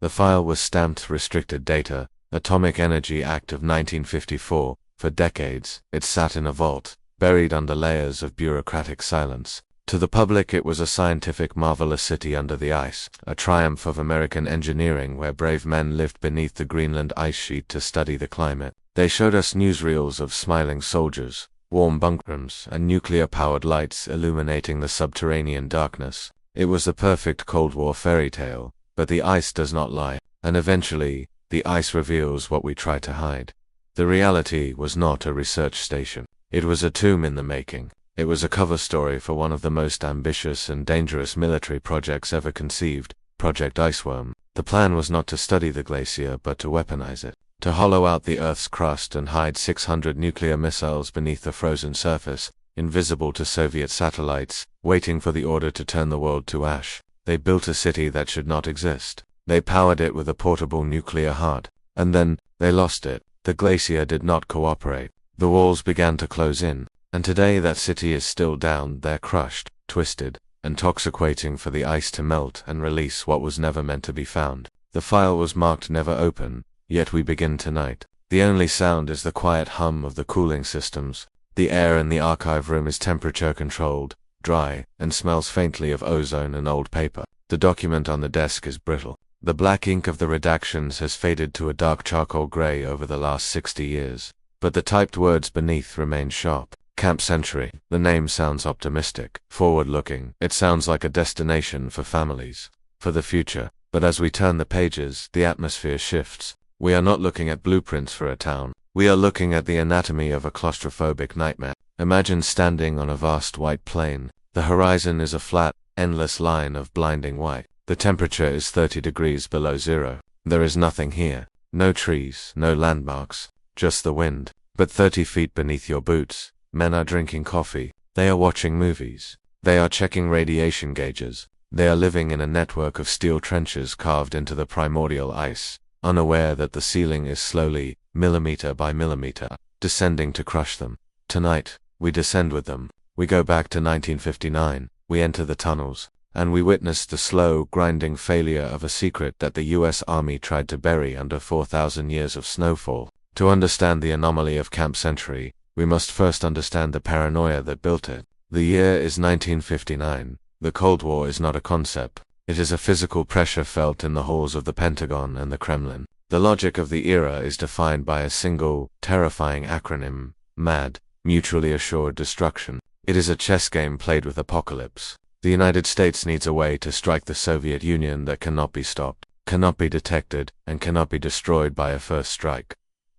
The file was stamped Restricted Data, Atomic Energy Act of 1954. For decades, it sat in a vault, buried under layers of bureaucratic silence. To the public it was a scientific marvel, a city under the ice, a triumph of American engineering where brave men lived beneath the Greenland ice sheet to study the climate. They showed us newsreels of smiling soldiers, warm bunk rooms, and nuclear-powered lights illuminating the subterranean darkness. It was the perfect Cold War fairy tale, but the ice does not lie, and eventually, the ice reveals what we try to hide. The reality was not a research station. It was a tomb in the making. It was a cover story for one of the most ambitious and dangerous military projects ever conceived, Project Iceworm. The plan was not to study the glacier but to weaponize it, to hollow out the Earth's crust and hide 600 nuclear missiles beneath the frozen surface, invisible to Soviet satellites, waiting for the order to turn the world to ash. They built a city that should not exist. They powered it with a portable nuclear heart. And then, they lost it. The glacier did not cooperate. The walls began to close in. And today that city is still down there, crushed, twisted, intoxicating for the ice to melt and release what was never meant to be found. The file was marked never open, yet we begin tonight. The only sound is the quiet hum of the cooling systems. The air in the archive room is temperature controlled, dry, and smells faintly of ozone and old paper. The document on the desk is brittle. The black ink of the redactions has faded to a dark charcoal gray over the last 60 years. But the typed words beneath remain sharp. Camp Century. The name sounds optimistic, forward-looking. It sounds like a destination for families, for the future. But as we turn the pages, the atmosphere shifts. We are not looking at blueprints for a town. We are looking at the anatomy of a claustrophobic nightmare. Imagine standing on a vast white plain. The horizon is a flat, endless line of blinding white. The temperature is 30 degrees below zero. There is nothing here. No trees, no landmarks, just the wind. But 30 feet beneath your boots, men are drinking coffee. They are watching movies. They are checking radiation gauges. They are living in a network of steel trenches carved into the primordial ice, unaware that the ceiling is slowly, millimeter by millimeter, descending to crush them. Tonight, we descend with them. We go back to 1959. We enter the tunnels. And we witnessed the slow, grinding failure of a secret that the US Army tried to bury under 4,000 years of snowfall. To understand the anomaly of Camp Century, we must first understand the paranoia that built it. The year is 1959. The Cold War is not a concept. It is a physical pressure felt in the halls of the Pentagon and the Kremlin. The logic of the era is defined by a single, terrifying acronym: MAD, Mutually Assured Destruction. It is a chess game played with apocalypse. The United States needs a way to strike the Soviet Union that cannot be stopped, cannot be detected, and cannot be destroyed by a first strike.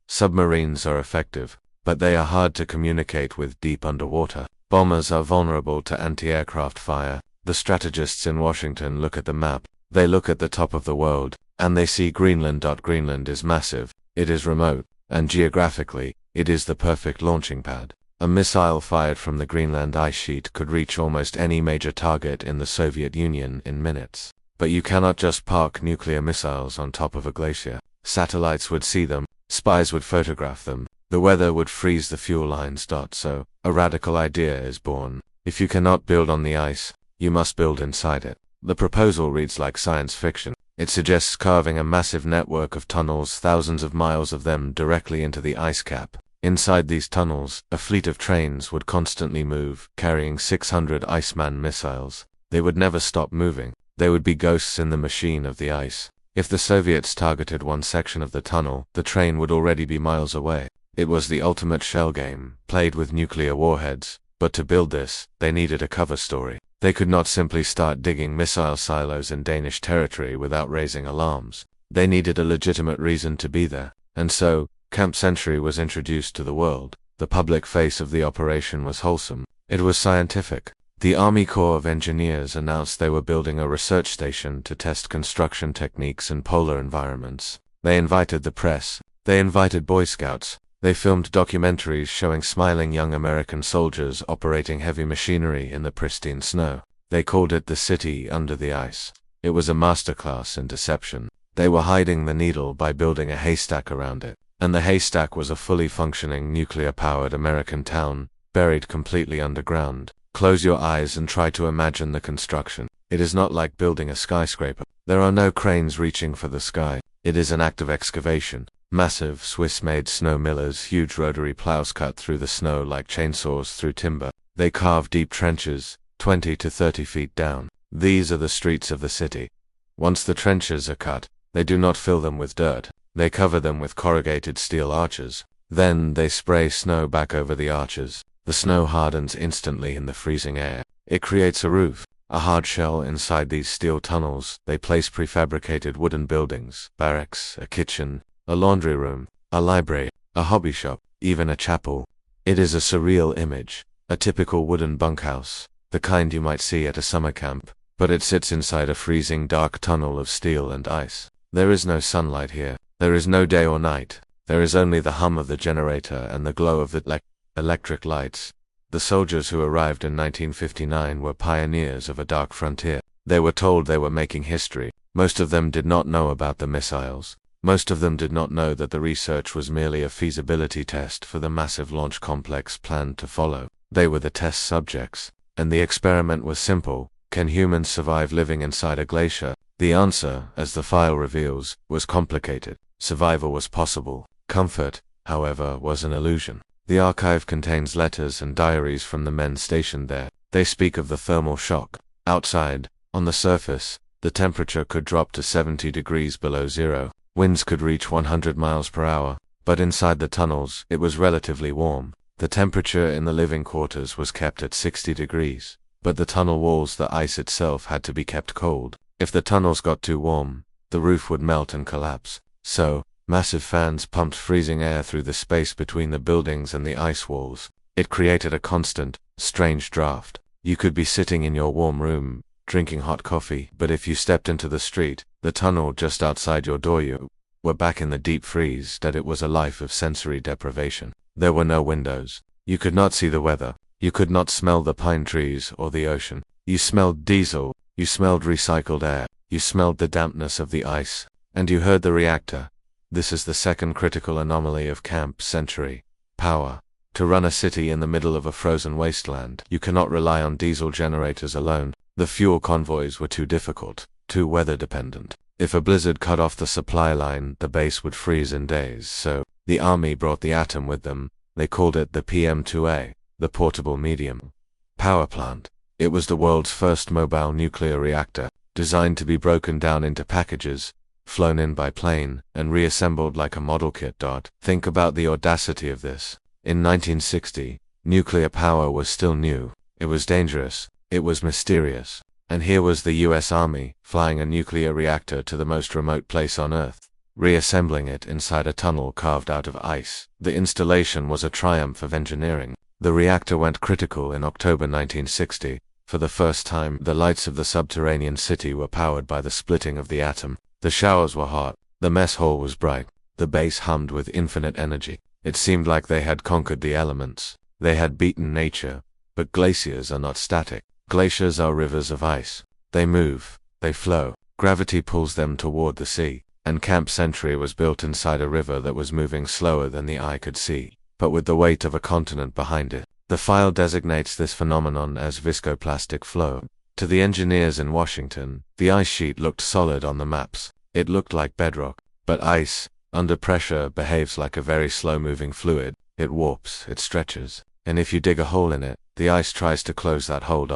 Submarines are effective, but they are hard to communicate with deep underwater. Bombers are vulnerable to anti-aircraft fire. The strategists in Washington look at the map. They look at the top of the world, and they see Greenland. Greenland is massive, it is remote, and geographically, it is the perfect launching pad. A missile fired from the Greenland ice sheet could reach almost any major target in the Soviet Union in minutes. But you cannot just park nuclear missiles on top of a glacier. Satellites would see them, spies would photograph them, the weather would freeze the fuel lines. So, a radical idea is born. If you cannot build on the ice, you must build inside it. The proposal reads like science fiction. It suggests carving a massive network of tunnels, thousands of miles of them, directly into the ice cap. Inside these tunnels, a fleet of trains would constantly move, carrying 600 Iceman missiles. They would never stop moving. They would be ghosts in the machine of the ice. If the Soviets targeted one section of the tunnel, the train would already be miles away. It was the ultimate shell game, played with nuclear warheads. But to build this, they needed a cover story. They could not simply start digging missile silos in Danish territory without raising alarms. They needed a legitimate reason to be there. And so, Camp Century was introduced to the world. The public face of the operation was wholesome. It was scientific. The Army Corps of Engineers announced they were building a research station to test construction techniques in polar environments. They invited the press. They invited Boy Scouts. They filmed documentaries showing smiling young American soldiers operating heavy machinery in the pristine snow. They called it the city under the ice. It was a masterclass in deception. They were hiding the needle by building a haystack around it. And the haystack was a fully functioning nuclear-powered American town, buried completely underground. Close your eyes and try to imagine the construction. It is not like building a skyscraper. There are no cranes reaching for the sky. It is an act of excavation. Massive Swiss-made snow millers, huge rotary plows cut through the snow like chainsaws through timber. They carve deep trenches, 20 to 30 feet down. These are the streets of the city. Once the trenches are cut, they do not fill them with dirt. They cover them with corrugated steel arches. Then they spray snow back over the arches. The snow hardens instantly in the freezing air. It creates a roof, a hard shell inside these steel tunnels. They place prefabricated wooden buildings, barracks, a kitchen, a laundry room, a library, a hobby shop, even a chapel. It is a surreal image, a typical wooden bunkhouse, the kind you might see at a summer camp, but it sits inside a freezing dark tunnel of steel and ice. There is no sunlight here. There is no day or night. There is only the hum of the generator and the glow of the electric lights. The soldiers who arrived in 1959 were pioneers of a dark frontier. They were told they were making history. Most of them did not know about the missiles. Most of them did not know that the research was merely a feasibility test for the massive launch complex planned to follow. They were the test subjects. And the experiment was simple. Can humans survive living inside a glacier? The answer, as the file reveals, was complicated. Survival was possible. Comfort, however, was an illusion. The archive contains letters and diaries from the men stationed there. They speak of the thermal shock. Outside, on the surface, the temperature could drop to 70 degrees below zero. Winds could reach 100 miles per hour. But inside the tunnels, it was relatively warm. The temperature in the living quarters was kept at 60 degrees. But the tunnel walls, the ice itself, had to be kept cold. If the tunnels got too warm, the roof would melt and collapse. So, massive fans pumped freezing air through the space between the buildings and the ice walls. It created a constant, strange draft. You could be sitting in your warm room, drinking hot coffee, but if you stepped into the street, the tunnel just outside your door, you were back in the deep freeze. That it was a life of sensory deprivation. There were no windows. You could not see the weather. You could not smell the pine trees or the ocean. You smelled diesel. You smelled recycled air. You smelled the dampness of the ice. And you heard the reactor. This is the second critical anomaly of Camp Century. Power. To run a city in the middle of a frozen wasteland, you cannot rely on diesel generators alone. The fuel convoys were too difficult, too weather-dependent. If a blizzard cut off the supply line, the base would freeze in days, so the army brought the atom with them. They called it the PM2A, the portable medium power plant. It was the world's first mobile nuclear reactor, designed to be broken down into packages, flown in by plane, and reassembled like a model kit. Think about the audacity of this. In 1960, nuclear power was still new. It was dangerous. It was mysterious. And here was the US Army, flying a nuclear reactor to the most remote place on Earth, reassembling it inside a tunnel carved out of ice. The installation was a triumph of engineering. The reactor went critical in October 1960. For the first time, the lights of the subterranean city were powered by the splitting of the atom. The showers were hot. The mess hall was bright. The base hummed with infinite energy. It seemed like they had conquered the elements. They had beaten nature. But glaciers are not static. Glaciers are rivers of ice. They move. They flow. Gravity pulls them toward the sea. And Camp Century was built inside a river that was moving slower than the eye could see, but with the weight of a continent behind it. The file designates this phenomenon as viscoplastic flow. To the engineers in Washington, the ice sheet looked solid on the maps. It looked like bedrock. But ice, under pressure, behaves like a very slow-moving fluid. It warps, it stretches. And if you dig a hole in it, the ice tries to close that hole.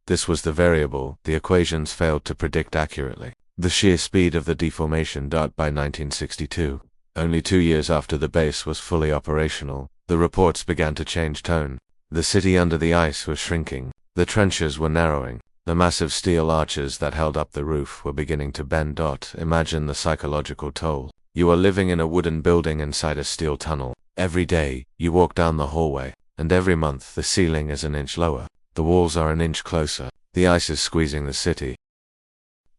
This was the variable the equations failed to predict accurately. The sheer speed of the deformation. By 1962, only 2 years after the base was fully operational, the reports began to change tone. The city under the ice was shrinking. The trenches were narrowing. The massive steel arches that held up the roof were beginning to bend. Imagine the psychological toll. You are living in a wooden building inside a steel tunnel. Every day, you walk down the hallway, and every month the ceiling is an inch lower. The walls are an inch closer. The ice is squeezing the city.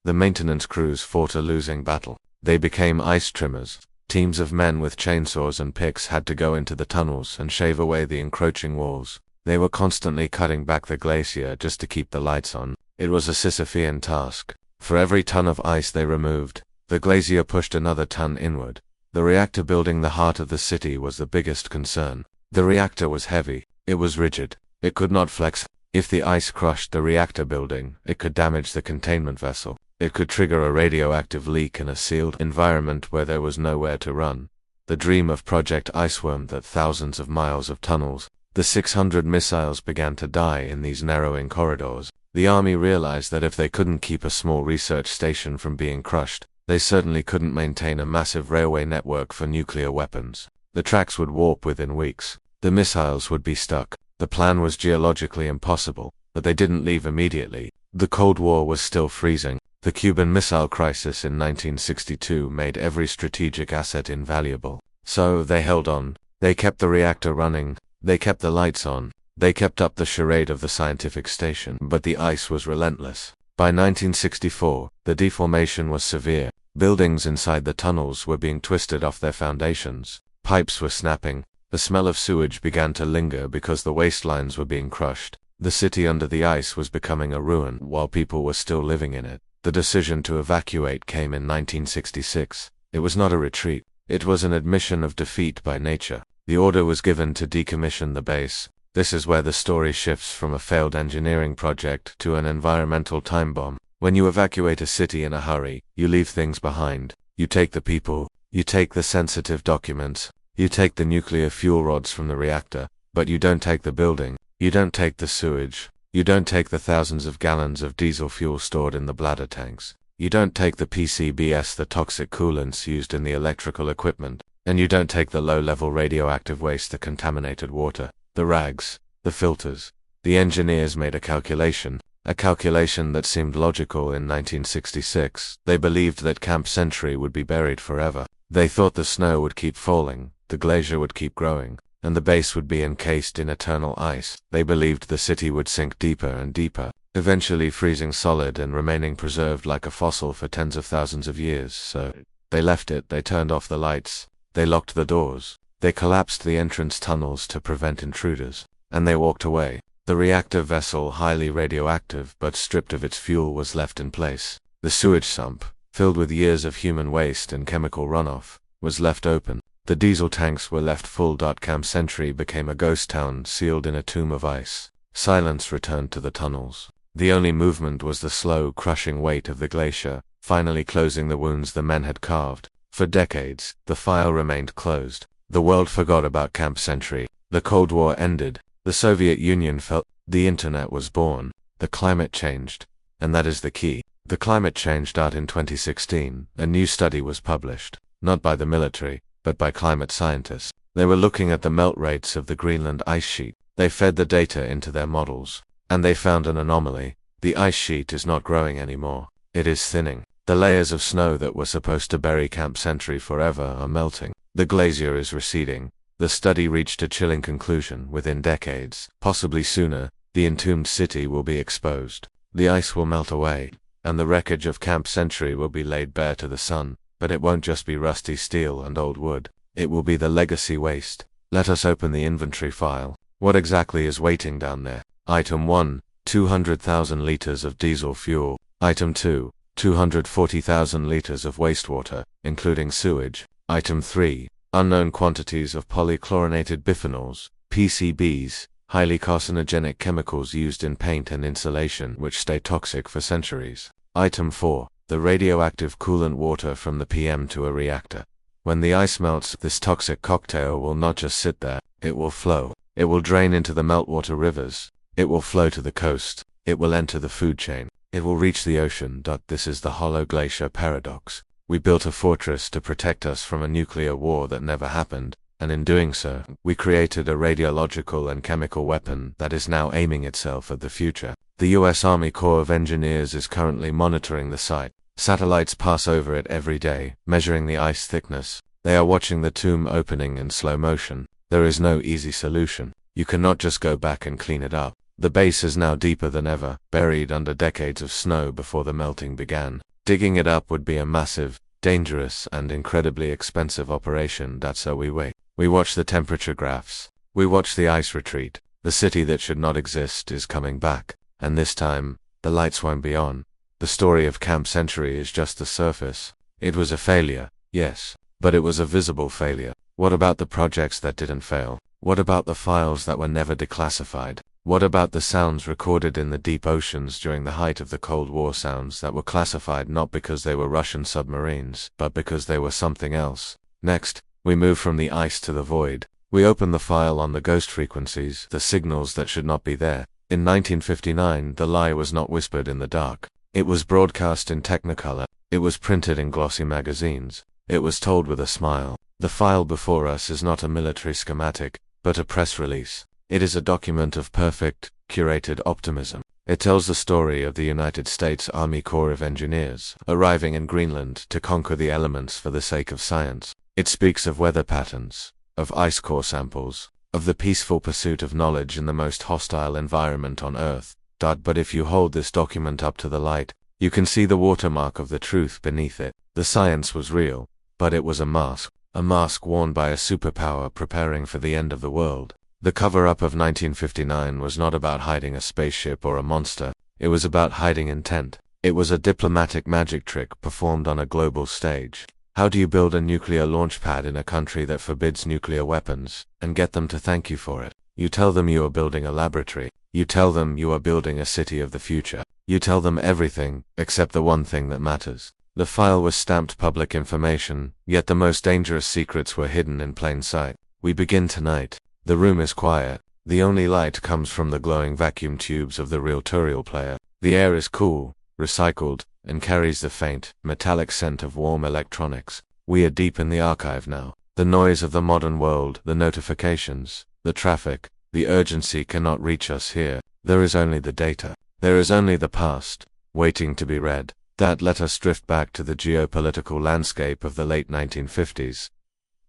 The maintenance crews fought a losing battle. They became ice trimmers. Teams of men with chainsaws and picks had to go into the tunnels and shave away the encroaching walls. They were constantly cutting back the glacier just to keep the lights on. It was a Sisyphean task. For every ton of ice they removed, the glacier pushed another ton inward. The reactor building the heart of the city was the biggest concern. The reactor was heavy. It was rigid. It could not flex. If the ice crushed the reactor building, it could damage the containment vessel. It could trigger a radioactive leak in a sealed environment where there was nowhere to run. The dream of Project Iceworm, that thousands of miles of tunnels, the 600 missiles began to die in these narrowing corridors. The army realized that if they couldn't keep a small research station from being crushed, they certainly couldn't maintain a massive railway network for nuclear weapons. The tracks would warp within weeks. The missiles would be stuck. The plan was geologically impossible, but they didn't leave immediately. The Cold War was still freezing. The Cuban Missile Crisis in 1962 made every strategic asset invaluable. So they held on. They kept the reactor running. They kept the lights on. They kept up the charade of the scientific station. But the ice was relentless. By 1964, the deformation was severe. Buildings inside the tunnels were being twisted off their foundations. Pipes were snapping. The smell of sewage began to linger because the waistlines were being crushed. The city under the ice was becoming a ruin while people were still living in it. The decision to evacuate came in 1966. It was not a retreat. It was an admission of defeat by nature. The order was given to decommission the base. This is where the story shifts from a failed engineering project to an environmental time bomb. When you evacuate a city in a hurry, you leave things behind. You take the people. You take the sensitive documents. You take the nuclear fuel rods from the reactor, but you don't take the building. You don't take the sewage. You don't take the thousands of gallons of diesel fuel stored in the bladder tanks. You don't take the PCBs, the toxic coolants used in the electrical equipment. And you don't take the low-level radioactive waste, the contaminated water, the rags, the filters. The engineers made a calculation that seemed logical in 1966. They believed that Camp Century would be buried forever. They thought the snow would keep falling. The glacier would keep growing, and the base would be encased in eternal ice. They believed the city would sink deeper and deeper, eventually freezing solid and remaining preserved like a fossil for tens of thousands of years. So they left it. They turned off the lights. They locked the doors. They collapsed the entrance tunnels to prevent intruders. And they walked away. The reactor vessel, highly radioactive but stripped of its fuel, was left in place. The sewage sump, filled with years of human waste and chemical runoff, was left open. The diesel tanks were left full. Camp Century became a ghost town sealed in a tomb of ice. Silence returned to the tunnels. The only movement was the slow, crushing weight of the glacier, finally closing the wounds the men had carved. For decades, the file remained closed. The world forgot about Camp Century. The Cold War ended. The Soviet Union fell. The internet was born. The climate changed. And that is the key. The climate changed. In 2016, a new study was published, not by the military, but by climate scientists. They were looking at the melt rates of the Greenland ice sheet. They fed the data into their models, and they found an anomaly. The ice sheet is not growing anymore. It is thinning. The layers of snow that were supposed to bury Camp Century forever are melting. The glacier is receding. The study reached a chilling conclusion. Within decades, possibly sooner, the entombed city will be exposed. The ice will melt away, and the wreckage of Camp Century will be laid bare to the sun. But it won't just be rusty steel and old wood. It will be the legacy waste. Let us open the inventory file. What exactly is waiting down there? Item 1, 200,000 liters of diesel fuel. Item 2, 240,000 liters of wastewater, including sewage. Item 3, unknown quantities of polychlorinated biphenyls, PCBs, highly carcinogenic chemicals used in paint and insulation which stay toxic for centuries. Item 4, the radioactive coolant water from the PM to a reactor. When the ice melts, this toxic cocktail will not just sit there, it will flow. It will drain into the meltwater rivers. It will flow to the coast. It will enter the food chain. It will reach the ocean. This is the hollow glacier paradox. We built a fortress to protect us from a nuclear war that never happened, and in doing so, we created a radiological and chemical weapon that is now aiming itself at the future. The U.S. Army Corps of Engineers is currently monitoring the site. Satellites pass over it every day, measuring the ice thickness. They are watching the tomb opening in slow motion. There is no easy solution. You cannot just go back and clean it up. The base is now deeper than ever, buried under decades of snow before the melting began. Digging it up would be a massive, dangerous, and incredibly expensive operation. So we wait. We watch the temperature graphs. We watch the ice retreat. The city that should not exist is coming back. And this time, the lights won't be on. The story of Camp Century is just the surface. It was a failure, yes, but it was a visible failure. What about the projects that didn't fail? What about the files that were never declassified? What about the sounds recorded in the deep oceans during the height of the Cold War, sounds that were classified not because they were Russian submarines, but because they were something else? Next, we move from the ice to the void. We open the file on the ghost frequencies, the signals that should not be there. In 1959, the lie was not whispered in the dark. It was broadcast in Technicolor. It was printed in glossy magazines. It was told with a smile. The file before us is not a military schematic, but a press release. It is a document of perfect, curated optimism. It tells the story of the United States Army Corps of Engineers arriving in Greenland to conquer the elements for the sake of science. It speaks of weather patterns, of ice core samples, of the peaceful pursuit of knowledge in the most hostile environment on Earth. But if you hold this document up to the light, you can see the watermark of the truth beneath it. The science was real, but it was a mask worn by a superpower preparing for the end of the world. The cover-up of 1959 was not about hiding a spaceship or a monster. It was about hiding intent. It was a diplomatic magic trick performed on a global stage. How do you build a nuclear launch pad in a country that forbids nuclear weapons, and get them to thank you for it? You tell them you are building a laboratory. You tell them you are building a city of the future. You tell them everything, except the one thing that matters. The file was stamped public information, yet the most dangerous secrets were hidden in plain sight. We begin tonight. The room is quiet. The only light comes from the glowing vacuum tubes of the reel-to-reel player. The air is cool, recycled, and carries the faint, metallic scent of warm electronics. We are deep in the archive now. The noise of the modern world, the notifications, the traffic, the urgency cannot reach us here. There is only the data. There is only the past, waiting to be read. Let us drift back to the geopolitical landscape of the late 1950s.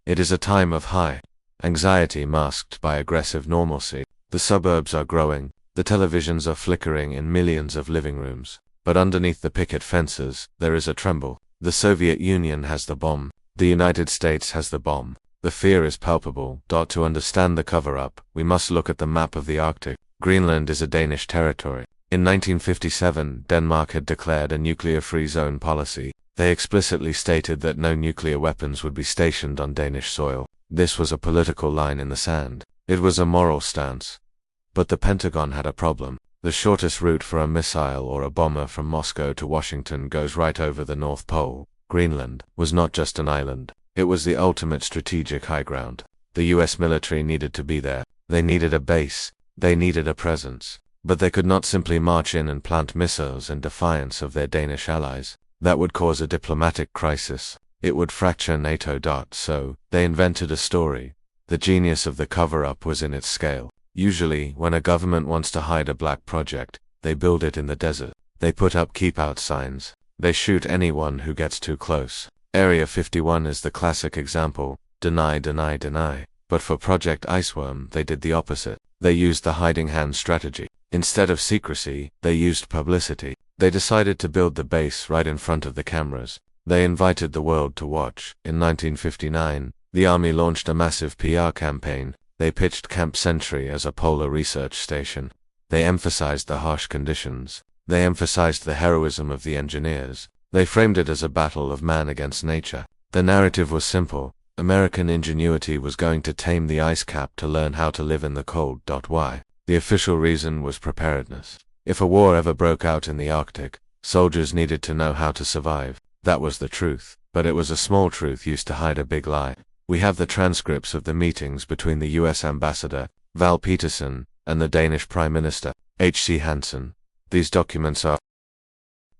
It is a time of high anxiety masked by aggressive normalcy. The suburbs are growing. The televisions are flickering in millions of living rooms. But underneath the picket fences, there is a tremble. The Soviet Union has the bomb. The United States has the bomb. The fear is palpable. To understand the cover-up, we must look at the map of the Arctic. Greenland is a Danish territory. In 1957, Denmark had declared a nuclear-free zone policy. They explicitly stated that no nuclear weapons would be stationed on Danish soil. This was a political line in the sand. It was a moral stance. But the Pentagon had a problem. The shortest route for a missile or a bomber from Moscow to Washington goes right over the North Pole. Greenland was not just an island. It was the ultimate strategic high ground. The US military needed to be there. They needed a base. They needed a presence. But they could not simply march in and plant missiles in defiance of their Danish allies. That would cause a diplomatic crisis. It would fracture NATO. So, they invented a story. The genius of the cover-up was in its scale. Usually, when a government wants to hide a black project, they build it in the desert. They put up keep-out signs. They shoot anyone who gets too close. Area 51 is the classic example. Deny, deny, deny. But for Project Iceworm, they did the opposite. They used the hiding hand strategy. Instead of secrecy, they used publicity. They decided to build the base right in front of the cameras. They invited the world to watch. In 1959, the Army launched a massive PR campaign. They pitched Camp Sentry as a polar research station. They emphasized the harsh conditions. They emphasized the heroism of the engineers. They framed it as a battle of man against nature. The narrative was simple. American ingenuity was going to tame the ice cap to learn how to live in the cold. Why? The official reason was preparedness. If a war ever broke out in the Arctic, soldiers needed to know how to survive. That was the truth. But it was a small truth used to hide a big lie. We have the transcripts of the meetings between the US ambassador, Val Peterson, and the Danish Prime Minister, H.C. Hansen. These documents are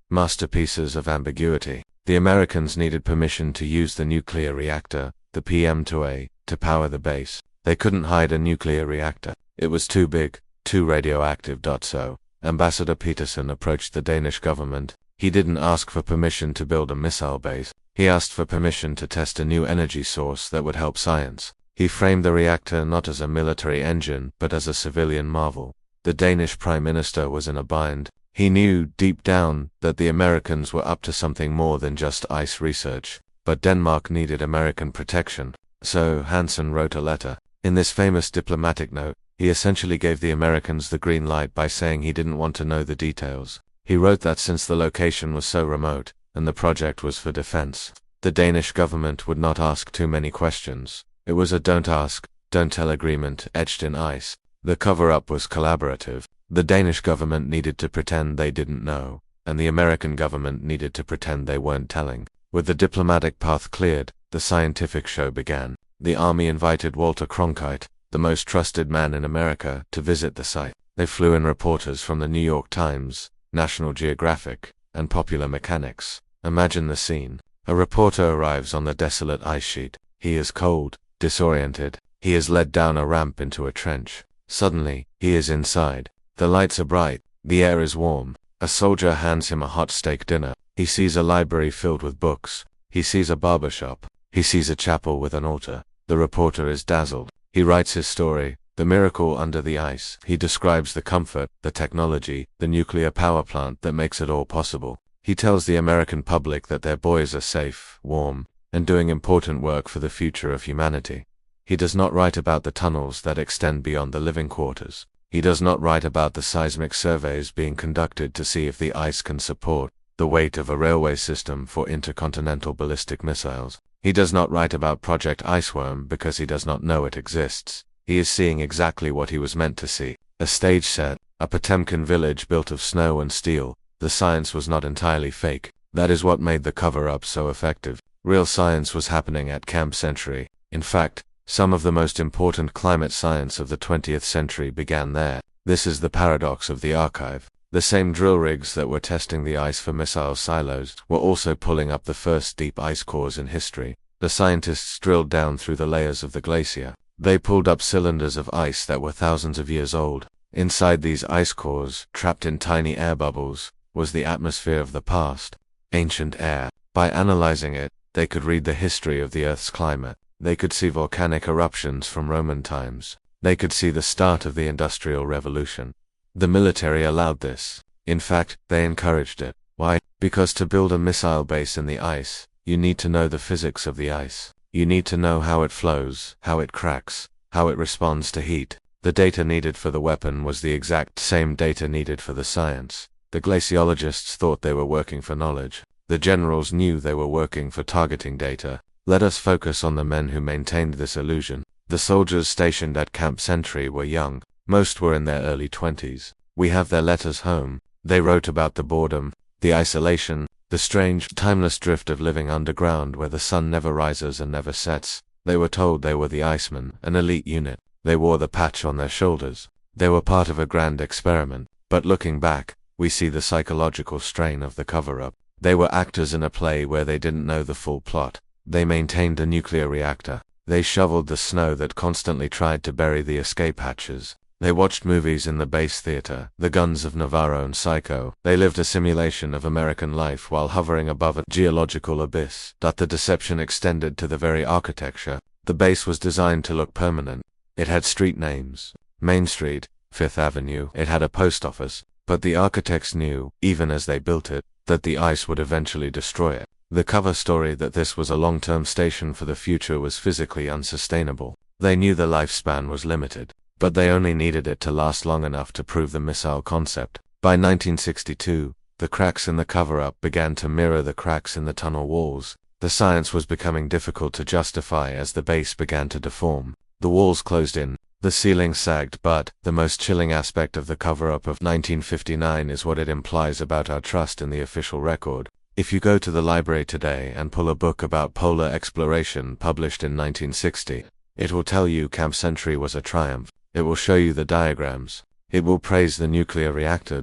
masterpieces of ambiguity. The Americans needed permission to use the nuclear reactor, the PM-2A, to power the base. They couldn't hide a nuclear reactor. It was too big, too radioactive. So, Ambassador Peterson approached the Danish government. He didn't ask for permission to build a missile base. He asked for permission to test a new energy source that would help science. He framed the reactor not as a military engine, but as a civilian marvel. The Danish Prime Minister was in a bind. He knew, deep down, that the Americans were up to something more than just ice research. But Denmark needed American protection. So, Hansen wrote a letter. In this famous diplomatic note, he essentially gave the Americans the green light by saying he didn't want to know the details. He wrote that since the location was so remote, and the project was for defense, the Danish government would not ask too many questions. It was a don't ask, don't tell agreement etched in ice. The cover-up was collaborative. The Danish government needed to pretend they didn't know, and the American government needed to pretend they weren't telling. With the diplomatic path cleared, the scientific show began. The army invited Walter Cronkite, the most trusted man in America, to visit the site. They flew in reporters from the New York Times, National Geographic, and Popular Mechanics. Imagine the scene. A reporter arrives on the desolate ice sheet. He is cold, disoriented. He is led down a ramp into a trench. Suddenly, he is inside. The lights are bright. The air is warm. A soldier hands him a hot steak dinner. He sees a library filled with books. He sees a barber shop. He sees a chapel with an altar. The reporter is dazzled. He writes his story, The Miracle Under the Ice. He describes the comfort, the technology, the nuclear power plant that makes it all possible. He tells the American public that their boys are safe, warm, and doing important work for the future of humanity. He does not write about the tunnels that extend beyond the living quarters. He does not write about the seismic surveys being conducted to see if the ice can support the weight of a railway system for intercontinental ballistic missiles. He does not write about Project Iceworm because he does not know it exists. He is seeing exactly what he was meant to see. A stage set, a Potemkin village built of snow and steel. The science was not entirely fake. That is what made the cover-up so effective. Real science was happening at Camp Century. In fact, some of the most important climate science of the 20th century began there. This is the paradox of the archive. The same drill rigs that were testing the ice for missile silos were also pulling up the first deep ice cores in history. The scientists drilled down through the layers of the glacier. They pulled up cylinders of ice that were thousands of years old. Inside these ice cores, trapped in tiny air bubbles, was the atmosphere of the past, ancient air. By analyzing it, they could read the history of the Earth's climate. They could see volcanic eruptions from Roman times. They could see the start of the Industrial Revolution. The military allowed this. In fact, they encouraged it. Why? Because to build a missile base in the ice, you need to know the physics of the ice. You need to know how it flows, how it cracks, how it responds to heat. The data needed for the weapon was the exact same data needed for the science. The glaciologists thought they were working for knowledge. The generals knew they were working for targeting data. Let us focus on the men who maintained this illusion. The soldiers stationed at Camp Century were young. Most were in their early 20s. We have their letters home. They wrote about the boredom, the isolation, the strange, timeless drift of living underground where the sun never rises and never sets. They were told they were the Icemen, an elite unit. They wore the patch on their shoulders. They were part of a grand experiment. But looking back, we see the psychological strain of the cover-up. They were actors in a play where they didn't know the full plot. They maintained a nuclear reactor. They shoveled the snow that constantly tried to bury the escape hatches. They watched movies in the base theater, The Guns of Navarro and Psycho. They lived a simulation of American life while hovering above a geological abyss. The deception extended to the very architecture. The base was designed to look permanent. It had street names. Main Street, Fifth Avenue. It had a post office. But the architects knew, even as they built it, that the ice would eventually destroy it. The cover story that this was a long-term station for the future was physically unsustainable. They knew the lifespan was limited, but they only needed it to last long enough to prove the missile concept. By 1962, the cracks in the cover-up began to mirror the cracks in the tunnel walls. The science was becoming difficult to justify as the base began to deform. The walls closed in, the ceiling sagged, but the most chilling aspect of the cover-up of 1959 is what it implies about our trust in the official record. If you go to the library today and pull a book about polar exploration published in 1960, it will tell you Camp Century was a triumph. It will show you the diagrams. It will praise the nuclear reactor.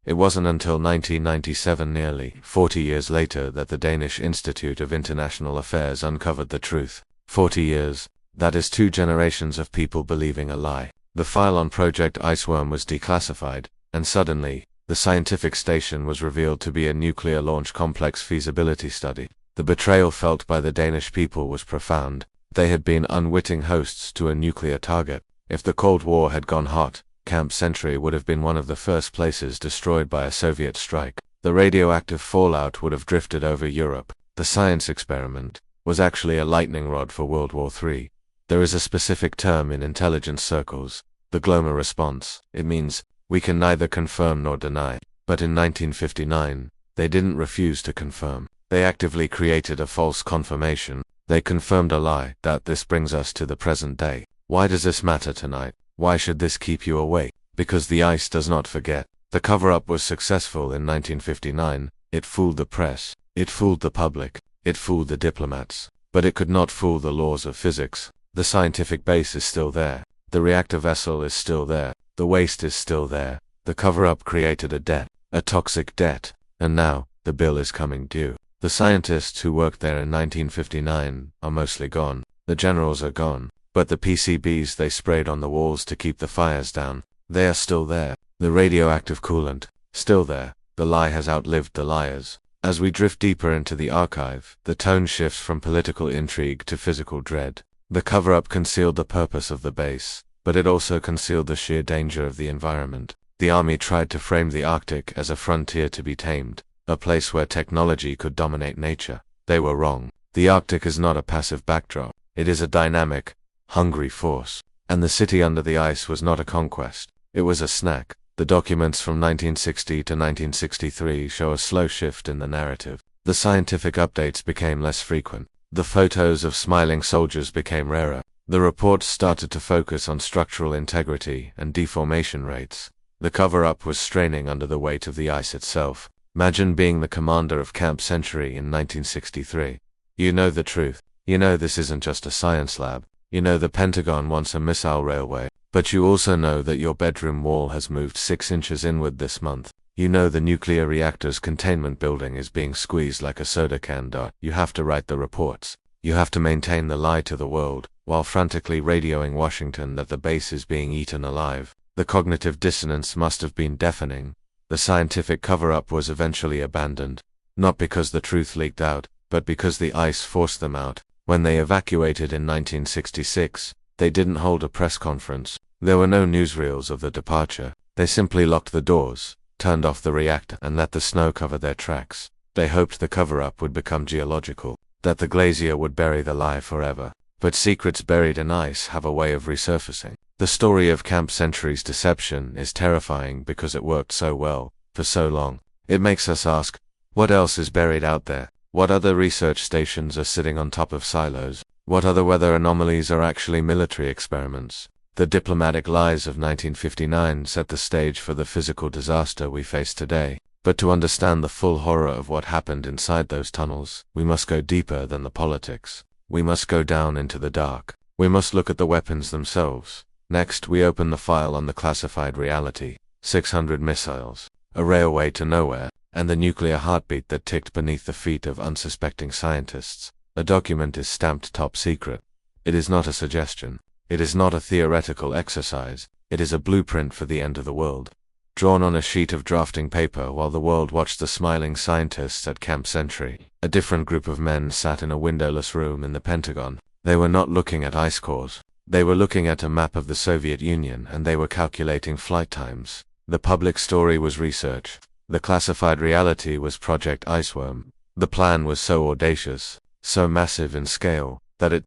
It wasn't until 1997, nearly 40 years later, that the Danish Institute of International Affairs uncovered the truth. 40 years. That is 2 generations of people believing a lie. The file on Project Iceworm was declassified, and suddenly, the scientific station was revealed to be a nuclear launch complex feasibility study. The betrayal felt by the Danish people was profound. They had been unwitting hosts to a nuclear target. If the Cold War had gone hot, Camp Century would have been one of the first places destroyed by a Soviet strike. The radioactive fallout would have drifted over Europe. The science experiment was actually a lightning rod for World War III. There is a specific term in intelligence circles, the Glomar response. It means, we can neither confirm nor deny. But in 1959, they didn't refuse to confirm. They actively created a false confirmation. They confirmed a lie. This brings us to the present day. Why does this matter tonight? Why should this keep you awake? Because the ice does not forget. The cover-up was successful in 1959. It fooled the press. It fooled the public. It fooled the diplomats. But it could not fool the laws of physics. The scientific base is still there. The reactor vessel is still there. The waste is still there. The cover-up created a debt, a toxic debt, and now, the bill is coming due. The scientists who worked there in 1959 are mostly gone. The generals are gone. But the PCBs they sprayed on the walls to keep the fires down, they are still there. The radioactive coolant, still there. The lie has outlived the liars. As we drift deeper into the archive, the tone shifts from political intrigue to physical dread. The cover-up concealed the purpose of the base, but it also concealed the sheer danger of the environment. The army tried to frame the Arctic as a frontier to be tamed, a place where technology could dominate nature. They were wrong. The Arctic is not a passive backdrop. It is a dynamic, hungry force. And the city under the ice was not a conquest. It was a snack. The documents from 1960 to 1963 show a slow shift in the narrative. The scientific updates became less frequent. The photos of smiling soldiers became rarer. The reports started to focus on structural integrity and deformation rates. The cover-up was straining under the weight of the ice itself. Imagine being the commander of Camp Century in 1963. You know the truth. You know this isn't just a science lab. You know the Pentagon wants a missile railway. But you also know that your bedroom wall has moved 6 inches inward this month. You know the nuclear reactor's containment building is being squeezed like a soda can. You have to write the reports. You have to maintain the lie to the world, while frantically radioing Washington that the base is being eaten alive. The cognitive dissonance must have been deafening. The scientific cover-up was eventually abandoned, not because the truth leaked out, but because the ice forced them out. When they evacuated in 1966, they didn't hold a press conference. There were no newsreels of the departure. They simply locked the doors, turned off the reactor, and let the snow cover their tracks. They hoped the cover-up would become geological, that the glacier would bury the lie forever. But secrets buried in ice have a way of resurfacing. The story of Camp Century's deception is terrifying because it worked so well, for so long. It makes us ask, what else is buried out there? What other research stations are sitting on top of silos? What other weather anomalies are actually military experiments? The diplomatic lies of 1959 set the stage for the physical disaster we face today. But to understand the full horror of what happened inside those tunnels, we must go deeper than the politics. We must go down into the dark. We must look at the weapons themselves. Next, we open the file on the classified reality. 600 missiles, a railway to nowhere, and the nuclear heartbeat that ticked beneath the feet of unsuspecting scientists. The document is stamped top secret. It is not a suggestion. It is not a theoretical exercise. It is a blueprint for the end of the world, drawn on a sheet of drafting paper while the world watched the smiling scientists at Camp Century. A different group of men sat in a windowless room in the Pentagon. They were not looking at ice cores. They were looking at a map of the Soviet Union, and they were calculating flight times. The public story was research. The classified reality was Project Iceworm. The plan was so audacious, so massive in scale, that it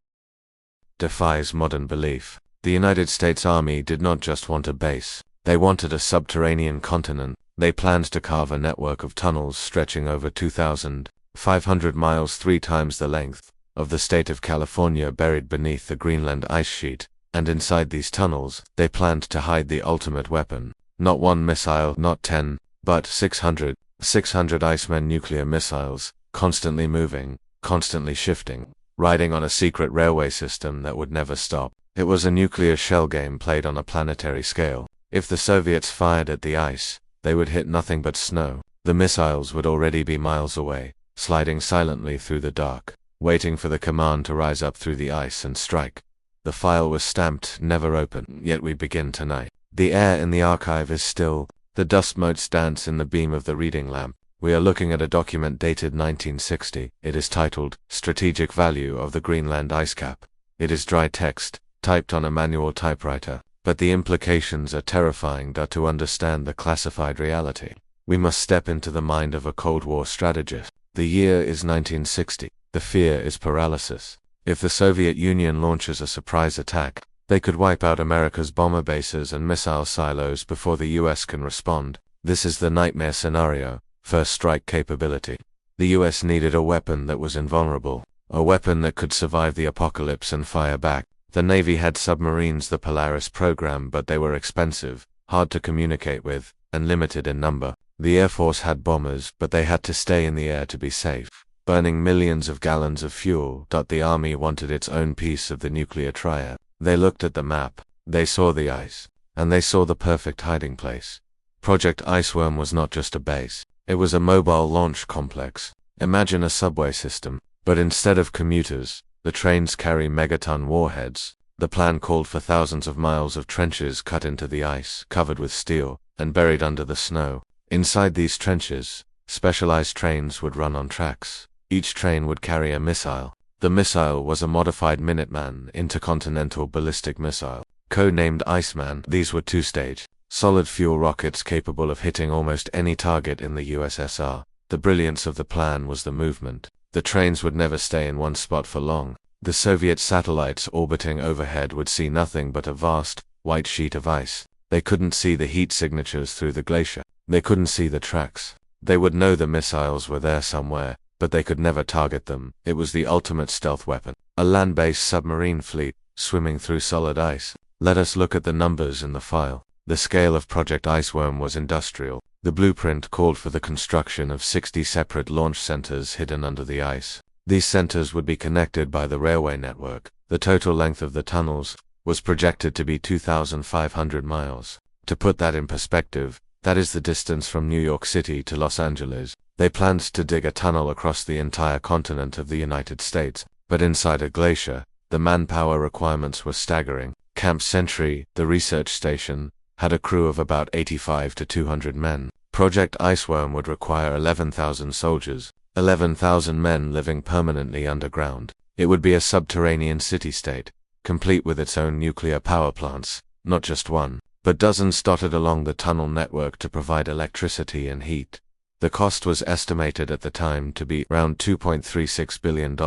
defies modern belief. The United States Army did not just want a base. They wanted a subterranean continent. They planned to carve a network of tunnels stretching over 2,500 miles, 3 times the length of the state of California, buried beneath the Greenland ice sheet. And inside these tunnels, they planned to hide the ultimate weapon. Not 1 missile, not 10, but 600. 600 Iceman nuclear missiles, constantly moving, constantly shifting, riding on a secret railway system that would never stop. It was a nuclear shell game played on a planetary scale. If the Soviets fired at the ice, they would hit nothing but snow. The missiles would already be miles away, sliding silently through the dark, waiting for the command to rise up through the ice and strike. The file was stamped, never open, yet we begin tonight. The air in the archive is still. The dust motes dance in the beam of the reading lamp. We are looking at a document dated 1960. It is titled, Strategic Value of the Greenland Ice Cap. It is dry text, typed on a manual typewriter, but the implications are terrifying. To understand the classified reality, we must step into the mind of a Cold War strategist. The year is 1960. The fear is paralysis. If the Soviet Union launches a surprise attack, they could wipe out America's bomber bases and missile silos before the US can respond. This is the nightmare scenario, first strike capability. The US needed a weapon that was invulnerable, a weapon that could survive the apocalypse and fire back. The Navy had submarines, the Polaris program, but they were expensive, hard to communicate with, and limited in number. The Air Force had bombers, but they had to stay in the air to be safe, burning millions of gallons of fuel. The Army wanted its own piece of the nuclear triad. They looked at the map, they saw the ice, and they saw the perfect hiding place. Project Iceworm was not just a base, it was a mobile launch complex. Imagine a subway system, but instead of commuters, the trains carry megaton warheads. The plan called for thousands of miles of trenches cut into the ice, covered with steel, and buried under the snow. Inside these trenches, specialized trains would run on tracks. Each train would carry a missile. The missile was a modified Minuteman intercontinental ballistic missile, codenamed Iceman. These were two-stage, solid-fuel rockets capable of hitting almost any target in the USSR. The brilliance of the plan was the movement. The trains would never stay in one spot for long. The Soviet satellites orbiting overhead would see nothing but a vast, white sheet of ice. They couldn't see the heat signatures through the glacier. They couldn't see the tracks. They would know the missiles were there somewhere, but they could never target them. It was the ultimate stealth weapon. A land-based submarine fleet, swimming through solid ice. Let us look at the numbers in the file. The scale of Project Iceworm was industrial. The blueprint called for the construction of 60 separate launch centers hidden under the ice. These centers would be connected by the railway network. The total length of the tunnels was projected to be 2,500 miles. To put that in perspective, that is the distance from New York City to Los Angeles. They planned to dig a tunnel across the entire continent of the United States, but inside a glacier, the manpower requirements were staggering. Camp Century, the research station, had a crew of about 85 to 200 men. Project Iceworm would require 11,000 soldiers, 11,000 men living permanently underground. It would be a subterranean city-state, complete with its own nuclear power plants, not just one, but dozens dotted along the tunnel network to provide electricity and heat. The cost was estimated at the time to be around $2.36 billion.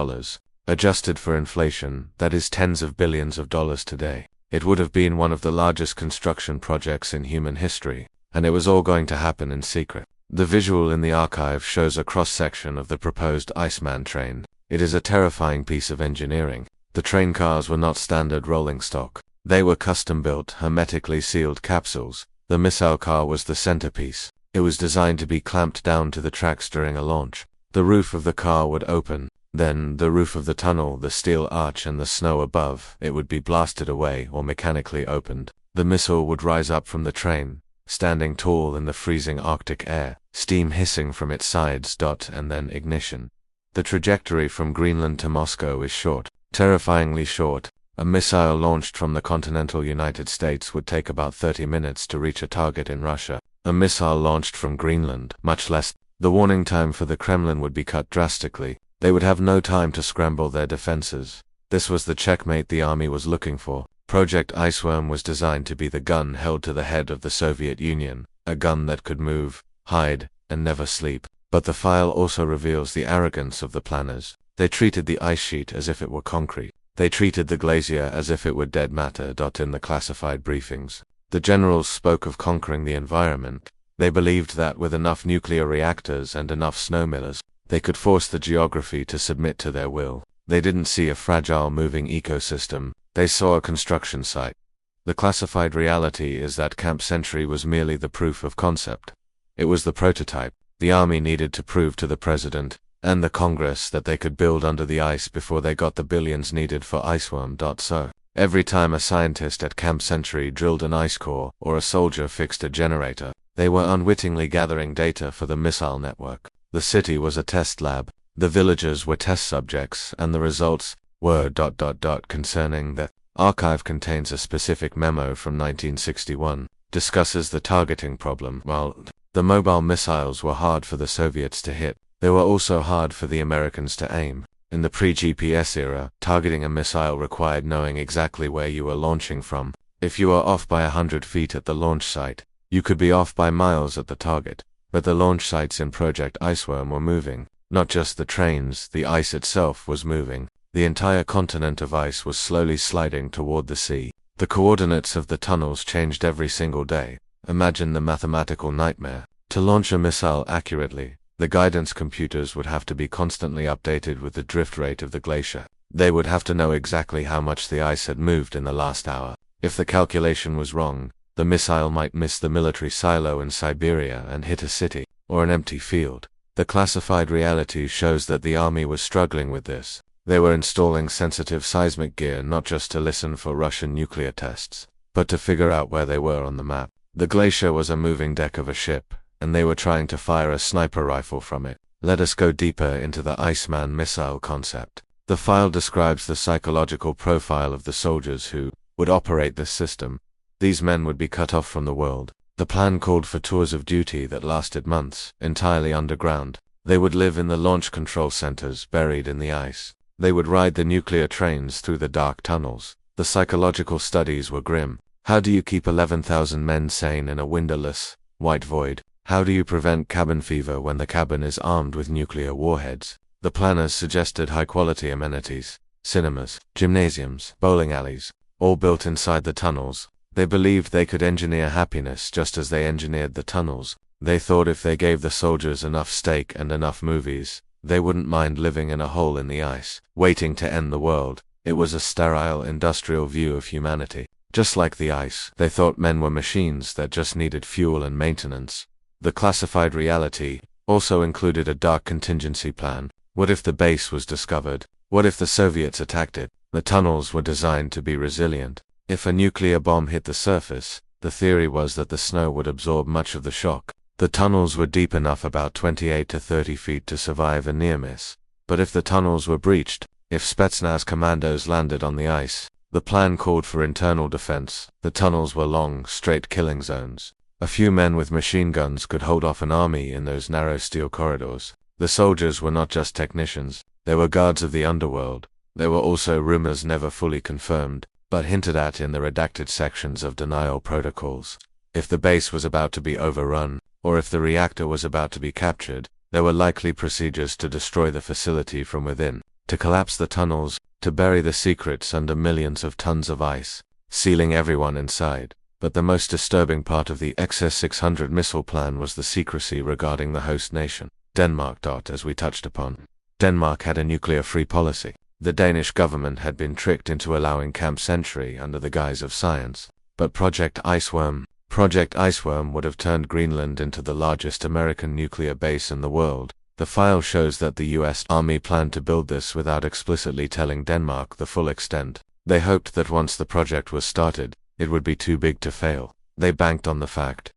Adjusted for inflation, that is tens of billions of dollars today. It would have been one of the largest construction projects in human history, and it was all going to happen in secret. The visual in the archive shows a cross-section of the proposed Iceman train. It is a terrifying piece of engineering. The train cars were not standard rolling stock. They were custom-built, hermetically sealed capsules. The missile car was the centerpiece. It was designed to be clamped down to the tracks during a launch. The roof of the car would open. Then, the roof of the tunnel, the steel arch and the snow above, it would be blasted away or mechanically opened. The missile would rise up from the train, standing tall in the freezing Arctic air, steam hissing from its sides. And then ignition. The trajectory from Greenland to Moscow is short, terrifyingly short. A missile launched from the continental United States would take about 30 minutes to reach a target in Russia. A missile launched from Greenland, much less. The warning time for the Kremlin would be cut drastically. They would have no time to scramble their defenses. This was the checkmate the army was looking for. Project Iceworm was designed to be the gun held to the head of the Soviet Union, a gun that could move, hide, and never sleep. But the file also reveals the arrogance of the planners. They treated the ice sheet as if it were concrete. They treated the glacier as if it were dead matter. In the classified briefings, the generals spoke of conquering the environment. They believed that with enough nuclear reactors and enough snowmillers, they could force the geography to submit to their will. They didn't see a fragile moving ecosystem. They saw a construction site. The classified reality is that Camp Century was merely the proof of concept. It was the prototype. The army needed to prove to the president and the Congress that they could build under the ice before they got the billions needed for Iceworm. So, every time a scientist at Camp Century drilled an ice core or a soldier fixed a generator, they were unwittingly gathering data for the missile network. The city was a test lab, the villagers were test subjects, and the results were ... Concerning the archive contains a specific memo from 1961, discusses the targeting problem. While the mobile missiles were hard for the Soviets to hit, they were also hard for the Americans to aim. In the pre-GPS era, targeting a missile required knowing exactly where you were launching from. If you were off by 100 feet at the launch site, you could be off by miles at the target. But the launch sites in Project Iceworm were moving. Not just the trains, the ice itself was moving. The entire continent of ice was slowly sliding toward the sea. The coordinates of the tunnels changed every single day. Imagine the mathematical nightmare. To launch a missile accurately, the guidance computers would have to be constantly updated with the drift rate of the glacier. They would have to know exactly how much the ice had moved in the last hour. If the calculation was wrong, the missile might miss the military silo in Siberia and hit a city, or an empty field. The classified reality shows that the army was struggling with this. They were installing sensitive seismic gear not just to listen for Russian nuclear tests, but to figure out where they were on the map. The glacier was a moving deck of a ship, and they were trying to fire a sniper rifle from it. Let us go deeper into the Iceman missile concept. The file describes the psychological profile of the soldiers who would operate this system. These men would be cut off from the world. The plan called for tours of duty that lasted months, entirely underground. They would live in the launch control centers buried in the ice. They would ride the nuclear trains through the dark tunnels. The psychological studies were grim. How do you keep 11,000 men sane in a windowless, white void? How do you prevent cabin fever when the cabin is armed with nuclear warheads? The planners suggested high-quality amenities, cinemas, gymnasiums, bowling alleys, all built inside the tunnels. They believed they could engineer happiness just as they engineered the tunnels. They thought if they gave the soldiers enough steak and enough movies, they wouldn't mind living in a hole in the ice, waiting to end the world. It was a sterile, industrial view of humanity. Just like the ice, they thought men were machines that just needed fuel and maintenance. The classified reality also included a dark contingency plan. What if the base was discovered? What if the Soviets attacked it? The tunnels were designed to be resilient. If a nuclear bomb hit the surface, the theory was that the snow would absorb much of the shock. The tunnels were deep enough, about 28 to 30 feet, to survive a near miss. But if the tunnels were breached, if Spetsnaz commandos landed on the ice, the plan called for internal defense. The tunnels were long, straight killing zones. A few men with machine guns could hold off an army in those narrow steel corridors. The soldiers were not just technicians, they were guards of the underworld. There were also rumors never fully confirmed, but hinted at in the redacted sections of denial protocols. If the base was about to be overrun, or if the reactor was about to be captured, there were likely procedures to destroy the facility from within, to collapse the tunnels, to bury the secrets under millions of tons of ice, sealing everyone inside. But the most disturbing part of the XS-600 missile plan was the secrecy regarding the host nation, Denmark. As we touched upon, Denmark had a nuclear-free policy. The Danish government had been tricked into allowing Camp Century under the guise of science. But Project Iceworm would have turned Greenland into the largest American nuclear base in the world. The file shows that the US Army planned to build this without explicitly telling Denmark the full extent. They hoped that once the project was started, it would be too big to fail. They banked on the fact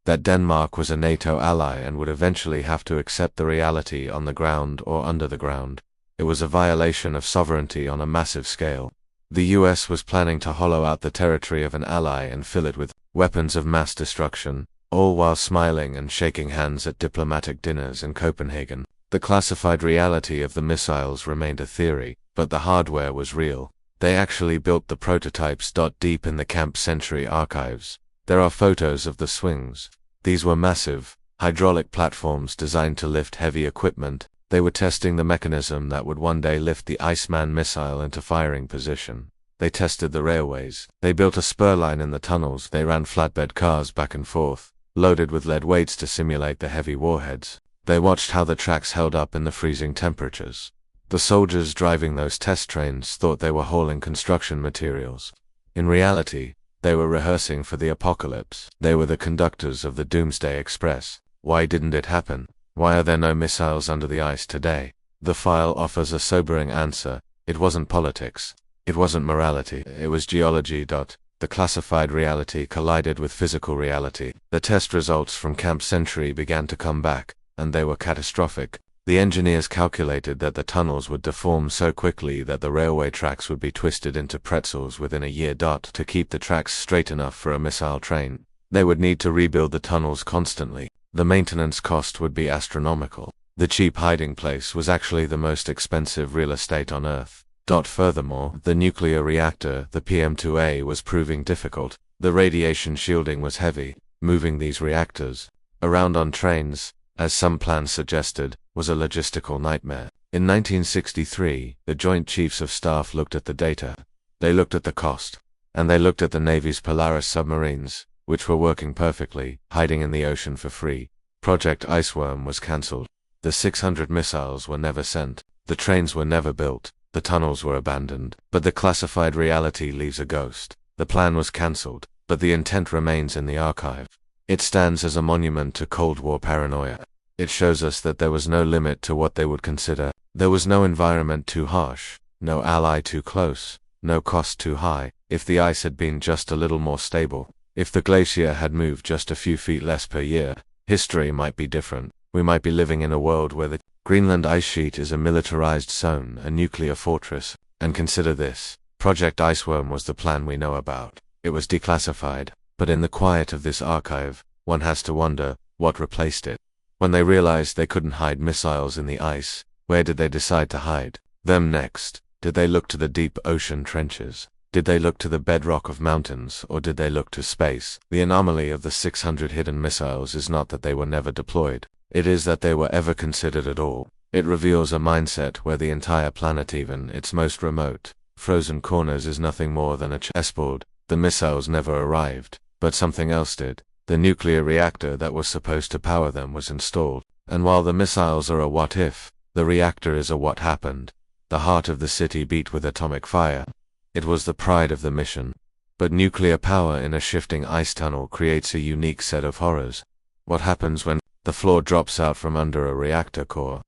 that Denmark was a NATO ally and would eventually have to accept the reality on the ground or under the ground. It was a violation of sovereignty on a massive scale. The US was planning to hollow out the territory of an ally and fill it with weapons of mass destruction, all while smiling and shaking hands at diplomatic dinners in Copenhagen. The classified reality of the missiles remained a theory, but the hardware was real. They actually built the prototypes. Deep in the Camp Century archives, there are photos of the swings. These were massive, hydraulic platforms designed to lift heavy equipment. They were testing the mechanism that would one day lift the Iceman missile into firing position. They tested the railways. They built a spur line in the tunnels. They ran flatbed cars back and forth, loaded with lead weights to simulate the heavy warheads. They watched how the tracks held up in the freezing temperatures. The soldiers driving those test trains thought they were hauling construction materials. In reality, they were rehearsing for the apocalypse. They were the conductors of the Doomsday Express. Why didn't it happen? Why are there no missiles under the ice today? The file offers a sobering answer. It wasn't politics. It wasn't morality. It was geology. The classified reality collided with physical reality. The test results from Camp Century began to come back, and they were catastrophic. The engineers calculated that the tunnels would deform so quickly that the railway tracks would be twisted into pretzels within a year. To keep the tracks straight enough for a missile train, they would need to rebuild the tunnels constantly. The maintenance cost would be astronomical. The cheap hiding place was actually the most expensive real estate on Earth. Furthermore, the nuclear reactor, the PM2A, was proving difficult. The radiation shielding was heavy. Moving these reactors around on trains, as some plans suggested, was a logistical nightmare. In 1963, the Joint Chiefs of Staff looked at the data. They looked at the cost. And they looked at the Navy's Polaris submarines, which were working perfectly, hiding in the ocean for free. Project Iceworm was cancelled. The 600 missiles were never sent. The trains were never built. The tunnels were abandoned, but the classified reality leaves a ghost. The plan was cancelled, but the intent remains in the archive. It stands as a monument to Cold War paranoia. It shows us that there was no limit to what they would consider. There was no environment too harsh, no ally too close, no cost too high. If the ice had been just a little more stable, if the glacier had moved just a few feet less per year, history might be different. We might be living in a world where the Greenland ice sheet is a militarized zone, a nuclear fortress. And consider this: Project Iceworm was the plan we know about. It was declassified, but in the quiet of this archive, one has to wonder, what replaced it? When they realized they couldn't hide missiles in the ice, where did they decide to hide them next? Did they look to the deep ocean trenches? Did they look to the bedrock of mountains, or did they look to space? The anomaly of the 600 hidden missiles is not that they were never deployed. It is that they were ever considered at all. It reveals a mindset where the entire planet, even its most remote, frozen corners, is nothing more than a chessboard. The missiles never arrived, but something else did. The nuclear reactor that was supposed to power them was installed. And while the missiles are a what if, the reactor is a what happened. The heart of the city beat with atomic fire. It was the pride of the mission. But nuclear power in a shifting ice tunnel creates a unique set of horrors. What happens when the floor drops out from under a reactor core?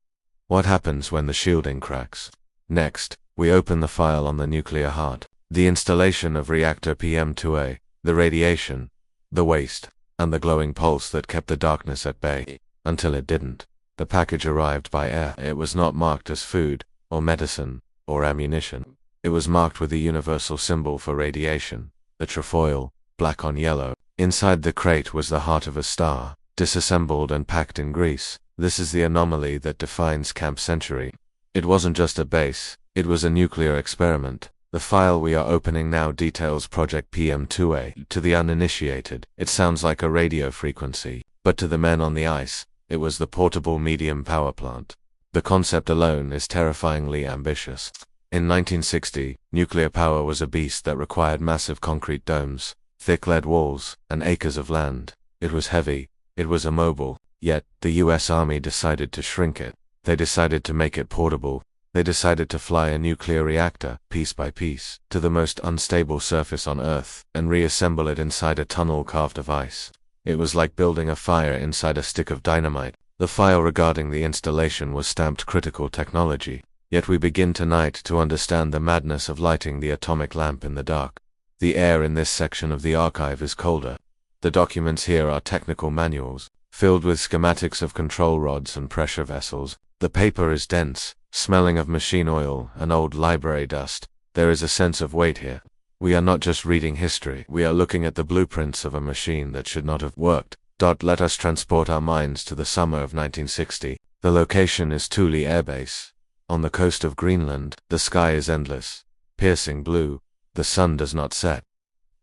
What happens when the shielding cracks? Next, we open the file on the nuclear heart. The installation of reactor PM2A, the radiation, the waste, and the glowing pulse that kept the darkness at bay. Until it didn't. The package arrived by air. It was not marked as food, or medicine, or ammunition. It was marked with the universal symbol for radiation, the trefoil, black on yellow. Inside the crate was the heart of a star, disassembled and packed in grease. This is the anomaly that defines Camp Century. It wasn't just a base, it was a nuclear experiment. The file we are opening now details Project PM2A. To the uninitiated, it sounds like a radio frequency, but to the men on the ice, it was the portable medium power plant. The concept alone is terrifyingly ambitious. In 1960, nuclear power was a beast that required massive concrete domes, thick lead walls, and acres of land. It was heavy, it was immobile, yet the US Army decided to shrink it. They decided to make it portable. They decided to fly a nuclear reactor, piece by piece, to the most unstable surface on Earth, and reassemble it inside a tunnel carved of ice. It was like building a fire inside a stick of dynamite. The file regarding the installation was stamped critical technology. Yet we begin tonight to understand the madness of lighting the atomic lamp in the dark. The air in this section of the archive is colder. The documents here are technical manuals, filled with schematics of control rods and pressure vessels. The paper is dense, smelling of machine oil and old library dust. There is a sense of weight here. We are not just reading history, we are looking at the blueprints of a machine that should not have worked. Let us transport our minds to the summer of 1960. The location is Thule Air Base. On the coast of Greenland, the sky is endless, piercing blue. The sun does not set.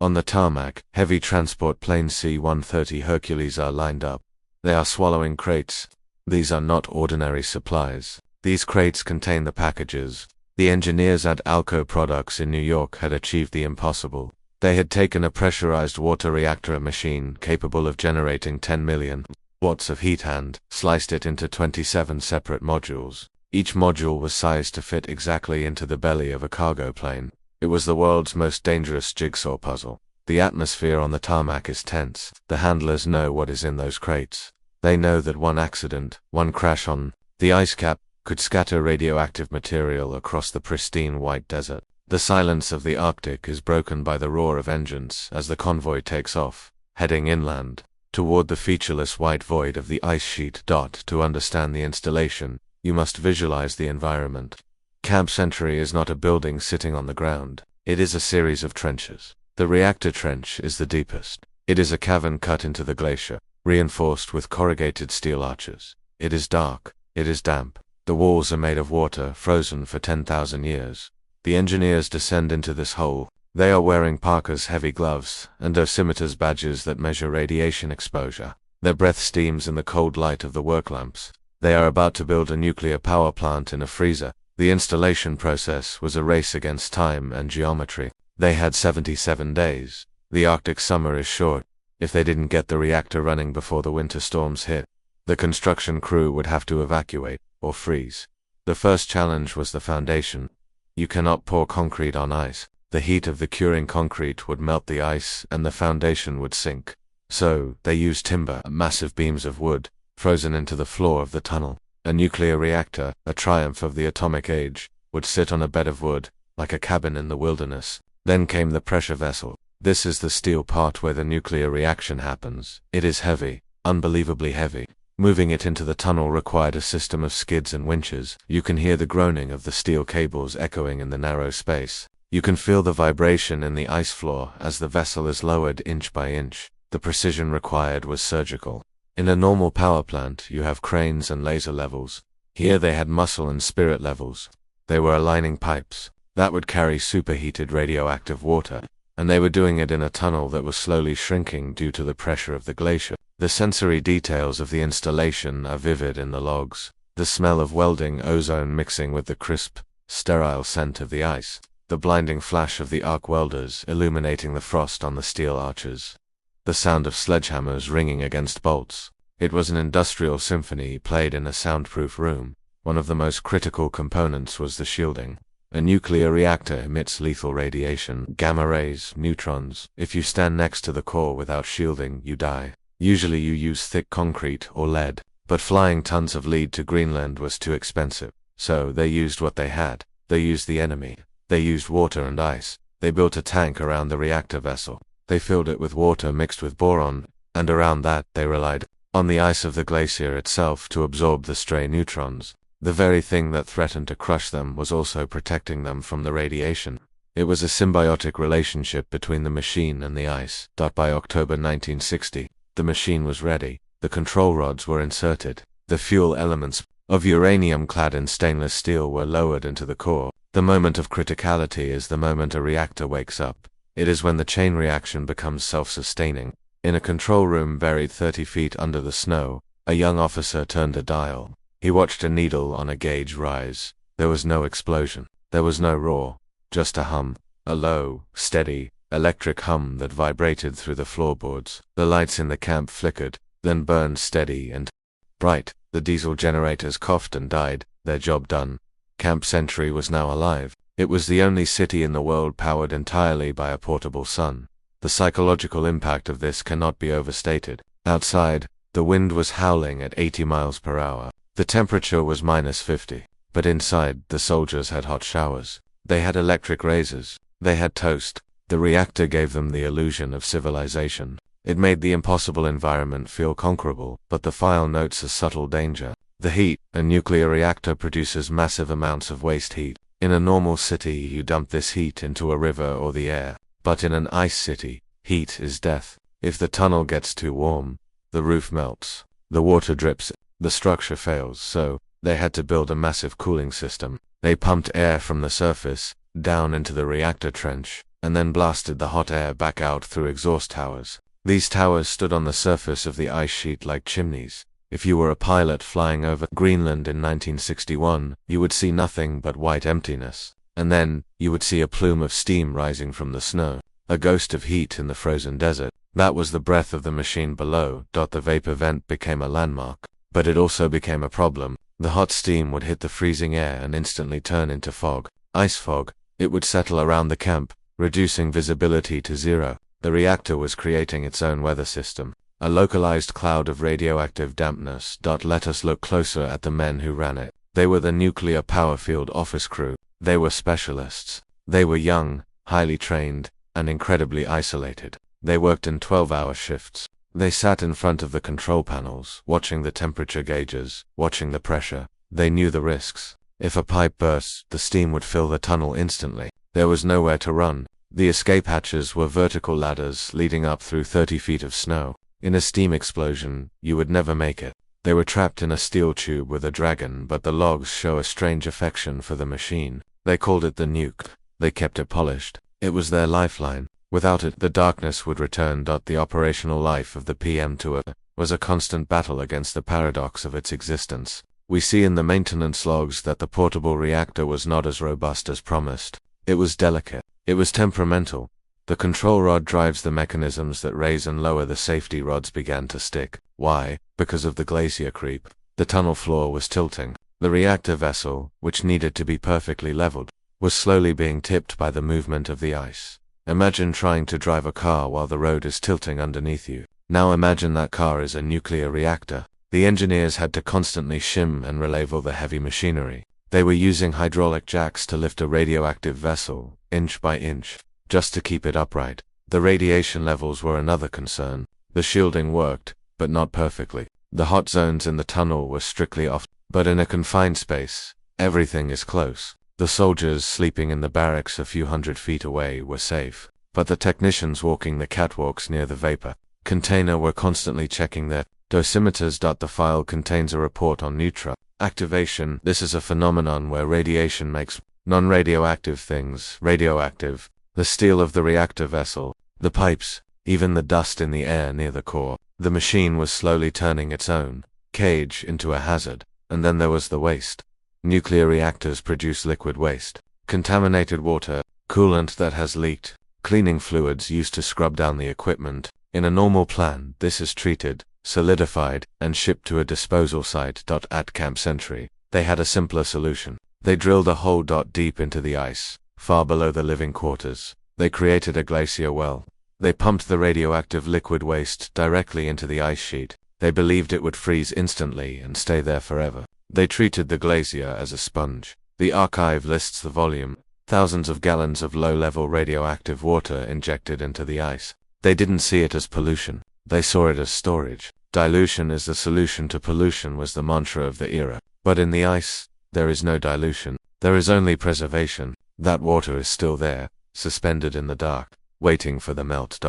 On the tarmac, heavy transport planes C-130 Hercules are lined up. They are swallowing crates. These are not ordinary supplies. These crates contain the packages. The engineers at Alco Products in New York had achieved the impossible. They had taken a pressurized water reactor machine capable of generating 10 million watts of heat and sliced it into 27 separate modules. Each module was sized to fit exactly into the belly of a cargo plane. It was the world's most dangerous jigsaw puzzle. The atmosphere on the tarmac is tense. The handlers know what is in those crates. They know that one accident, one crash on the ice cap, could scatter radioactive material across the pristine white desert. The silence of the Arctic is broken by the roar of engines as the convoy takes off, heading inland, toward the featureless white void of the ice sheet. To understand the installation, you must visualize the environment. Camp Century is not a building sitting on the ground. It is a series of trenches. The reactor trench is the deepest. It is a cavern cut into the glacier, reinforced with corrugated steel arches. It is dark. It is damp. The walls are made of water, frozen for 10,000 years. The engineers descend into this hole. They are wearing parkas, heavy gloves, and dosimeters, badges that measure radiation exposure. Their breath steams in the cold light of the work lamps. They are about to build a nuclear power plant in a freezer. The installation process was a race against time and geometry. They had 77 days. The Arctic summer is short. If they didn't get the reactor running before the winter storms hit, the construction crew would have to evacuate or freeze. The first challenge was the foundation. You cannot pour concrete on ice. The heat of the curing concrete would melt the ice and the foundation would sink. So, they used timber, massive beams of wood, frozen into the floor of the tunnel. A nuclear reactor, a triumph of the atomic age, would sit on a bed of wood, like a cabin in the wilderness. Then came the pressure vessel. This is the steel part where the nuclear reaction happens. It is heavy, unbelievably heavy. Moving it into the tunnel required a system of skids and winches. You can hear the groaning of the steel cables echoing in the narrow space. You can feel the vibration in the ice floor as the vessel is lowered inch by inch. The precision required was surgical. In a normal power plant, you have cranes and laser levels. Here they had muscle and spirit levels. They were aligning pipes that would carry superheated radioactive water, and they were doing it in a tunnel that was slowly shrinking due to the pressure of the glacier. The sensory details of the installation are vivid in the logs. The smell of welding ozone mixing with the crisp, sterile scent of the ice. The blinding flash of the arc welders illuminating the frost on the steel arches. The sound of sledgehammers ringing against bolts. It was an industrial symphony played in a soundproof room. One of the most critical components was the shielding. A nuclear reactor emits lethal radiation, gamma rays, neutrons. If you stand next to the core without shielding, you die. Usually you use thick concrete or lead, but flying tons of lead to Greenland was too expensive. So they used what they had. They used the enemy. They used water and ice. They built a tank around the reactor vessel. They filled it with water mixed with boron, and around that they relied on the ice of the glacier itself to absorb the stray neutrons. The very thing that threatened to crush them was also protecting them from the radiation. It was a symbiotic relationship between the machine and the ice. By October 1960, the machine was ready. The control rods were inserted. The fuel elements of uranium clad in stainless steel were lowered into the core. The moment of criticality is the moment a reactor wakes up. It is when the chain reaction becomes self-sustaining. In a control room buried 30 feet under the snow, a young officer turned a dial. He watched a needle on a gauge rise. There was no explosion. There was no roar. Just a hum. A low, steady, electric hum that vibrated through the floorboards. The lights in the camp flickered, then burned steady and bright. The diesel generators coughed and died, their job done. Camp Century was now alive. It was the only city in the world powered entirely by a portable sun. The psychological impact of this cannot be overstated. Outside, the wind was howling at 80 miles per hour. The temperature was -50. But inside, the soldiers had hot showers. They had electric razors. They had toast. The reactor gave them the illusion of civilization. It made the impossible environment feel conquerable, but the file notes a subtle danger. The heat. A nuclear reactor produces massive amounts of waste heat. In a normal city, you dump this heat into a river or the air. But in an ice city, heat is death. If the tunnel gets too warm, the roof melts. The water drips. The structure fails, so they had to build a massive cooling system. They pumped air from the surface down into the reactor trench, and then blasted the hot air back out through exhaust towers. These towers stood on the surface of the ice sheet like chimneys. If you were a pilot flying over Greenland in 1961, you would see nothing but white emptiness. And then, you would see a plume of steam rising from the snow. A ghost of heat in the frozen desert. That was the breath of the machine below. The vapor vent became a landmark. But it also became a problem. The hot steam would hit the freezing air and instantly turn into fog. Ice fog. It would settle around the camp, reducing visibility to zero. The reactor was creating its own weather system. A localized cloud of radioactive dampness. Let us look closer at the men who ran it. They were the nuclear power field office crew. They were specialists. They were young, highly trained, and incredibly isolated. They worked in 12-hour shifts. They sat in front of the control panels, watching the temperature gauges, watching the pressure. They knew the risks. If a pipe burst, the steam would fill the tunnel instantly. There was nowhere to run. The escape hatches were vertical ladders leading up through 30 feet of snow. In a steam explosion, you would never make it. They were trapped in a steel tube with a dragon, but the logs show a strange affection for the machine. They called it the nuke. They kept it polished. It was their lifeline. Without it, the darkness would return. The operational life of the PM2 was a constant battle against the paradox of its existence. We see in the maintenance logs that the portable reactor was not as robust as promised. It was delicate. It was temperamental. The control rod drives the mechanisms that raise and lower the safety rods began to stick. Why? Because of the glacier creep. The tunnel floor was tilting. The reactor vessel, which needed to be perfectly leveled, was slowly being tipped by the movement of the ice. Imagine trying to drive a car while the road is tilting underneath you. Now imagine that car is a nuclear reactor. The engineers had to constantly shim and relevel the heavy machinery. They were using hydraulic jacks to lift a radioactive vessel, inch by inch, just to keep it upright. The radiation levels were another concern. The shielding worked, but not perfectly. The hot zones in the tunnel were strictly off, but in a confined space, everything is close. The soldiers sleeping in the barracks a few hundred feet away were safe, but the technicians walking the catwalks near the vapor container were constantly checking their dosimeters. The file contains a report on neutron activation. This is a phenomenon where radiation makes non-radioactive things radioactive. The steel of the reactor vessel, the pipes, even the dust in the air near the core. The machine was slowly turning its own cage into a hazard. And then there was the waste. Nuclear reactors produce liquid waste, contaminated water, coolant that has leaked, cleaning fluids used to scrub down the equipment. In a normal plan, this is treated, solidified, and shipped to a disposal site. At Camp Century, they had a simpler solution. They drilled a hole deep into the ice, far below the living quarters. They created a glacier well. They pumped the radioactive liquid waste directly into the ice sheet. They believed it would freeze instantly and stay there forever. They treated the glacier as a sponge. The archive lists the volume, thousands of gallons of low-level radioactive water injected into the ice. They didn't see it as pollution. They saw it as storage. Dilution is the solution to pollution was the mantra of the era. But in the ice, there is no dilution. There is only preservation. That water is still there, suspended in the dark, waiting for the melt.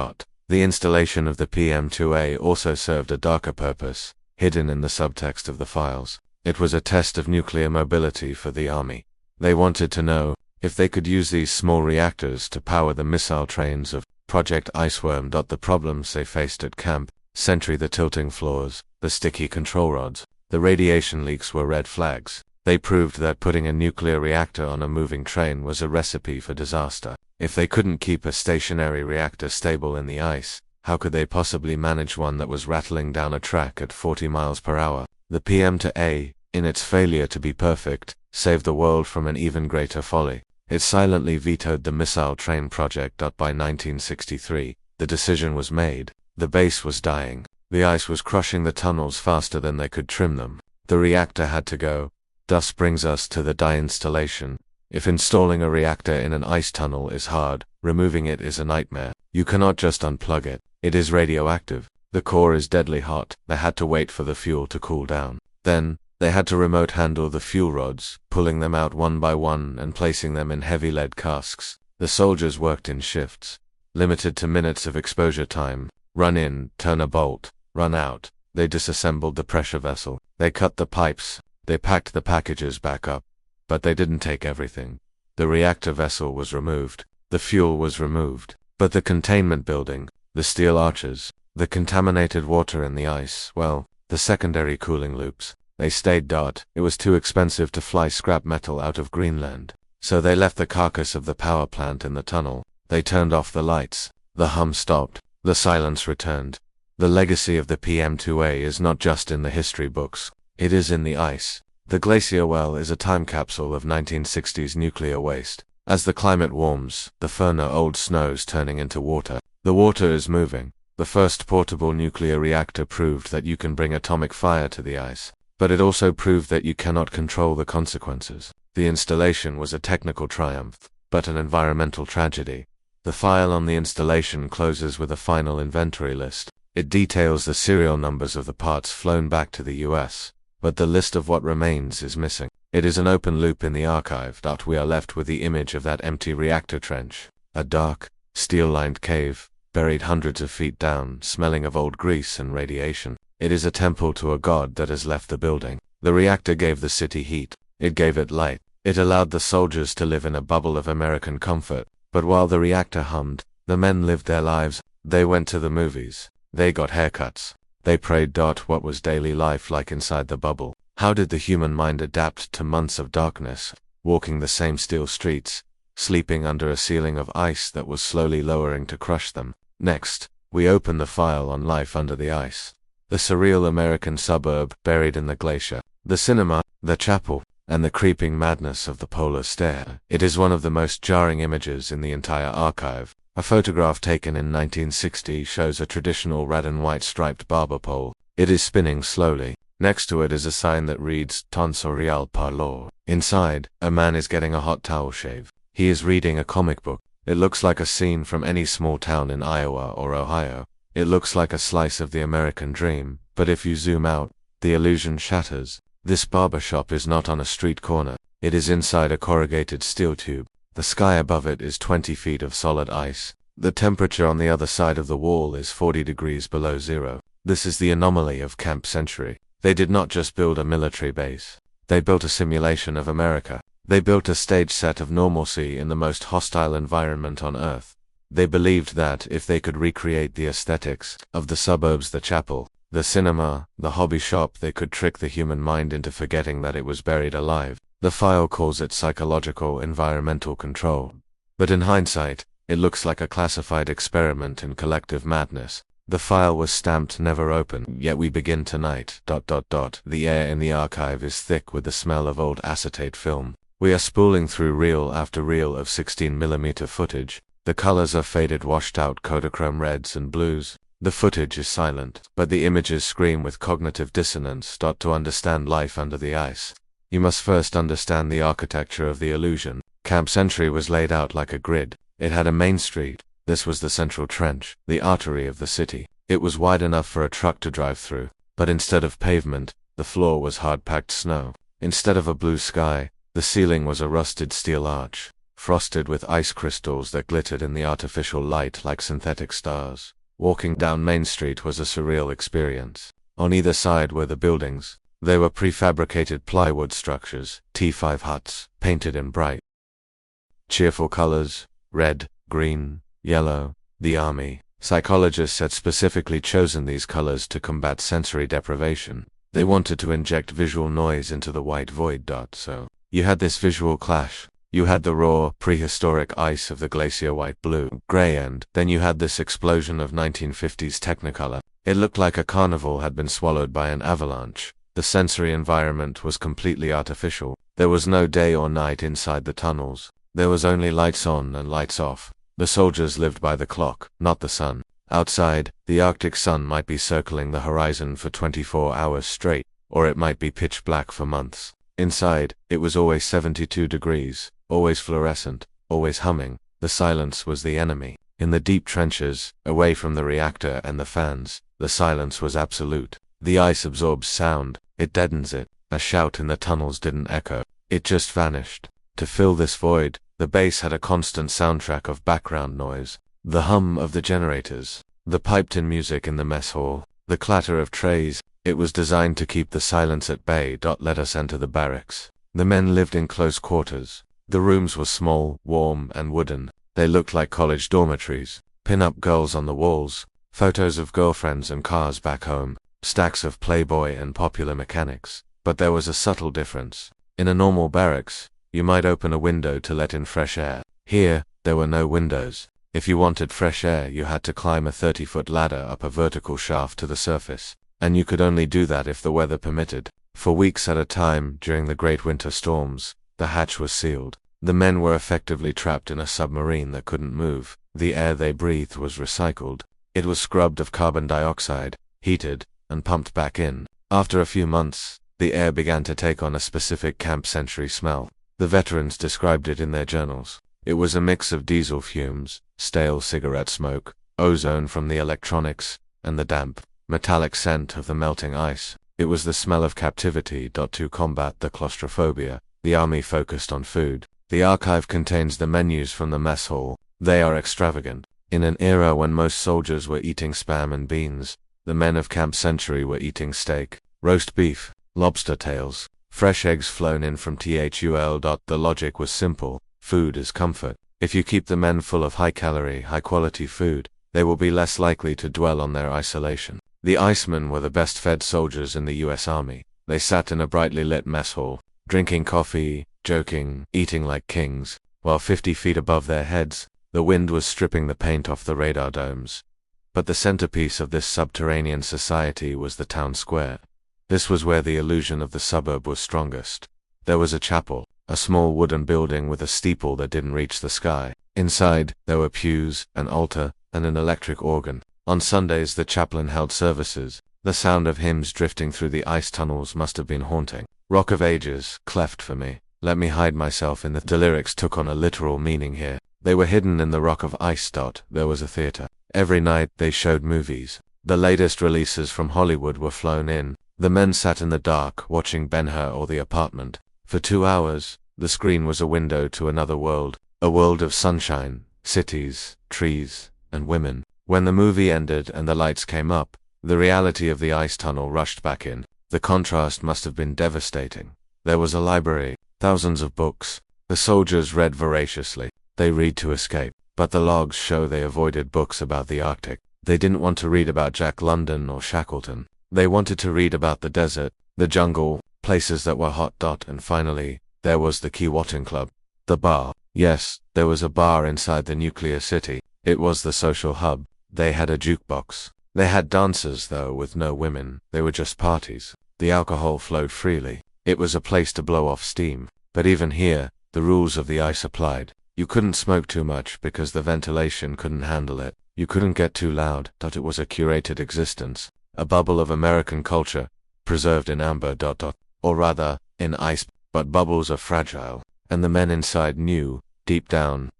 The installation of the PM2A also served a darker purpose, hidden in the subtext of the files. It was a test of nuclear mobility for the Army. They wanted to know if they could use these small reactors to power the missile trains of Project Iceworm. The problems they faced at Camp Century: the tilting floors, the sticky control rods, the radiation leaks were red flags. They proved that putting a nuclear reactor on a moving train was a recipe for disaster. If they couldn't keep a stationary reactor stable in the ice, how could they possibly manage one that was rattling down a track at 40 miles per hour? The PM2A, in its failure to be perfect, saved the world from an even greater folly. It silently vetoed the missile train project. By 1963, the decision was made. The base was dying. The ice was crushing the tunnels faster than they could trim them. The reactor had to go. Thus brings us to the installation. If installing a reactor in an ice tunnel is hard, removing it is a nightmare. You cannot just unplug it. It is radioactive. The core is deadly hot. They had to wait for the fuel to cool down. Then, they had to remote handle the fuel rods, pulling them out one by one and placing them in heavy lead casks. The soldiers worked in shifts, limited to minutes of exposure time. Run in, turn a bolt, run out. They disassembled the pressure vessel. They cut the pipes. They packed the packages back up. But they didn't take everything. The reactor vessel was removed. The fuel was removed. But the containment building, the steel arches, the contaminated water in the ice, well, the secondary cooling loops, they stayed. It was too expensive to fly scrap metal out of Greenland. So they left the carcass of the power plant in the tunnel. They turned off the lights. The hum stopped. The silence returned. The legacy of the PM2A is not just in the history books. It is in the ice. The glacier well is a time capsule of 1960s nuclear waste. As the climate warms, the Furna old snows turning into water. The water is moving. The first portable nuclear reactor proved that you can bring atomic fire to the ice. But it also proved that you cannot control the consequences. The installation was a technical triumph, but an environmental tragedy. The file on the installation closes with a final inventory list. It details the serial numbers of the parts flown back to the US. But the list of what remains is missing. It is an open loop in the archive. We are left with the image of that empty reactor trench. A dark, steel-lined cave, buried hundreds of feet down, smelling of old grease and radiation. It is a temple to a god that has left the building. The reactor gave the city heat. It gave it light. It allowed the soldiers to live in a bubble of American comfort. But while the reactor hummed, the men lived their lives. They went to the movies. They got haircuts. They prayed. What was daily life like inside the bubble? How did the human mind adapt to months of darkness, walking the same steel streets, sleeping under a ceiling of ice that was slowly lowering to crush them? Next, we open the file on life under the ice. The surreal American suburb buried in the glacier. The cinema, the chapel, and the creeping madness of the polar stare. It is one of the most jarring images in the entire archive. A photograph taken in 1960 shows a traditional red and white striped barber pole. It is spinning slowly. Next to it is a sign that reads Tonsorial Parlor. Inside, a man is getting a hot towel shave. He is reading a comic book. It looks like a scene from any small town in Iowa or Ohio. It looks like a slice of the American dream, but if you zoom out, the illusion shatters. This barber shop is not on a street corner. It is inside a corrugated steel tube. The sky above it is 20 feet of solid ice. The temperature on the other side of the wall is 40 degrees below zero. This is the anomaly of Camp Century. They did not just build a military base. They built a simulation of America. They built a stage set of normalcy in the most hostile environment on Earth. They believed that if they could recreate the aesthetics of the suburbs, the chapel, the cinema, the hobby shop, they could trick the human mind into forgetting that it was buried alive. The file calls it psychological environmental control. But in hindsight, it looks like a classified experiment in collective madness. The file was stamped never open, yet we begin tonight. The air in the archive is thick with the smell of old acetate film. We are spooling through reel after reel of 16mm footage. The colors are faded, washed out Kodachrome reds and blues. The footage is silent, but the images scream with cognitive dissonance. To understand life under the ice, you must first understand the architecture of the illusion. Camp Century was laid out like a grid. It had a main street. This was the central trench, the artery of the city. It was wide enough for a truck to drive through, but instead of pavement, the floor was hard-packed snow. Instead of a blue sky, the ceiling was a rusted steel arch, frosted with ice crystals that glittered in the artificial light like synthetic stars. Walking down Main Street was a surreal experience. On either side were the buildings. They were prefabricated plywood structures, T5 huts, painted in bright, cheerful colors, red, green, yellow. The army. Psychologists had specifically chosen these colors to combat sensory deprivation. They wanted to inject visual noise into the white void. So you had this visual clash. You had the raw, prehistoric ice of the glacier white, blue, gray, and then you had this explosion of 1950s Technicolor. It looked like a carnival had been swallowed by an avalanche. The sensory environment was completely artificial. There was no day or night inside the tunnels. There was only lights on and lights off. The soldiers lived by the clock, not the sun. Outside, the Arctic sun might be circling the horizon for 24 hours straight, or it might be pitch black for months. Inside, it was always 72 degrees, always fluorescent, always humming. The silence was the enemy. In the deep trenches, away from the reactor and the fans, the silence was absolute. The ice absorbs sound, it deadens it. A shout in the tunnels didn't echo, it just vanished. To fill this void, the base had a constant soundtrack of background noise. The hum of the generators, the piped-in music in the mess hall, the clatter of trays. It was designed to keep the silence at bay. Let us enter the barracks. The men lived in close quarters. The rooms were small, warm, and wooden. They looked like college dormitories. Pin-up girls on the walls, photos of girlfriends and cars back home, stacks of Playboy and Popular Mechanics. But there was a subtle difference. In a normal barracks, you might open a window to let in fresh air. Here, there were no windows. If you wanted fresh air, you had to climb a 30-foot ladder up a vertical shaft to the surface. And you could only do that if the weather permitted. For weeks at a time, during the great winter storms, the hatch was sealed. The men were effectively trapped in a submarine that couldn't move. The air they breathed was recycled. It was scrubbed of carbon dioxide, heated, and pumped back in. After a few months, the air began to take on a specific Camp Century smell. The veterans described it in their journals. It was a mix of diesel fumes, stale cigarette smoke, ozone from the electronics, and the damp, metallic scent of the melting ice. It was the smell of captivity. To combat the claustrophobia, the army focused on food. The archive contains the menus from the mess hall. They are extravagant. In an era when most soldiers were eating spam and beans, the men of Camp Century were eating steak, roast beef, lobster tails, fresh eggs flown in from THUL. The logic was simple. Food is comfort. If you keep the men full of high-calorie, high-quality food, they will be less likely to dwell on their isolation. The Icemen were the best-fed soldiers in the U.S. Army. They sat in a brightly lit mess hall, drinking coffee, joking, eating like kings, while 50 feet above their heads, the wind was stripping the paint off the radar domes. But the centerpiece of this subterranean society was the town square. This was where the illusion of the suburb was strongest. There was a chapel, a small wooden building with a steeple that didn't reach the sky. Inside, there were pews, an altar, and an electric organ. On Sundays the chaplain held services. The sound of hymns drifting through the ice tunnels must have been haunting. Rock of Ages, cleft for me. Let me hide myself in the lyrics took on a literal meaning here. They were hidden in the rock of ice. There was a theater. Every night they showed movies. The latest releases from Hollywood were flown in. The men sat in the dark watching Ben-Hur or The Apartment. For 2 hours, the screen was a window to another world. A world of sunshine, cities, trees, and women. When the movie ended and the lights came up, the reality of the ice tunnel rushed back in. The contrast must have been devastating. There was a library, thousands of books. The soldiers read voraciously. They read to escape. But the logs show they avoided books about the Arctic. They didn't want to read about Jack London or Shackleton. They wanted to read about the desert, the jungle, places that were hot. And finally, there was the Keewatin Club. The bar. Yes, there was a bar inside the nuclear city. It was the social hub. They had a jukebox. They had dances, though, with no women. They were just parties. The alcohol flowed freely. It was a place to blow off steam. But even here, the rules of the ice applied. You couldn't smoke too much because the ventilation couldn't handle it. You couldn't get too loud. It was a curated existence. A bubble of American culture, preserved in amber. Or rather, in ice. But bubbles are fragile. And the men inside knew, deep down,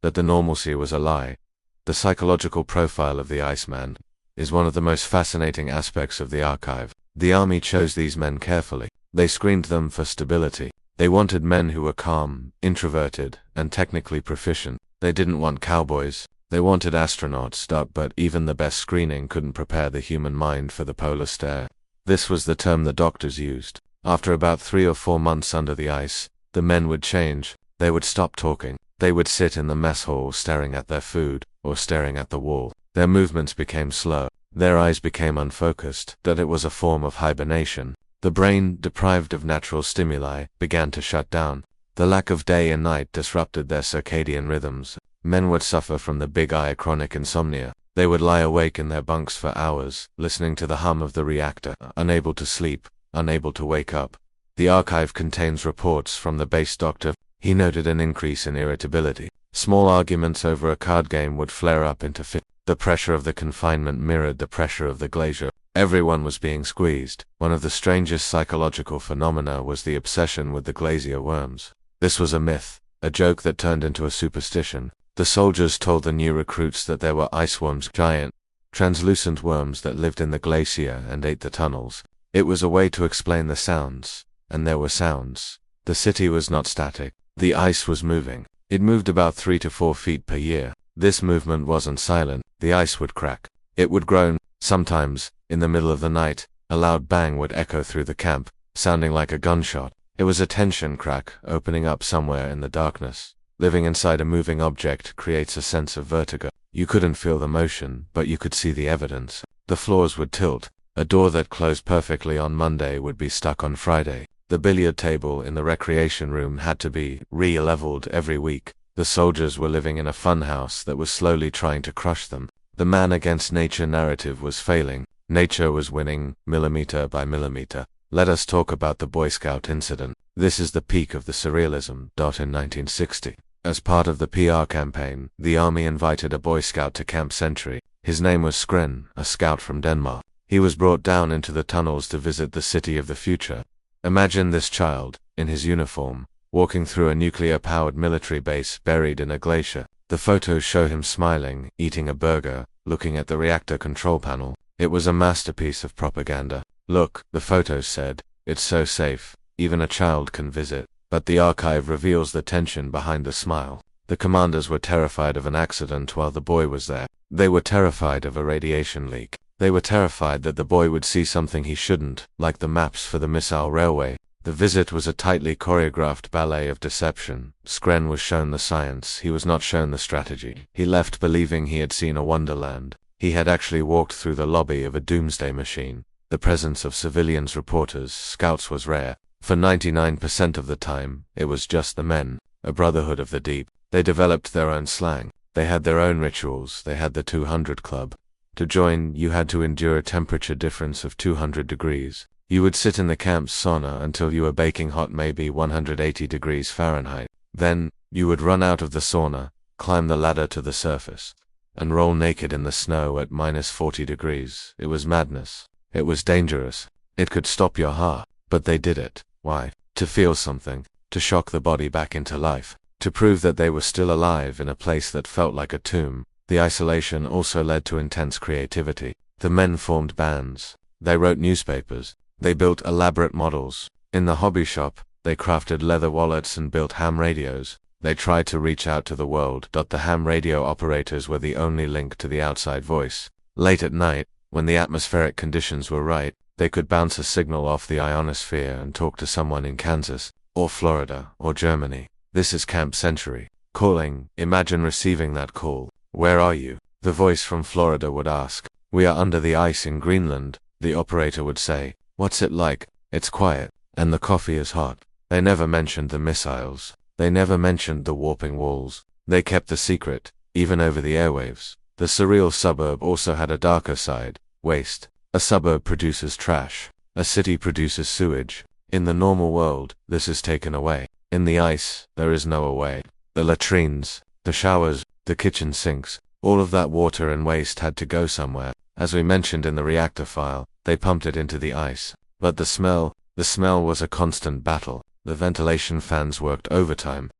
that the normalcy was a lie. The psychological profile of the Iceman is one of the most fascinating aspects of the archive. The army chose these men carefully. They screened them for stability. They wanted men who were calm, introverted, and technically proficient. They didn't want cowboys. They wanted astronauts. But even the best screening couldn't prepare the human mind for the polar stare. This was the term the doctors used. After about 3 or 4 months under the ice, the men would change. They would stop talking. They would sit in the mess hall staring at their food, or staring at the wall. Their movements became slow. Their eyes became unfocused. It was a form of hibernation. The brain, deprived of natural stimuli, began to shut down. The lack of day and night disrupted their circadian rhythms. Men would suffer from the big I, chronic insomnia. They would lie awake in their bunks for hours, listening to the hum of the reactor, unable to sleep, unable to wake up. The archive contains reports from the base doctor. He noted an increase in irritability. Small arguments over a card game would flare up into fits. The pressure of the confinement mirrored the pressure of the glacier. Everyone was being squeezed. One of the strangest psychological phenomena was the obsession with the glacier worms. This was a myth, a joke that turned into a superstition. The soldiers told the new recruits that there were iceworms, giant, translucent worms that lived in the glacier and ate the tunnels. It was a way to explain the sounds. And there were sounds. The city was not static. The ice was moving. It moved about 3 to 4 feet per year. This movement wasn't silent. The ice would crack. It would groan. Sometimes, in the middle of the night, a loud bang would echo through the camp, sounding like a gunshot. It was a tension crack, opening up somewhere in the darkness. Living inside a moving object creates a sense of vertigo. You couldn't feel the motion, but you could see the evidence. The floors would tilt. A door that closed perfectly on Monday would be stuck on Friday. The billiard table in the recreation room had to be re-leveled every week. The soldiers were living in a funhouse that was slowly trying to crush them. The man against nature narrative was failing. Nature was winning, millimeter by millimeter. Let us talk about the Boy Scout incident. This is the peak of the surrealism. In 1960, as part of the PR campaign, the army invited a Boy Scout to Camp Century. His name was Skren, a scout from Denmark. He was brought down into the tunnels to visit the city of the future. Imagine this child, in his uniform, walking through a nuclear-powered military base buried in a glacier. The photos show him smiling, eating a burger, looking at the reactor control panel. It was a masterpiece of propaganda. Look, the photos said, it's so safe, even a child can visit. But the archive reveals the tension behind the smile. The commanders were terrified of an accident while the boy was there. They were terrified of a radiation leak. They were terrified that the boy would see something he shouldn't, like the maps for the missile railway. The visit was a tightly choreographed ballet of deception. Skren was shown the science, he was not shown the strategy. He left believing he had seen a wonderland. He had actually walked through the lobby of a doomsday machine. The presence of civilians, reporters, scouts was rare. For 99% of the time, it was just the men, a brotherhood of the deep. They developed their own slang. They had their own rituals. They had the 200 Club. To join, you had to endure a temperature difference of 200 degrees. You would sit in the camp's sauna until you were baking hot, maybe 180 degrees Fahrenheit. Then, you would run out of the sauna, climb the ladder to the surface, and roll naked in the snow at minus 40 degrees. It was madness. It was dangerous. It could stop your heart. But they did it. Why? To feel something. To shock the body back into life. To prove that they were still alive in a place that felt like a tomb. The isolation also led to intense creativity. The men formed bands. They wrote newspapers. They built elaborate models. In the hobby shop, they crafted leather wallets and built ham radios. They tried to reach out to the world. The ham radio operators were the only link to the outside voice. Late at night, when the atmospheric conditions were right, they could bounce a signal off the ionosphere and talk to someone in Kansas, or Florida, or Germany. This is Camp Century. Calling. Imagine receiving that call. Where are you? The voice from Florida would ask. We are under the ice in Greenland. The operator would say, what's it like? It's quiet, and the coffee is hot. They never mentioned the missiles. They never mentioned the warping walls. They kept the secret, even over the airwaves. The surreal suburb also had a darker side. Waste. A suburb produces trash. A city produces sewage. In the normal world, this is taken away. In the ice, there is no away. The latrines, the showers, the kitchen sinks, all of that water and waste had to go somewhere. As we mentioned in the reactor file, they pumped it into the ice. But the smell was a constant battle. The ventilation fans worked overtime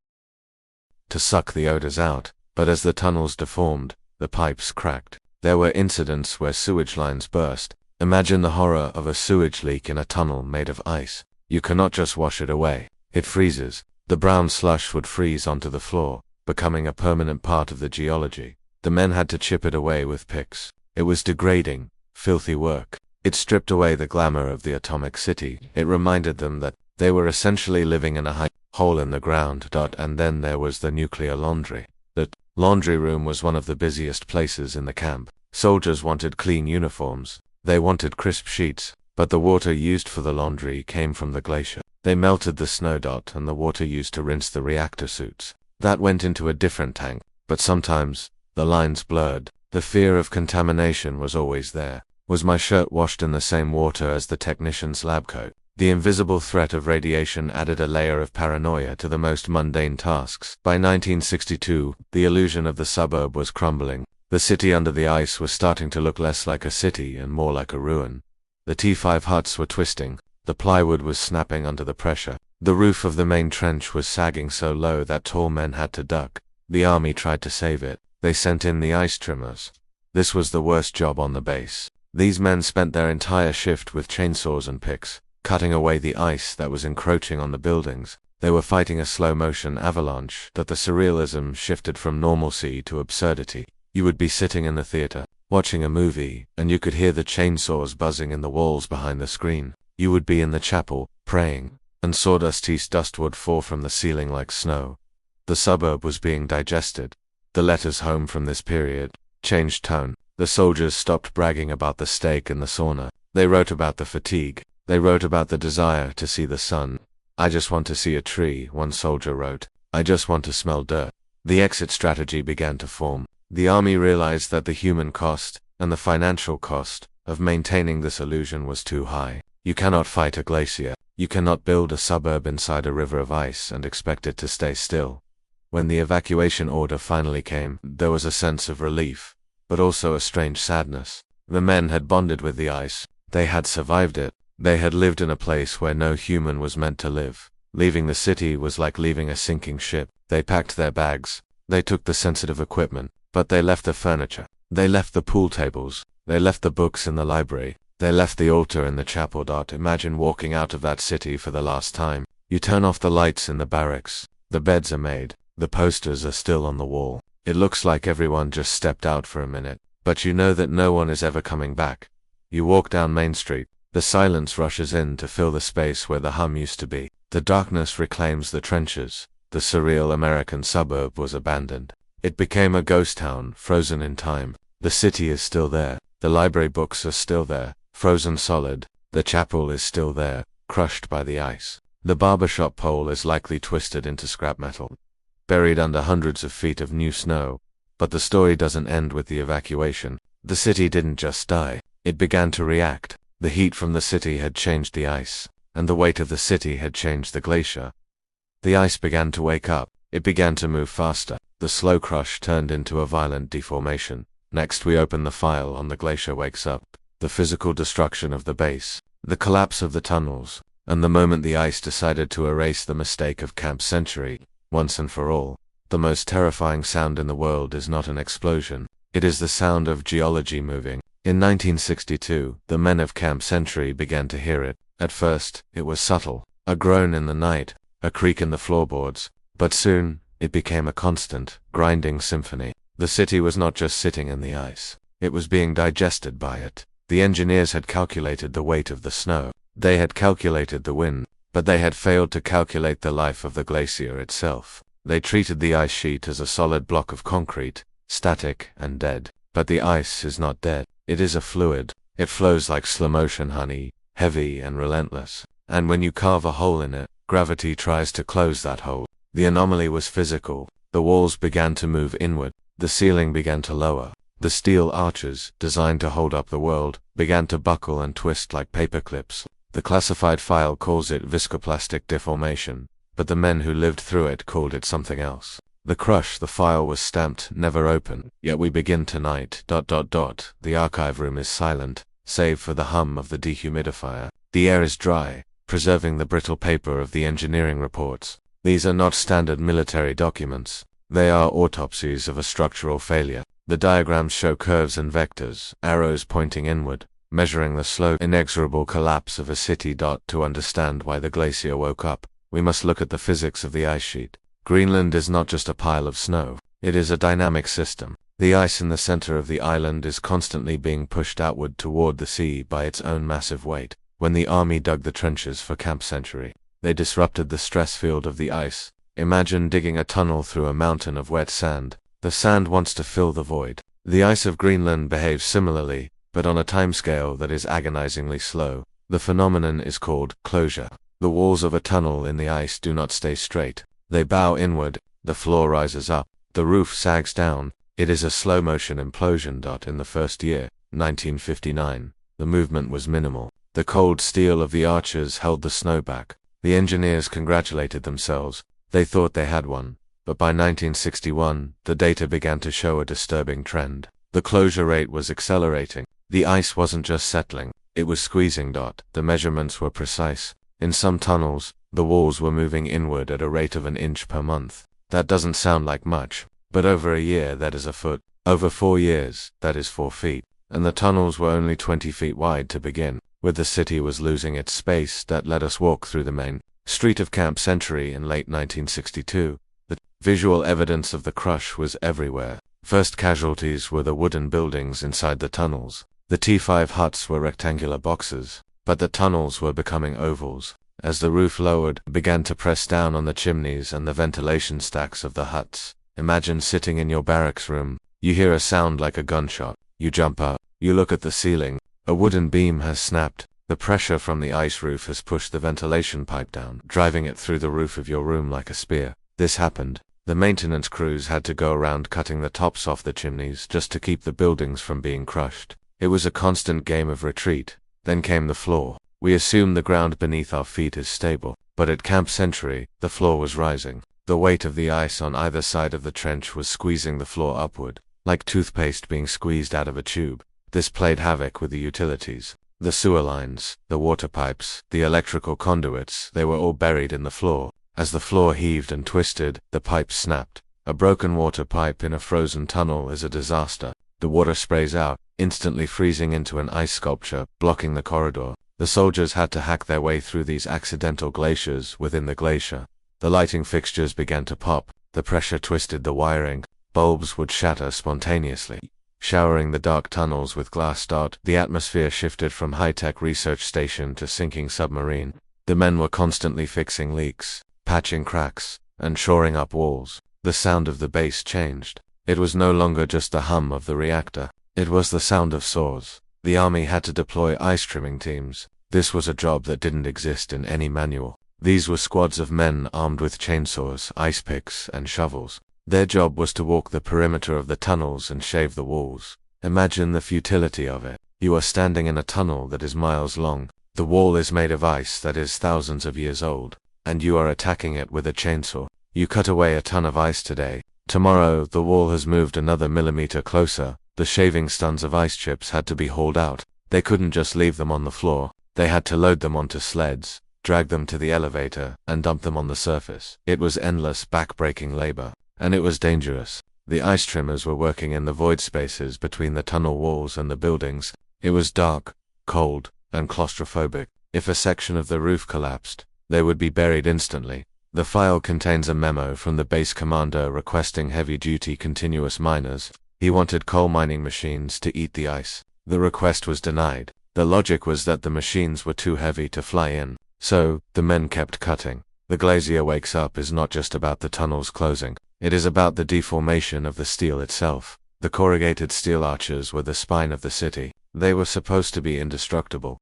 to suck the odors out, but as the tunnels deformed, the pipes cracked. There were incidents where sewage lines burst. Imagine the horror of a sewage leak in a tunnel made of ice. You cannot just wash it away. It freezes. The brown slush would freeze onto the floor, becoming a permanent part of the geology. The men had to chip it away with picks. It was degrading, filthy work. It stripped away the glamour of the atomic city. It reminded them that they were essentially living in a hole in the ground. And then there was the nuclear laundry. The laundry room was one of the busiest places in the camp. Soldiers wanted clean uniforms. They wanted crisp sheets, but the water used for the laundry came from the glacier. They melted the snow. And the water used to rinse the reactor suits. That went into a different tank, but sometimes, the lines blurred. The fear of contamination was always there. Was my shirt washed in the same water as the technician's lab coat? The invisible threat of radiation added a layer of paranoia to the most mundane tasks. By 1962, the illusion of the suburb was crumbling. The city under the ice was starting to look less like a city and more like a ruin. The T5 huts were twisting. The plywood was snapping under the pressure. The roof of the main trench was sagging so low that tall men had to duck. The army tried to save it. They sent in the ice trimmers. This was the worst job on the base. These men spent their entire shift with chainsaws and picks, cutting away the ice that was encroaching on the buildings. They were fighting a slow-motion avalanche. The surrealism shifted from normalcy to absurdity. You would be sitting in the theater, watching a movie, and you could hear the chainsaws buzzing in the walls behind the screen. You would be in the chapel, praying, and sawdusty dust would fall from the ceiling like snow. The suburb was being digested. The letters home from this period changed tone. The soldiers stopped bragging about the steak and the sauna. They wrote about the fatigue. They wrote about the desire to see the sun. I just want to see a tree, one soldier wrote. I just want to smell dirt. The exit strategy began to form. The army realized that the human cost, and the financial cost, of maintaining this illusion was too high. You cannot fight a glacier. You cannot build a suburb inside a river of ice and expect it to stay still. When the evacuation order finally came, there was a sense of relief, but also a strange sadness. The men had bonded with the ice. They had survived it. They had lived in a place where no human was meant to live. Leaving the city was like leaving a sinking ship. They packed their bags. They took the sensitive equipment, but they left the furniture. They left the pool tables. They left the books in the library. They left the altar in the chapel. Imagine walking out of that city for the last time. You turn off the lights in the barracks. The beds are made. The posters are still on the wall. It looks like everyone just stepped out for a minute, but you know that no one is ever coming back. You walk down Main Street. The silence rushes in to fill the space where the hum used to be. The darkness reclaims the trenches. The surreal American suburb was abandoned. It became a ghost town, frozen in time. The city is still there. The library books are still there, frozen solid. The chapel is still there, crushed by the ice. The barbershop pole is likely twisted into scrap metal, buried under hundreds of feet of new snow. But the story doesn't end with the evacuation. The city didn't just die. It began to react. The heat from the city had changed the ice, and the weight of the city had changed the glacier. The ice began to wake up. It began to move faster. The slow crush turned into a violent deformation. Next we open the file on the glacier wakes up. The physical destruction of the base, the collapse of the tunnels, and the moment the ice decided to erase the mistake of Camp Century, once and for all. The most terrifying sound in the world is not an explosion. It is the sound of geology moving. In 1962, the men of Camp Century began to hear it. At first, it was subtle, a groan in the night, a creak in the floorboards, but soon, it became a constant, grinding symphony. The city was not just sitting in the ice. It was being digested by it. The engineers had calculated the weight of the snow. They had calculated the wind, but they had failed to calculate the life of the glacier itself. They treated the ice sheet as a solid block of concrete, static and dead. But the ice is not dead. It is a fluid. It flows like slow motion honey, heavy and relentless. And when you carve a hole in it, gravity tries to close that hole. The anomaly was physical. The walls began to move inward. The ceiling began to lower. The steel arches, designed to hold up the world, began to buckle and twist like paper clips. The classified file calls it viscoplastic deformation, but the men who lived through it called it something else. The file was stamped, never open. Yet we begin tonight. The archive room is silent, save for the hum of the dehumidifier. The air is dry, preserving the brittle paper of the engineering reports. These are not standard military documents. They are autopsies of a structural failure. The diagrams show curves and vectors, arrows pointing inward, measuring the slow, inexorable collapse of a city. To understand why the glacier woke up, we must look at the physics of the ice sheet. Greenland is not just a pile of snow. It is a dynamic system. The ice in the center of the island is constantly being pushed outward toward the sea by its own massive weight. When the army dug the trenches for Camp Century, they disrupted the stress field of the ice. Imagine digging a tunnel through a mountain of wet sand. The sand wants to fill the void. The ice of Greenland behaves similarly, but on a timescale that is agonizingly slow. The phenomenon is called closure. The walls of a tunnel in the ice do not stay straight. They bow inward, the floor rises up, the roof sags down. It is a slow-motion implosion. In the first year, 1959, the movement was minimal. The cold steel of the arches held the snow back. The engineers congratulated themselves. They thought they had one. But by 1961, the data began to show a disturbing trend. The closure rate was accelerating. The ice wasn't just settling, it was squeezing. The measurements were precise. In some tunnels, the walls were moving inward at a rate of an inch per month. That doesn't sound like much, but over a year that is a foot. Over 4 years, that is 4 feet. And the tunnels were only 20 feet wide to begin with. The city was losing its space. That let us walk through the main street of Camp Century in late 1962. The visual evidence of the crush was everywhere. First casualties were the wooden buildings inside the tunnels. The T5 huts were rectangular boxes, but the tunnels were becoming ovals. As the roof lowered, it began to press down on the chimneys and the ventilation stacks of the huts. Imagine sitting in your barracks room. You hear a sound like a gunshot. You jump up. You look at the ceiling. A wooden beam has snapped. The pressure from the ice roof has pushed the ventilation pipe down, driving it through the roof of your room like a spear. This happened. The maintenance crews had to go around cutting the tops off the chimneys just to keep the buildings from being crushed. It was a constant game of retreat. Then came the floor. We assume the ground beneath our feet is stable, but at Camp Century, the floor was rising. The weight of the ice on either side of the trench was squeezing the floor upward, like toothpaste being squeezed out of a tube. This played havoc with the utilities. The sewer lines, the water pipes, the electrical conduits, they were all buried in the floor. As the floor heaved and twisted, the pipes snapped. A broken water pipe in a frozen tunnel is a disaster. The water sprays out, instantly freezing into an ice sculpture, blocking the corridor. The soldiers had to hack their way through these accidental glaciers within the glacier. The lighting fixtures began to pop. The pressure twisted the wiring. Bulbs would shatter spontaneously, showering the dark tunnels with glass. The atmosphere shifted from high-tech research station to sinking submarine. The men were constantly fixing leaks, patching cracks, and shoring up walls. The sound of the base changed. It was no longer just the hum of the reactor. It was the sound of saws. The army had to deploy ice trimming teams. This was a job that didn't exist in any manual. These were squads of men armed with chainsaws, ice picks, and shovels. Their job was to walk the perimeter of the tunnels and shave the walls. Imagine the futility of it. You are standing in a tunnel that is miles long. The wall is made of ice that is thousands of years old, and you are attacking it with a chainsaw. You cut away a ton of ice today. Tomorrow, the wall has moved another millimeter closer. The shaving tons of ice chips had to be hauled out. They couldn't just leave them on the floor. They had to load them onto sleds, drag them to the elevator, and dump them on the surface. It was endless, back-breaking labor, and it was dangerous. The ice trimmers were working in the void spaces between the tunnel walls and the buildings. It was dark, cold, and claustrophobic. If a section of the roof collapsed, they would be buried instantly. The file contains a memo from the base commander requesting heavy-duty continuous miners. He wanted coal mining machines to eat the ice. The request was denied. The logic was that the machines were too heavy to fly in, so the men kept cutting. The Glacier Wakes Up is not just about the tunnels closing. It is about the deformation of the steel itself. The corrugated steel arches were the spine of the city. They were supposed to be indestructible.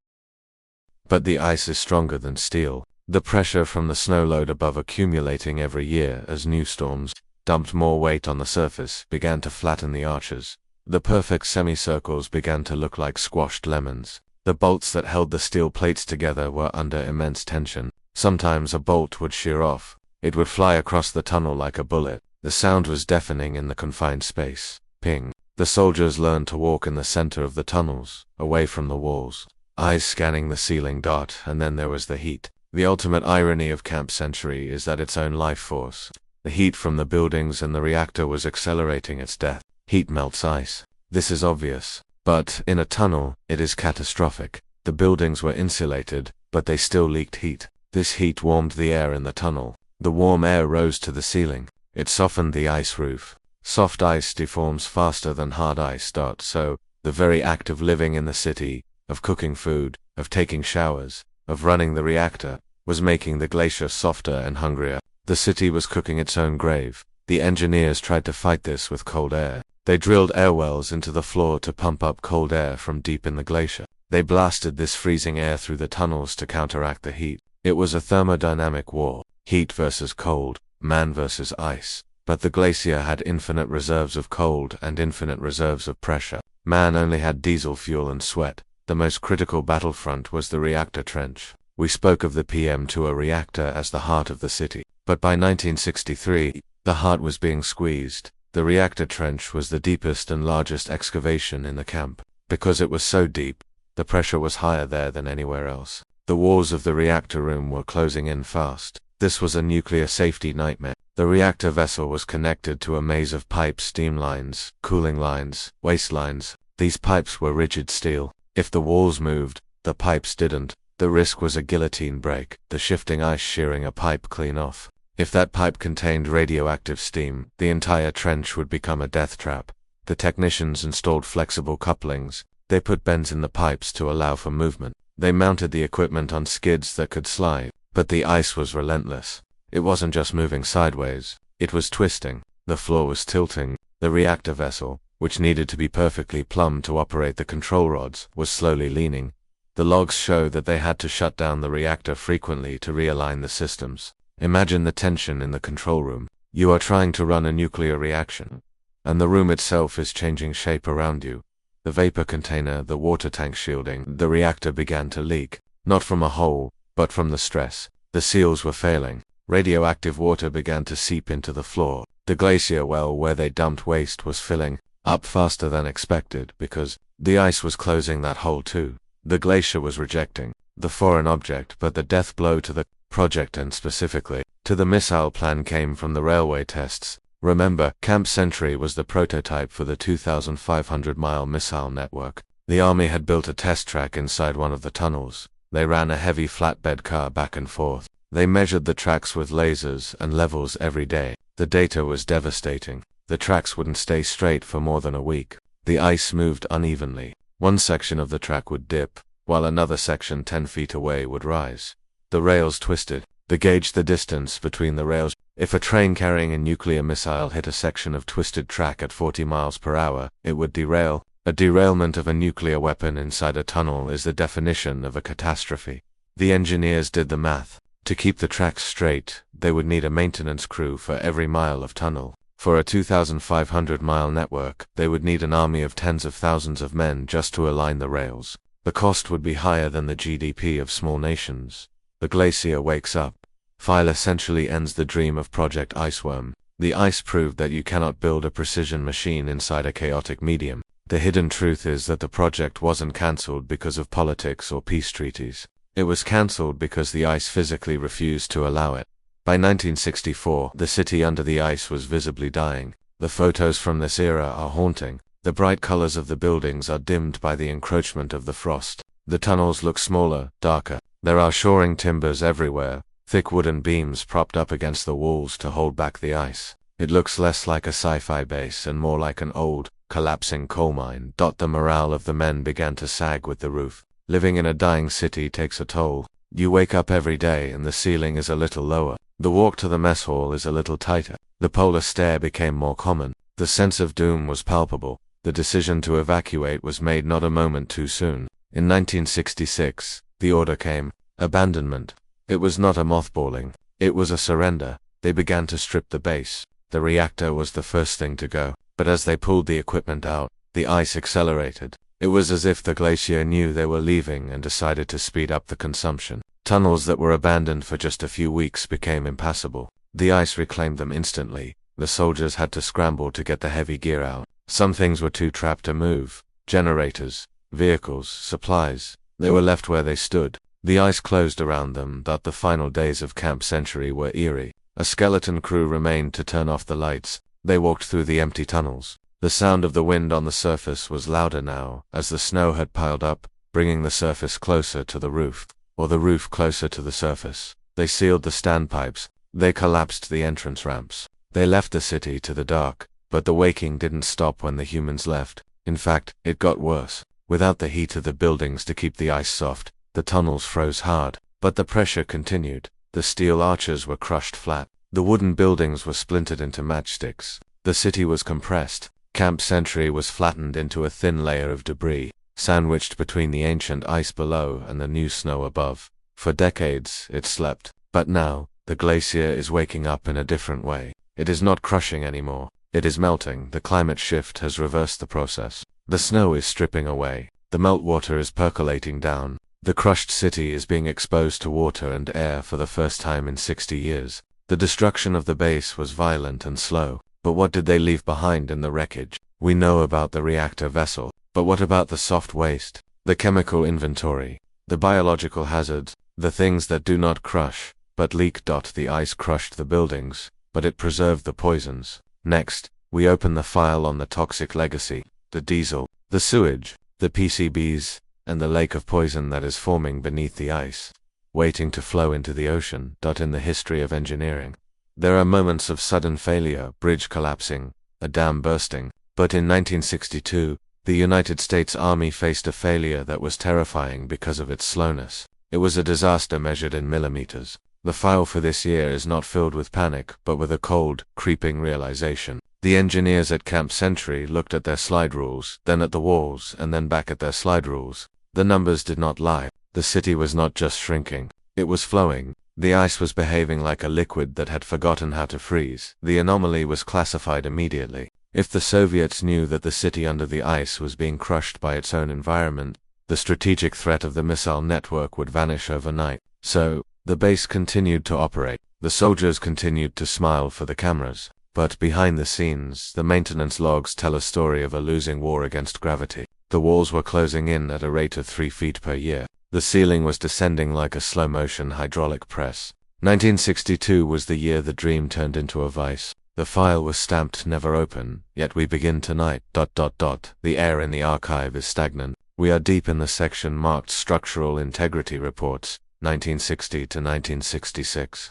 But the ice is stronger than steel. The pressure from the snow load above accumulating every year as new storms dumped more weight on the surface began to flatten the arches. The perfect semicircles began to look like squashed lemons. The bolts that held the steel plates together were under immense tension. Sometimes a bolt would shear off. It would fly across the tunnel like a bullet. The sound was deafening in the confined space. Ping. The soldiers learned to walk in the center of the tunnels, away from the walls, eyes scanning the ceiling dot, and then there was the heat. The ultimate irony of Camp Century is that its own life force, the heat from the buildings and the reactor, was accelerating its death. Heat melts ice. This is obvious. But, in a tunnel, it is catastrophic. The buildings were insulated, but they still leaked heat. This heat warmed the air in the tunnel. The warm air rose to the ceiling. It softened the ice roof. Soft ice deforms faster than hard ice does, so the very act of living in the city, of cooking food, of taking showers, of running the reactor, was making the glacier softer and hungrier. The city was cooking its own grave. The engineers tried to fight this with cold air. They drilled air wells into the floor to pump up cold air from deep in the glacier. They blasted this freezing air through the tunnels to counteract the heat. It was a thermodynamic war. Heat versus cold, man versus ice. But the glacier had infinite reserves of cold and infinite reserves of pressure. Man only had diesel fuel and sweat. The most critical battlefront was the reactor trench. We spoke of the PM2 reactor as the heart of the city. But by 1963, the heart was being squeezed. The reactor trench was the deepest and largest excavation in the camp. Because it was so deep, the pressure was higher there than anywhere else. The walls of the reactor room were closing in fast. This was a nuclear safety nightmare. The reactor vessel was connected to a maze of pipes, steam lines, cooling lines, waste lines. These pipes were rigid steel. If the walls moved, the pipes didn't. The risk was a guillotine break, the shifting ice shearing a pipe clean off. If that pipe contained radioactive steam, the entire trench would become a death trap. The technicians installed flexible couplings. They put bends in the pipes to allow for movement. They mounted the equipment on skids that could slide. But the ice was relentless. It wasn't just moving sideways. It was twisting. The floor was tilting. The reactor vessel, which needed to be perfectly plumbed to operate the control rods, was slowly leaning. The logs show that they had to shut down the reactor frequently to realign the systems. Imagine the tension in the control room. You are trying to run a nuclear reaction, and the room itself is changing shape around you. The vapor container, the water tank shielding, the reactor began to leak, not from a hole, but from the stress. The seals were failing. Radioactive water began to seep into the floor. The glacier well where they dumped waste was filling up faster than expected because the ice was closing that hole too. The glacier was rejecting the foreign object, but the death blow to the project and specifically to the missile plan came from the railway tests. Remember, Camp Century was the prototype for the 2,500-mile missile network. The army had built a test track inside one of the tunnels. They ran a heavy flatbed car back and forth. They measured the tracks with lasers and levels every day. The data was devastating. The tracks wouldn't stay straight for more than a week. The ice moved unevenly. One section of the track would dip, while another section 10 feet away would rise. The rails twisted. They gauged the distance between the rails. If a train carrying a nuclear missile hit a section of twisted track at 40 miles per hour, it would derail. A derailment of a nuclear weapon inside a tunnel is the definition of a catastrophe. The engineers did the math. To keep the tracks straight, they would need a maintenance crew for every mile of tunnel. For a 2,500-mile network, they would need an army of tens of thousands of men just to align the rails. The cost would be higher than the GDP of small nations. The glacier wakes up. File essentially ends the dream of Project Iceworm. The ice proved that you cannot build a precision machine inside a chaotic medium. The hidden truth is that the project wasn't cancelled because of politics or peace treaties. It was cancelled because the ice physically refused to allow it. By 1964, the city under the ice was visibly dying. The photos from this era are haunting. The bright colors of the buildings are dimmed by the encroachment of the frost. The tunnels look smaller, darker. There are shoring timbers everywhere, thick wooden beams propped up against the walls to hold back the ice. It looks less like a sci-fi base and more like an old, collapsing coal mine. The morale of the men began to sag with the roof. Living in a dying city takes a toll. You wake up every day and the ceiling is a little lower. The walk to the mess hall is a little tighter. The polar stare became more common. The sense of doom was palpable. The decision to evacuate was made not a moment too soon. In 1966, the order came: abandonment. It was not a mothballing. It was a surrender. They began to strip the base. The reactor was the first thing to go. But as they pulled the equipment out, the ice accelerated. It was as if the glacier knew they were leaving and decided to speed up the consumption. Tunnels that were abandoned for just a few weeks became impassable. The ice reclaimed them instantly. The soldiers had to scramble to get the heavy gear out. Some things were too trapped to move. Generators, vehicles, supplies. They were left where they stood. The ice closed around them. The final days of Camp Century were eerie. A skeleton crew remained to turn off the lights. They walked through the empty tunnels. The sound of the wind on the surface was louder now, as the snow had piled up, bringing the surface closer to the roof, or the roof closer to the surface. They sealed the standpipes. They collapsed the entrance ramps. They left the city to the dark. But the waking didn't stop when the humans left. In fact, it got worse. Without the heat of the buildings to keep the ice soft, the tunnels froze hard. But the pressure continued. The steel arches were crushed flat. The wooden buildings were splintered into matchsticks. The city was compressed. Camp Century was flattened into a thin layer of debris, sandwiched between the ancient ice below and the new snow above. For decades, it slept. But now, the glacier is waking up in a different way. It is not crushing anymore. It is melting. The climate shift has reversed the process. The snow is stripping away. The meltwater is percolating down. The crushed city is being exposed to water and air for the first time in 60 years. The destruction of the base was violent and slow. But what did they leave behind in the wreckage? We know about the reactor vessel. But what about the soft waste? The chemical inventory? The biological hazards? The things that do not crush, but leak. The ice crushed the buildings, but it preserved the poisons. Next, we open the file on the toxic legacy, the diesel, the sewage, the PCBs, and the lake of poison that is forming beneath the ice, waiting to flow into the ocean. In the history of engineering, there are moments of sudden failure, bridge collapsing, a dam bursting. But in 1962, the United States Army faced a failure that was terrifying because of its slowness. It was a disaster measured in millimeters. The file for this year is not filled with panic, but with a cold, creeping realization. The engineers at Camp Century looked at their slide rules, then at the walls, and then back at their slide rules. The numbers did not lie. The city was not just shrinking. It was flowing. The ice was behaving like a liquid that had forgotten how to freeze. The anomaly was classified immediately. If the Soviets knew that the city under the ice was being crushed by its own environment, the strategic threat of the missile network would vanish overnight. So, the base continued to operate. The soldiers continued to smile for the cameras. But behind the scenes, the maintenance logs tell a story of a losing war against gravity. The walls were closing in at a rate of 3 feet per year. The ceiling was descending like a slow-motion hydraulic press. 1962 was the year the dream turned into a vice. The file was stamped never open, yet we begin tonight. The air in the archive is stagnant. We are deep in the section marked Structural Integrity Reports, 1960 to 1966.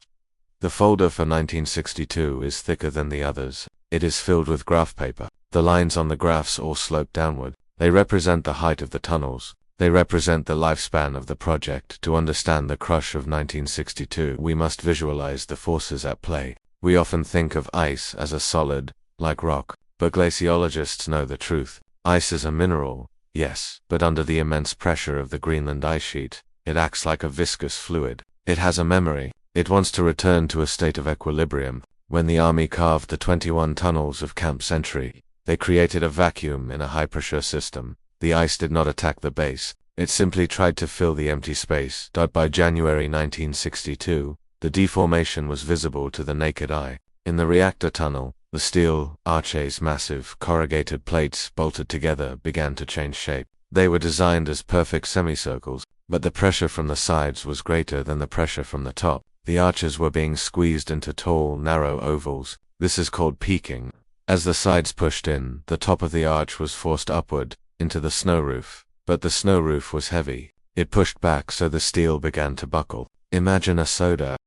The folder for 1962 is thicker than the others. It is filled with graph paper. The lines on the graphs all slope downward. They represent the height of the tunnels. They represent the lifespan of the project. To understand the crush of 1962, we must visualize the forces at play. We often think of ice as a solid, like rock, but glaciologists know the truth. Ice is a mineral, yes, but under the immense pressure of the Greenland ice sheet, it acts like a viscous fluid. It has a memory. It wants to return to a state of equilibrium. When the army carved the 21 tunnels of Camp Century, they created a vacuum in a high-pressure system. The ice did not attack the base, it simply tried to fill the empty space. By January 1962, the deformation was visible to the naked eye. In the reactor tunnel, the steel arches, massive corrugated plates bolted together, began to change shape. They were designed as perfect semicircles, but the pressure from the sides was greater than the pressure from the top. The arches were being squeezed into tall, narrow ovals. This is called peaking. As the sides pushed in, the top of the arch was forced upward into the snow roof. But the snow roof was heavy. It pushed back, so the steel began to buckle. Imagine a soda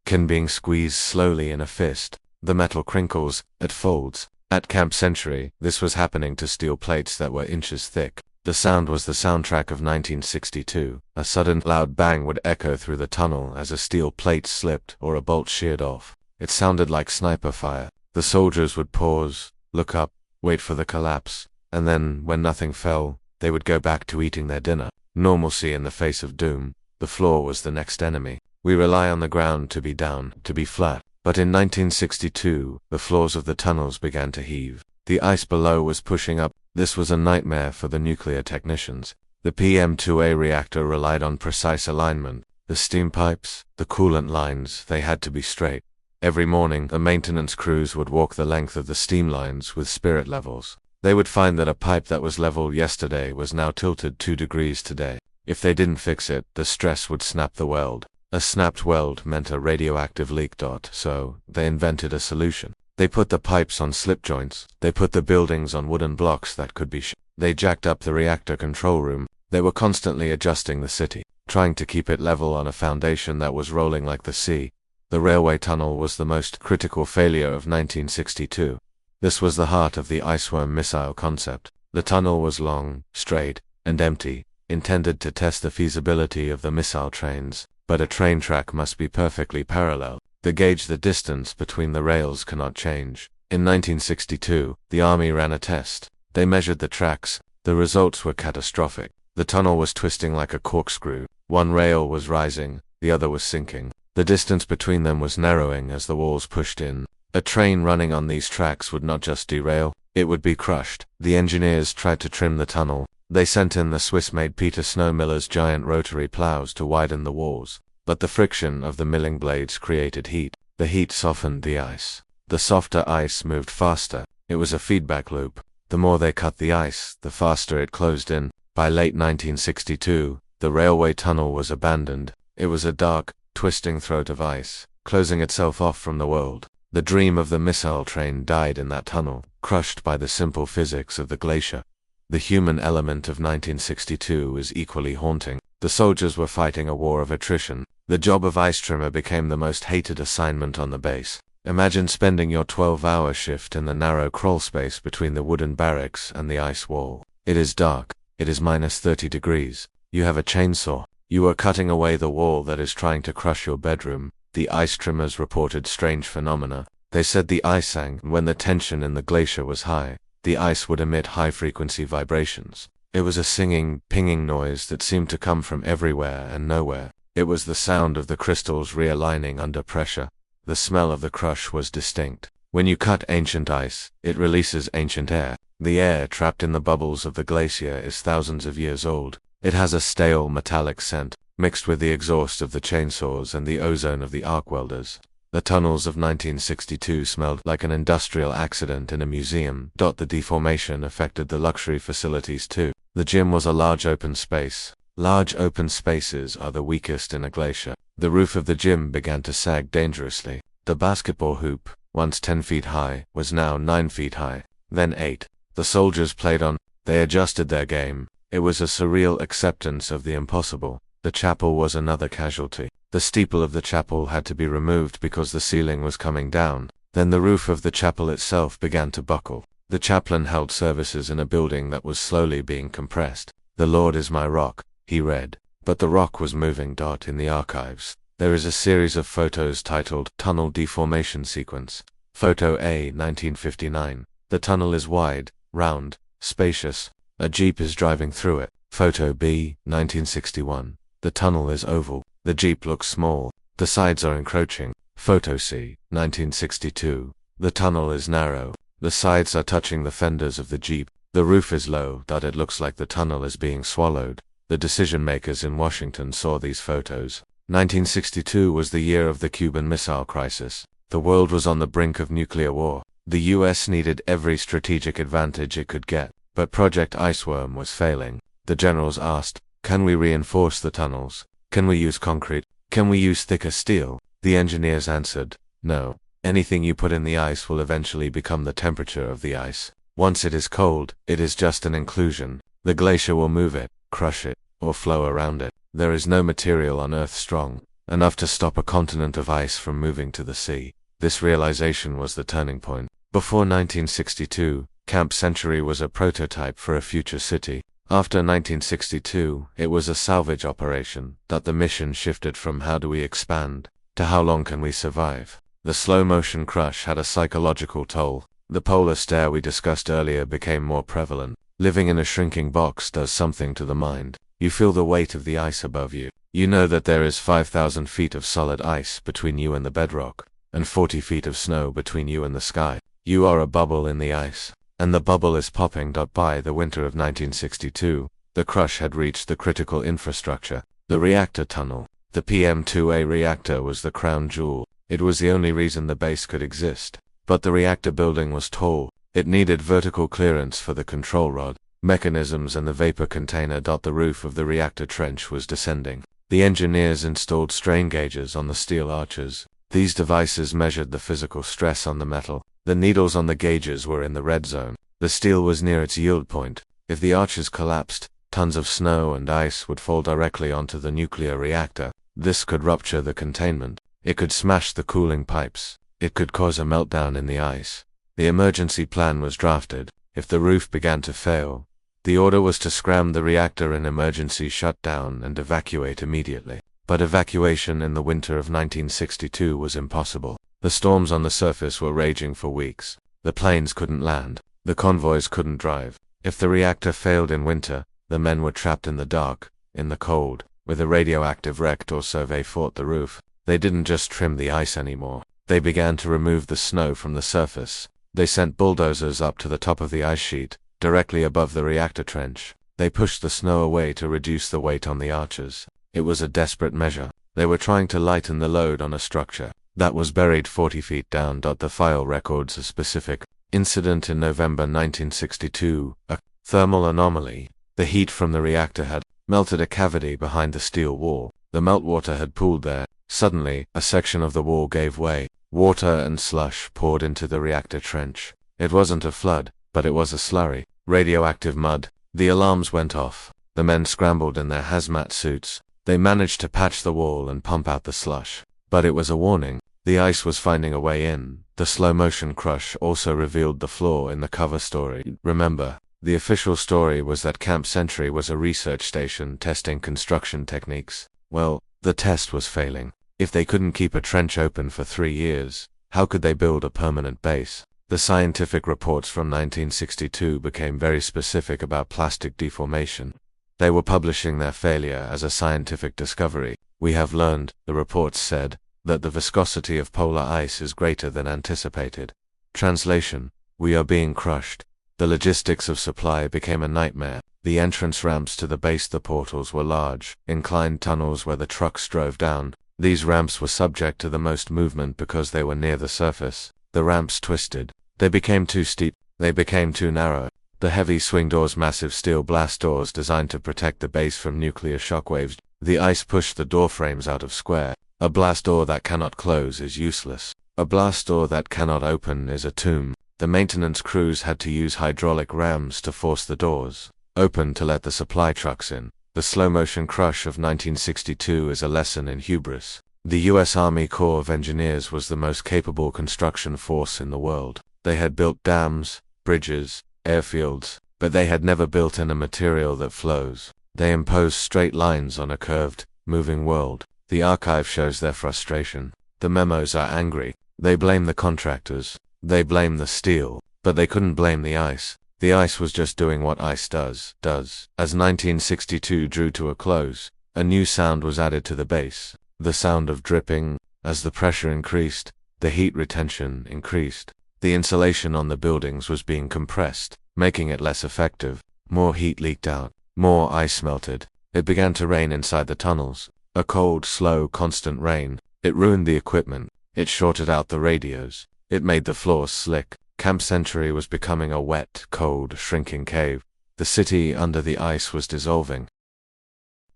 can being squeezed slowly in a fist. The metal crinkles, it folds. At Camp Century, this was happening to steel plates that were inches thick. The sound was the soundtrack of 1962. A sudden, loud bang would echo through the tunnel as a steel plate slipped or a bolt sheared off. It sounded like sniper fire. The soldiers would pause, look up, wait for the collapse, and then, when nothing fell, they would go back to eating their dinner. Normalcy in the face of doom. The floor was the next enemy. We rely on the ground to be down, to be flat. But in 1962, the floors of the tunnels began to heave. The ice below was pushing up. This was a nightmare for the nuclear technicians. The PM-2A reactor relied on precise alignment. The steam pipes, the coolant lines, they had to be straight. Every morning, the maintenance crews would walk the length of the steam lines with spirit levels. They would find that a pipe that was level yesterday was now tilted 2 degrees today. If they didn't fix it, the stress would snap the weld. A snapped weld meant a radioactive leak. So, they invented a solution. They put the pipes on slip joints. They put the buildings on wooden blocks that could be They jacked up the reactor control room. They were constantly adjusting the city, trying to keep it level on a foundation that was rolling like the sea. The railway tunnel was the most critical failure of 1962. This was the heart of the Iceworm missile concept. The tunnel was long, straight, and empty, intended to test the feasibility of the missile trains. But a train track must be perfectly parallel. To gauge the distance between the rails cannot change. In 1962, the army ran a test. They measured the tracks. The results were catastrophic. The tunnel was twisting like a corkscrew. One rail was rising, the other was sinking. The distance between them was narrowing as the walls pushed in. A train running on these tracks would not just derail, it would be crushed. The engineers tried to trim the tunnel. They sent in the Swiss-made Peter Snowmiller's giant rotary plows to widen the walls. But the friction of the milling blades created heat. The heat softened the ice. The softer ice moved faster. It was a feedback loop. The more they cut the ice, the faster it closed in. By late 1962, the railway tunnel was abandoned. It was a dark, twisting throat of ice, closing itself off from the world. The dream of the missile train died in that tunnel, crushed by the simple physics of the glacier. The human element of 1962 is equally haunting. The soldiers were fighting a war of attrition. The job of ice trimmer became the most hated assignment on the base. Imagine spending your 12-hour shift in the narrow crawl space between the wooden barracks and the ice wall. It is dark. It is minus 30 degrees. You have a chainsaw. You are cutting away the wall that is trying to crush your bedroom. The ice trimmers reported strange phenomena. They said the ice sang when the tension in the glacier was high. The ice would emit high-frequency vibrations. It was a singing, pinging noise that seemed to come from everywhere and nowhere. It was the sound of the crystals realigning under pressure. The smell of the crush was distinct. When you cut ancient ice, it releases ancient air. The air trapped in the bubbles of the glacier is thousands of years old. It has a stale metallic scent, mixed with the exhaust of the chainsaws and the ozone of the arc welders. The tunnels of 1962 smelled like an industrial accident in a museum. The deformation affected the luxury facilities too. The gym was a large open space. Large open spaces are the weakest in a glacier. The roof of the gym began to sag dangerously. The basketball hoop, once 10 feet high, was now 9 feet high, then 8. The soldiers played on. They adjusted their game. It was a surreal acceptance of the impossible. The chapel was another casualty. The steeple of the chapel had to be removed because the ceiling was coming down. Then the roof of the chapel itself began to buckle. The chaplain held services in a building that was slowly being compressed. "The Lord is my rock," he read. But the rock was moving. In the archives, there is a series of photos titled Tunnel Deformation Sequence. Photo A, 1959. The tunnel is wide, round, spacious. A jeep is driving through it. Photo B, 1961. The tunnel is oval. The jeep looks small. The sides are encroaching. Photo C, 1962. The tunnel is narrow. The sides are touching the fenders of the Jeep. The roof is low, that it looks like the tunnel is being swallowed. The decision makers in Washington saw these photos. 1962 was the year of the Cuban Missile Crisis. The world was on the brink of nuclear war. The US needed every strategic advantage it could get, but Project Iceworm was failing. The generals asked, "Can we reinforce the tunnels? Can we use concrete? Can we use thicker steel?" The engineers answered, "No. Anything you put in the ice will eventually become the temperature of the ice. Once it is cold, it is just an inclusion. The glacier will move it, crush it, or flow around it. There is no material on Earth strong enough to stop a continent of ice from moving to the sea." This realization was the turning point. Before 1962, Camp Century was a prototype for a future city. After 1962, it was a salvage operation, that the mission shifted from how do we expand to how long can we survive. The slow-motion crush had a psychological toll. The polar stare we discussed earlier became more prevalent. Living in a shrinking box does something to the mind. You feel the weight of the ice above you. You know that there is 5,000 feet of solid ice between you and the bedrock, and 40 feet of snow between you and the sky. You are a bubble in the ice, and the bubble is popping. By the winter of 1962, the crush had reached the critical infrastructure, the reactor tunnel. The PM-2A reactor was the crown jewel. It was the only reason the base could exist. But the reactor building was tall. It needed vertical clearance for the control rod, mechanisms and the vapor container. The roof of the reactor trench was descending. The engineers installed strain gauges on the steel arches. These devices measured the physical stress on the metal. The needles on the gauges were in the red zone. The steel was near its yield point. If the arches collapsed, tons of snow and ice would fall directly onto the nuclear reactor. This could rupture the containment. It could smash the cooling pipes. It could cause a meltdown in the ice. The emergency plan was drafted. If the roof began to fail, the order was to scram the reactor in emergency shutdown and evacuate immediately. But evacuation in the winter of 1962 was impossible. The storms on the surface were raging for weeks. The planes couldn't land. The convoys couldn't drive. If the reactor failed in winter, the men were trapped in the dark, in the cold, with a radioactive wreck. So they fought the roof. They didn't just trim the ice anymore. They began to remove the snow from the surface. They sent bulldozers up to the top of the ice sheet, directly above the reactor trench. They pushed the snow away to reduce the weight on the arches. It was a desperate measure. They were trying to lighten the load on a structure that was buried 40 feet down. The file records a specific incident in November 1962, a thermal anomaly. The heat from the reactor had melted a cavity behind the steel wall. The meltwater had pooled there. Suddenly, a section of the wall gave way. Water and slush poured into the reactor trench. It wasn't a flood, but it was a slurry. Radioactive mud. The alarms went off. The men scrambled in their hazmat suits. They managed to patch the wall and pump out the slush. But it was a warning. The ice was finding a way in. The slow-motion crush also revealed the flaw in the cover story. Remember, the official story was that Camp Century was a research station testing construction techniques. Well, the test was failing. If they couldn't keep a trench open for 3 years, how could they build a permanent base? The scientific reports from 1962 became very specific about plastic deformation. They were publishing their failure as a scientific discovery. "We have learned," the reports said, "that the viscosity of polar ice is greater than anticipated." Translation: "We are being crushed." The logistics of supply became a nightmare. The entrance ramps to the base, the portals were large, inclined tunnels where the trucks drove down. These ramps were subject to the most movement because they were near the surface. The ramps twisted. They became too steep. They became too narrow. The heavy swing doors, massive steel blast doors designed to protect the base from nuclear shockwaves. The ice pushed the door frames out of square. A blast door that cannot close is useless. A blast door that cannot open is a tomb. The maintenance crews had to use hydraulic rams to force the doors open to let the supply trucks in. The slow-motion crush of 1962 is a lesson in hubris. The U.S. Army Corps of Engineers was the most capable construction force in the world. They had built dams, bridges, airfields, but they had never built in a material that flows. They imposed straight lines on a curved, moving world. The archive shows their frustration. The memos are angry. They blame the contractors. They blame the steel. But they couldn't blame the ice. The ice was just doing what ice does. As 1962 drew to a close, a new sound was added to the base. The sound of dripping, As the pressure increased, the heat retention increased. The insulation on the buildings was being compressed, making it less effective. More heat leaked out. More ice melted. It began to rain inside the tunnels. A cold, slow, constant rain. It ruined the equipment. It shorted out the radios. It made the floors slick. Camp Century was becoming a wet, cold, shrinking cave. The city under the ice was dissolving.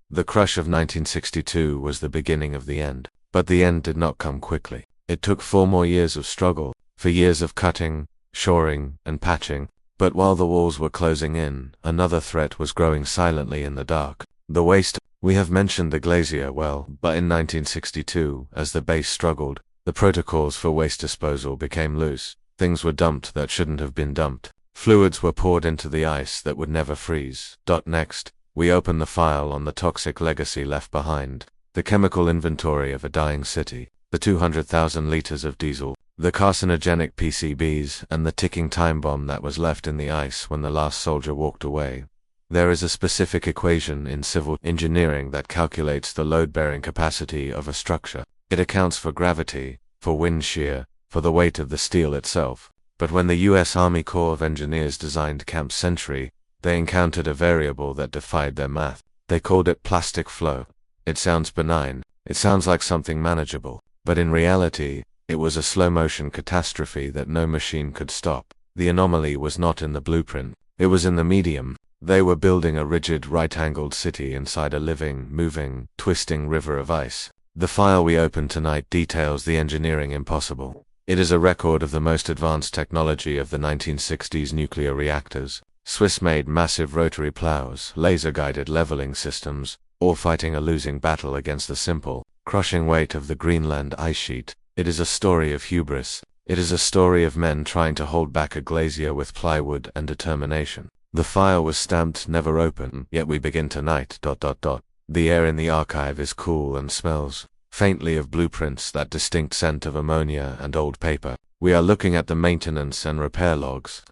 The crush of 1962 was the beginning of the end. But the end did not come quickly. It took 4 more years of struggle, for years of cutting, shoring, and patching. But while the walls were closing in, another threat was growing silently in the dark. The waste. We have mentioned the glacier well, but in 1962, as the base struggled, the protocols for waste disposal became loose. Things were dumped that shouldn't have been dumped. Fluids were poured into the ice that would never freeze. Next, we open the file on the toxic legacy left behind. The chemical inventory of a dying city. The 200,000 liters of diesel. The carcinogenic PCBs, and the ticking time bomb that was left in the ice when the last soldier walked away. There is a specific equation in civil engineering that calculates the load-bearing capacity of a structure. It accounts for gravity, for wind shear, for the weight of the steel itself. But when the U.S. Army Corps of Engineers designed Camp Century, they encountered a variable that defied their math. They called it plastic flow. It sounds benign. It sounds like something manageable. But in reality, it was a slow-motion catastrophe that no machine could stop. The anomaly was not in the blueprint. It was in the medium. They were building a rigid, right-angled city inside a living, moving, twisting river of ice. The file we open tonight details the engineering impossible. It is a record of the most advanced technology of the 1960s nuclear reactors. Swiss-made massive rotary plows, laser-guided leveling systems, all fighting a losing battle against the simple, crushing weight of the Greenland ice sheet. It is a story of hubris. It is a story of men trying to hold back a glacier with plywood and determination. The file was stamped never open, yet we begin tonight. The air in the archive is cool and smells faintly of blueprints, that distinct scent of ammonia and old paper. We are looking at the maintenance and repair logs.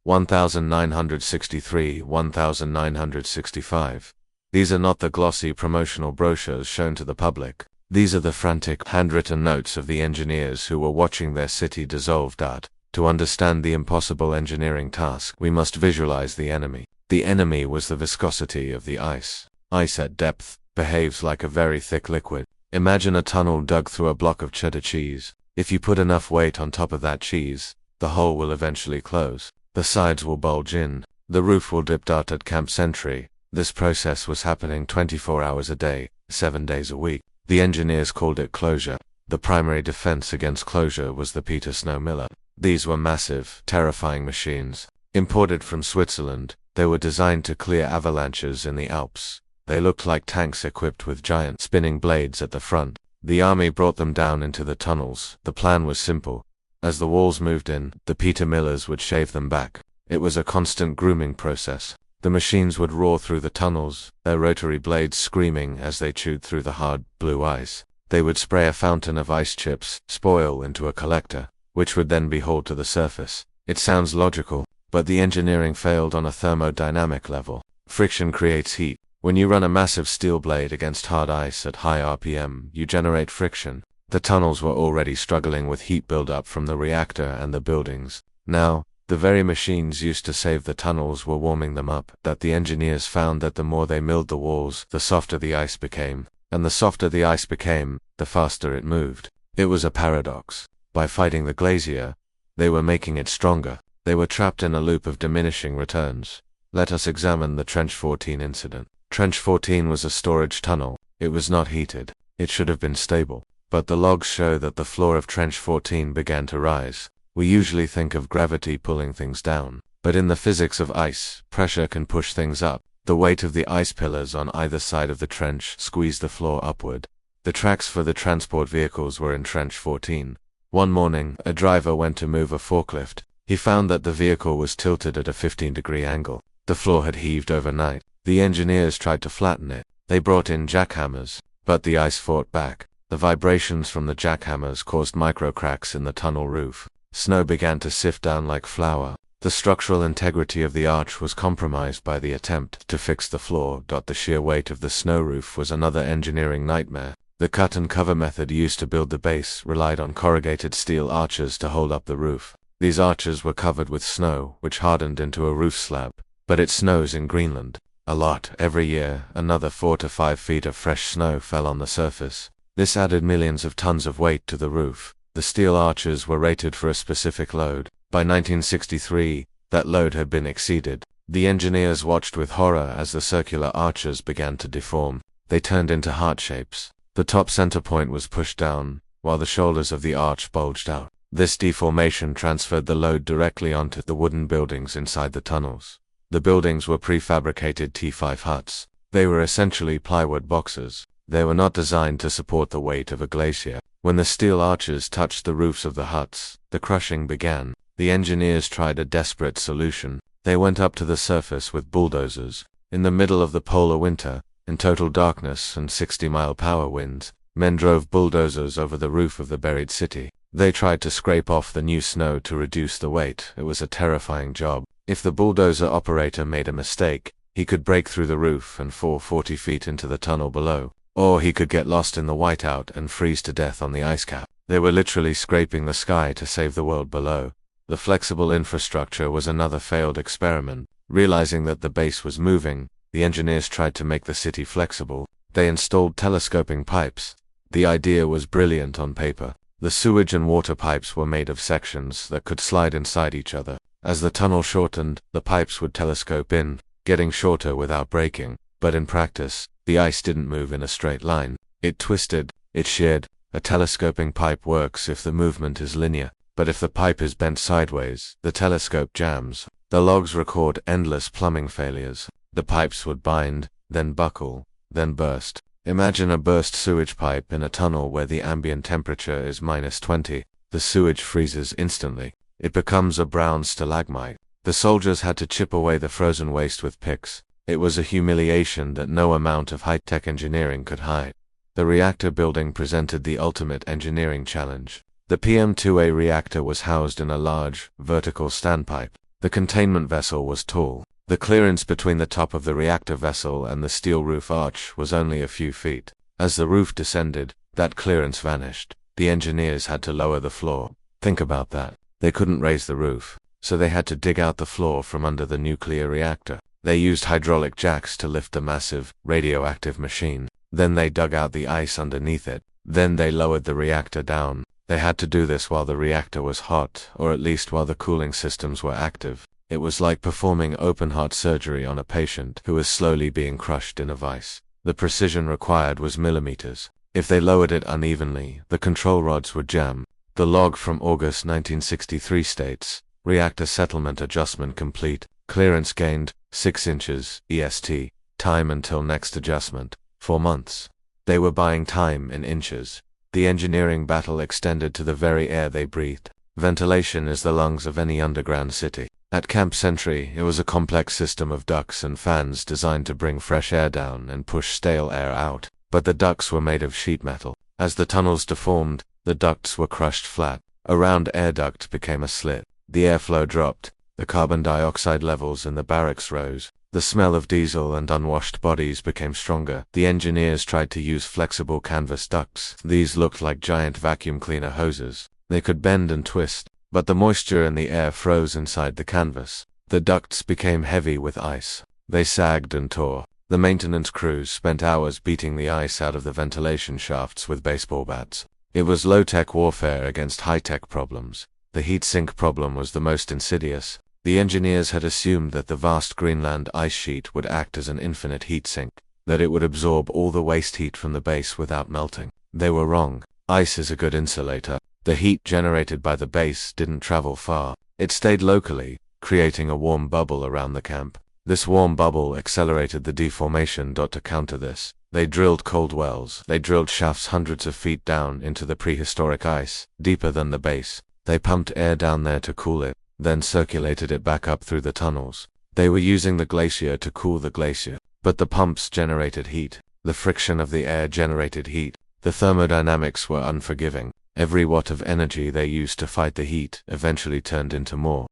1963, 1965. These are not the glossy promotional brochures shown to the public. These are the frantic, handwritten notes of the engineers who were watching their city dissolve. To understand the impossible engineering task, we must visualize the enemy. The enemy was the viscosity of the ice. Ice at depth behaves like a very thick liquid. Imagine a tunnel dug through a block of cheddar cheese. If you put enough weight on top of that cheese, the hole will eventually close. The sides will bulge in. The roof will dip. At Camp Century, this process was happening 24 hours a day, 7 days a week. The engineers called it closure. The primary defense against closure was the Peter Snow Miller. These were massive, terrifying machines. Imported from Switzerland, they were designed to clear avalanches in the Alps. They looked like tanks equipped with giant spinning blades at the front. The army brought them down into the tunnels. The plan was simple. As the walls moved in, the Peter Millers would shave them back. It was a constant grooming process. The machines would roar through the tunnels, their rotary blades screaming as they chewed through the hard, blue ice. They would spray a fountain of ice chips, spoil, into a collector, which would then be hauled to the surface. It sounds logical, but the engineering failed on a thermodynamic level. Friction creates heat. When you run a massive steel blade against hard ice at high RPM, you generate friction. The tunnels were already struggling with heat buildup from the reactor and the buildings. Now, the very machines used to save the tunnels were warming them up. That the engineers found that the more they milled the walls, the softer the ice became. And the softer the ice became, the faster it moved. It was a paradox. By fighting the glacier, they were making it stronger. They were trapped in a loop of diminishing returns. Let us examine the Trench 14 incident. Trench 14 was a storage tunnel. It was not heated. It should have been stable. But the logs show that the floor of Trench 14 began to rise. We usually think of gravity pulling things down. But in the physics of ice, pressure can push things up. The weight of the ice pillars on either side of the trench squeezed the floor upward. The tracks for the transport vehicles were in Trench 14. One morning, a driver went to move a forklift. He found that the vehicle was tilted at a 15-degree angle. The floor had heaved overnight. The engineers tried to flatten it. They brought in jackhammers, but the ice fought back. The vibrations from the jackhammers caused micro-cracks in the tunnel roof. Snow began to sift down like flour. The structural integrity of the arch was compromised by the attempt to fix the floor. The sheer weight of the snow roof was another engineering nightmare. The cut-and-cover method used to build the base relied on corrugated steel arches to hold up the roof. These arches were covered with snow, which hardened into a roof slab. But it snows in Greenland a lot. Every year, another 4 to 5 feet of fresh snow fell on the surface. This added millions of tons of weight to the roof. The steel arches were rated for a specific load. By 1963, that load had been exceeded. The engineers watched with horror as the circular arches began to deform. They turned into heart shapes. The top center point was pushed down, while the shoulders of the arch bulged out. This deformation transferred the load directly onto the wooden buildings inside the tunnels. The buildings were prefabricated T5 huts. They were essentially plywood boxes. They were not designed to support the weight of a glacier. When the steel arches touched the roofs of the huts, the crushing began. The engineers tried a desperate solution. They went up to the surface with bulldozers. In the middle of the polar winter, in total darkness and 60-mile-per-hour winds, men drove bulldozers over the roof of the buried city. They tried to scrape off the new snow to reduce the weight. It was a terrifying job. If the bulldozer operator made a mistake, he could break through the roof and fall 40 feet into the tunnel below. Or he could get lost in the whiteout and freeze to death on the ice cap. They were literally scraping the sky to save the world below. The flexible infrastructure was another failed experiment. Realizing that the base was moving, the engineers tried to make the city flexible. They installed telescoping pipes. The idea was brilliant on paper. The sewage and water pipes were made of sections that could slide inside each other. As the tunnel shortened, the pipes would telescope in, getting shorter without breaking. But in practice, the ice didn't move in a straight line. It twisted, it sheared. A telescoping pipe works if the movement is linear. But if the pipe is bent sideways, the telescope jams. The logs record endless plumbing failures. The pipes would bind, then buckle, then burst. Imagine a burst sewage pipe in a tunnel where the ambient temperature is -20. The sewage freezes instantly. It becomes a brown stalagmite. The soldiers had to chip away the frozen waste with picks. It was a humiliation that no amount of high-tech engineering could hide. The reactor building presented the ultimate engineering challenge. The PM2A reactor was housed in a large, vertical standpipe. The containment vessel was tall. The clearance between the top of the reactor vessel and the steel roof arch was only a few feet. As the roof descended, that clearance vanished. The engineers had to lower the floor. Think about that. They couldn't raise the roof, so they had to dig out the floor from under the nuclear reactor. They used hydraulic jacks to lift the massive, radioactive machine. Then they dug out the ice underneath it. Then they lowered the reactor down. They had to do this while the reactor was hot, or at least while the cooling systems were active. It was like performing open-heart surgery on a patient who was slowly being crushed in a vice. The precision required was millimeters. If they lowered it unevenly, the control rods would jam. The log from August 1963 states, reactor settlement adjustment complete, clearance gained, 6 inches, EST, time until next adjustment, 4 months. They were buying time in inches. The engineering battle extended to the very air they breathed. Ventilation is the lungs of any underground city. At Camp Sentry, it was a complex system of ducts and fans designed to bring fresh air down and push stale air out. But the ducts were made of sheet metal. As the tunnels deformed, the ducts were crushed flat. A round air duct became a slit. The airflow dropped. The carbon dioxide levels in the barracks rose. The smell of diesel and unwashed bodies became stronger. The engineers tried to use flexible canvas ducts. These looked like giant vacuum cleaner hoses. They could bend and twist, but the moisture in the air froze inside the canvas. The ducts became heavy with ice. They sagged and tore. The maintenance crews spent hours beating the ice out of the ventilation shafts with baseball bats. It was low-tech warfare against high-tech problems. The heat sink problem was the most insidious. The engineers had assumed that the vast Greenland ice sheet would act as an infinite heat sink, that it would absorb all the waste heat from the base without melting. They were wrong. Ice is a good insulator. The heat generated by the base didn't travel far. It stayed locally, creating a warm bubble around the camp. This warm bubble accelerated the deformation. To counter this, they drilled cold wells. They drilled shafts hundreds of feet down into the prehistoric ice, deeper than the base. They pumped air down there to cool it, then circulated it back up through the tunnels. They were using the glacier to cool the glacier, but the pumps generated heat. The friction of the air generated heat. The thermodynamics were unforgiving. Every watt of energy they used to fight the heat eventually turned into more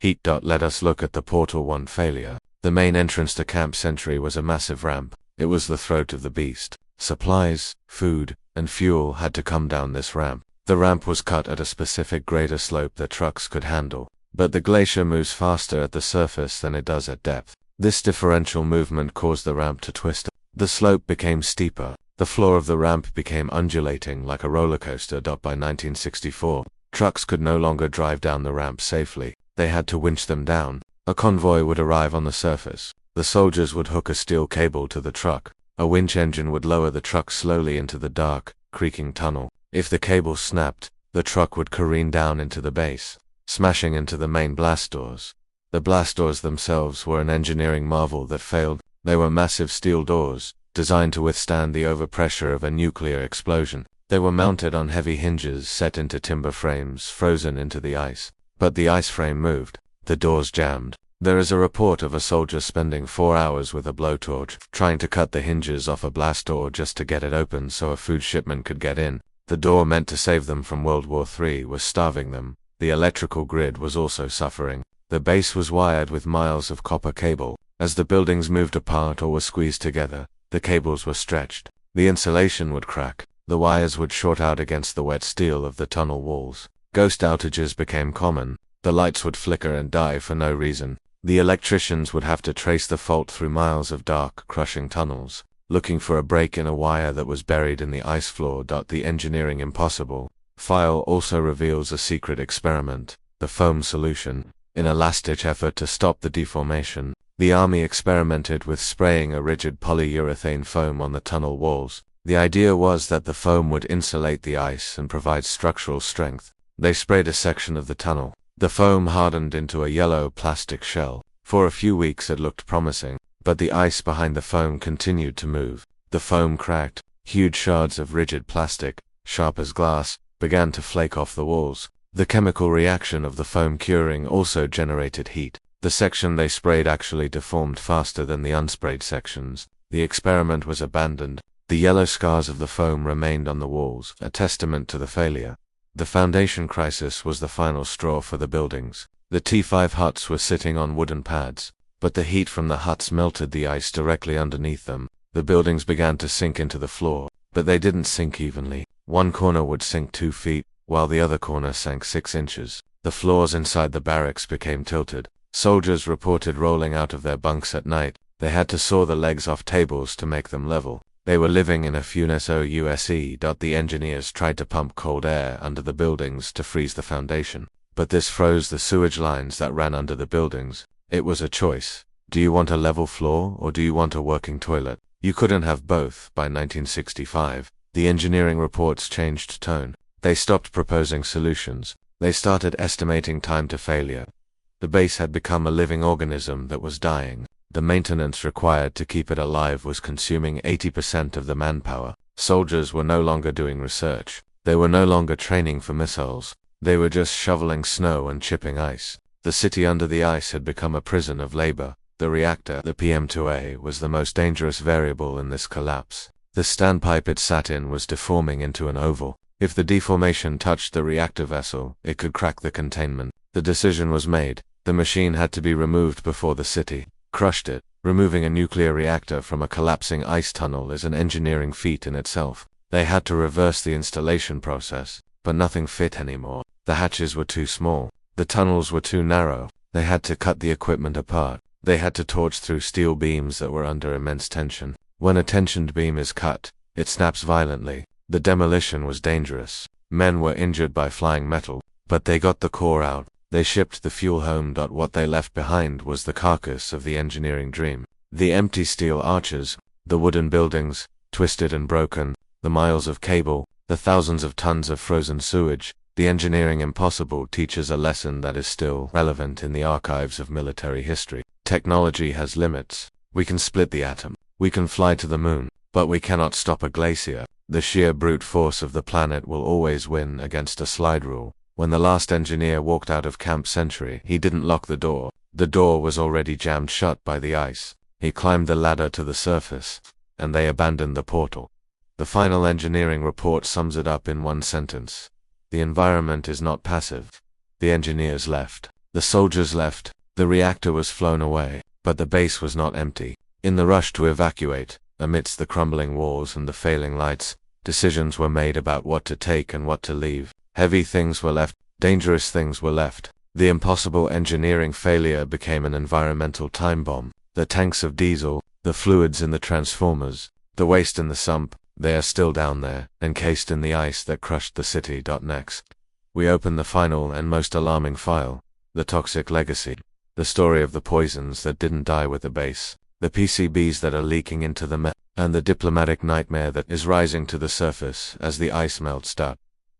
heat. Let us look at the Portal 1 failure. The main entrance to Camp Sentry was a massive ramp. It was the throat of the beast. Supplies, food, and fuel had to come down this ramp. The ramp was cut at a specific greater slope that trucks could handle, but the glacier moves faster at the surface than it does at depth. This differential movement caused the ramp to twist. The slope became steeper. The floor of the ramp became undulating like a roller coaster. By 1964, trucks could no longer drive down the ramp safely. They had to winch them down. A convoy would arrive on the surface. The soldiers would hook a steel cable to the truck. A winch engine would lower the truck slowly into the dark, creaking tunnel. If the cable snapped, the truck would careen down into the base, smashing into the main blast doors. The blast doors themselves were an engineering marvel that failed. They were massive steel doors, designed to withstand the overpressure of a nuclear explosion. They were mounted on heavy hinges set into timber frames frozen into the ice. But the ice frame moved. The doors jammed. There is a report of a soldier spending 4 hours with a blowtorch, trying to cut the hinges off a blast door just to get it open so a food shipment could get in. The door meant to save them from World War III was starving them. The electrical grid was also suffering. The base was wired with miles of copper cable. As the buildings moved apart or were squeezed together, the cables were stretched. The insulation would crack. The wires would short out against the wet steel of the tunnel walls. Ghost outages became common. The lights would flicker and die for no reason. The electricians would have to trace the fault through miles of dark, crushing tunnels, looking for a break in a wire that was buried in the ice floor. The engineering impossible file also reveals a secret experiment, the foam solution. In a last-ditch effort to stop the deformation, the army experimented with spraying a rigid polyurethane foam on the tunnel walls. The idea was that the foam would insulate the ice and provide structural strength. They sprayed a section of the tunnel. The foam hardened into a yellow plastic shell. For a few weeks it looked promising, but the ice behind the foam continued to move. The foam cracked. Huge shards of rigid plastic, sharp as glass, began to flake off the walls. The chemical reaction of the foam curing also generated heat. The section they sprayed actually deformed faster than the unsprayed sections. The experiment was abandoned. The yellow scars of the foam remained on the walls, a testament to the failure. The foundation crisis was the final straw for the buildings. The T5 huts were sitting on wooden pads, but the heat from the huts melted the ice directly underneath them. The buildings began to sink into the floor, but they didn't sink evenly. One corner would sink 2 feet, while the other corner sank 6 inches. The floors inside the barracks became tilted. Soldiers reported rolling out of their bunks at night. They had to saw the legs off tables to make them level. They were living in a furnace OUSE. The engineers tried to pump cold air under the buildings to freeze the foundation, but this froze the sewage lines that ran under the buildings. It was a choice. Do you want a level floor or do you want a working toilet? You couldn't have both. By 1965, the engineering reports changed tone. They stopped proposing solutions. They started estimating time to failure. The base had become a living organism that was dying. The maintenance required to keep it alive was consuming 80% of the manpower. Soldiers were no longer doing research. They were no longer training for missiles. They were just shoveling snow and chipping ice. The city under the ice had become a prison of labor. The reactor, the PM2A, was the most dangerous variable in this collapse. The standpipe it sat in was deforming into an oval. If the deformation touched the reactor vessel, it could crack the containment. The decision was made. The machine had to be removed before the city crushed it. Removing a nuclear reactor from a collapsing ice tunnel is an engineering feat in itself. They had to reverse the installation process, but nothing fit anymore. The hatches were too small. The tunnels were too narrow. They had to cut the equipment apart. They had to torch through steel beams that were under immense tension. When a tensioned beam is cut, it snaps violently. The demolition was dangerous. Men were injured by flying metal, but they got the core out. They shipped the fuel home. What they left behind was the carcass of the engineering dream. The empty steel arches, the wooden buildings, twisted and broken, the miles of cable, the thousands of tons of frozen sewage. The engineering impossible teaches a lesson that is still relevant in the archives of military history. Technology has limits. We can split the atom. We can fly to the moon, but we cannot stop a glacier. The sheer brute force of the planet will always win against a slide rule. When the last engineer walked out of Camp Century, he didn't lock the door. The door was already jammed shut by the ice. He climbed the ladder to the surface, and they abandoned the portal. The final engineering report sums it up in one sentence. The environment is not passive. The engineers left. The soldiers left. The reactor was flown away, but the base was not empty. In the rush to evacuate, Amidst the crumbling walls and the failing lights, decisions were made about what to take and what to leave. Heavy things were left, dangerous things were left. The impossible engineering failure became an environmental time bomb. The tanks of diesel, the fluids in the transformers, the waste in the sump, they are still down there, encased in the ice that crushed the city. Next, we open the final and most alarming file, the toxic legacy. The story of the poisons that didn't die with the base, the PCBs that are leaking into the meth, and the diplomatic nightmare that is rising to the surface as the ice melts down.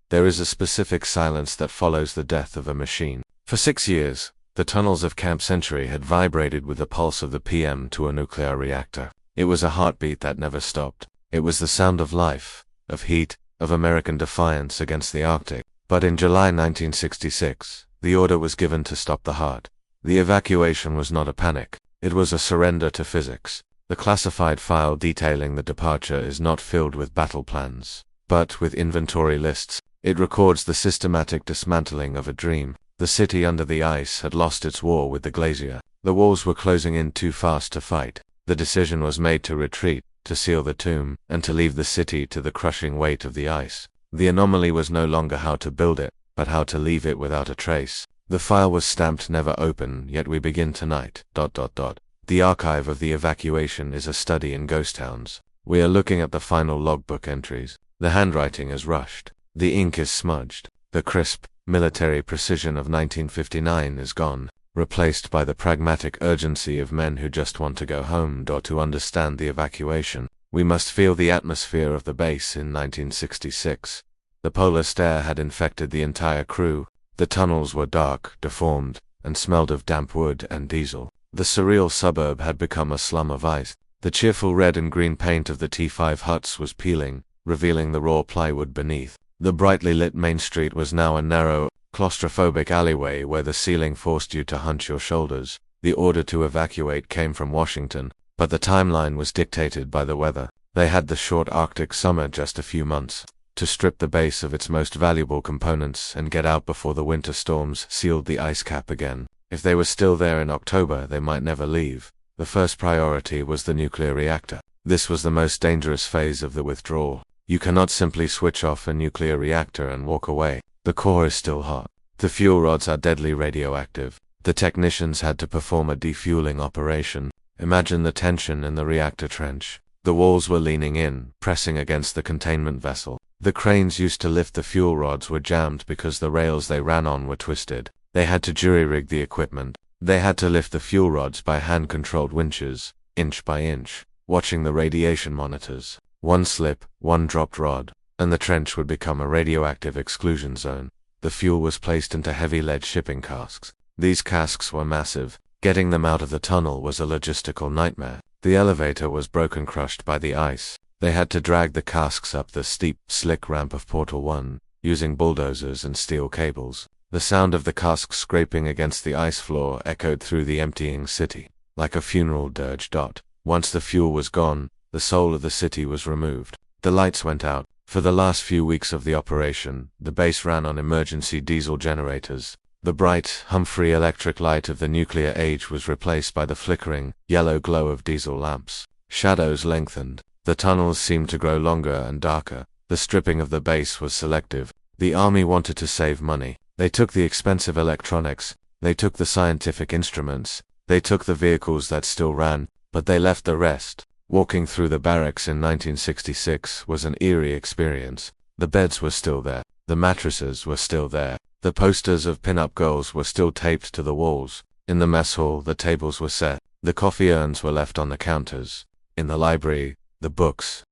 There is a specific silence that follows the death of a machine. For 6 years, the tunnels of Camp Century had vibrated with the pulse of the PM to a nuclear reactor. It was a heartbeat that never stopped. It was the sound of life, of heat, of American defiance against the Arctic. But in July 1966, the order was given to stop the heart. The evacuation was not a panic. It was a surrender to physics. The classified file detailing the departure is not filled with battle plans, but with inventory lists. It records the systematic dismantling of a dream. The city under the ice had lost its war with the glacier. The walls were closing in too fast to fight. The decision was made to retreat, to seal the tomb, and to leave the city to the crushing weight of the ice. The anomaly was no longer how to build it, but how to leave it without a trace. The file was stamped never open, yet we begin tonight. The archive of the evacuation is a study in ghost towns. We are looking at the final logbook entries. The handwriting is rushed. The ink is smudged. The crisp, military precision of 1959 is gone, replaced by the pragmatic urgency of men who just want to go home. To understand the evacuation, we must feel the atmosphere of the base in 1966. The polar stare had infected the entire crew. The tunnels were dark, deformed, and smelled of damp wood and diesel. The surreal suburb had become a slum of ice. The cheerful red and green paint of the T5 huts was peeling, revealing the raw plywood beneath. The brightly lit main street was now a narrow, claustrophobic alleyway where the ceiling forced you to hunch your shoulders. The order to evacuate came from Washington, but the timeline was dictated by the weather. They had the short Arctic summer, just a few months, to strip the base of its most valuable components and get out before the winter storms sealed the ice cap again. If they were still there in October, they might never leave. The first priority was the nuclear reactor. This was the most dangerous phase of the withdrawal. You cannot simply switch off a nuclear reactor and walk away. The core is still hot. The fuel rods are deadly radioactive. The technicians had to perform a defueling operation. Imagine the tension in the reactor trench. The walls were leaning in, pressing against the containment vessel. The cranes used to lift the fuel rods were jammed because the rails they ran on were twisted. They had to jury-rig the equipment. They had to lift the fuel rods by hand-controlled winches, inch by inch, watching the radiation monitors. One slip, one dropped rod, and the trench would become a radioactive exclusion zone. The fuel was placed into heavy lead shipping casks. These casks were massive. Getting them out of the tunnel was a logistical nightmare. The elevator was broken, crushed by the ice. They had to drag the casks up the steep, slick ramp of Portal 1, using bulldozers and steel cables. The sound of the casks scraping against the ice floor echoed through the emptying city, like a funeral dirge. Once the fuel was gone, the soul of the city was removed. The lights went out. For the last few weeks of the operation, the base ran on emergency diesel generators. The bright, Humphrey electric light of the nuclear age was replaced by the flickering, yellow glow of diesel lamps. Shadows lengthened. The tunnels seemed to grow longer and darker. The stripping of the base was selective. The army wanted to save money. They took the expensive electronics. They took the scientific instruments. They took the vehicles that still ran, but they left the rest. Walking through the barracks in 1966 was an eerie experience. The beds were still there. The mattresses were still there. The posters of pin-up girls were still taped to the walls. In the mess hall, the tables were set. The coffee urns were left on the counters. In the library, the books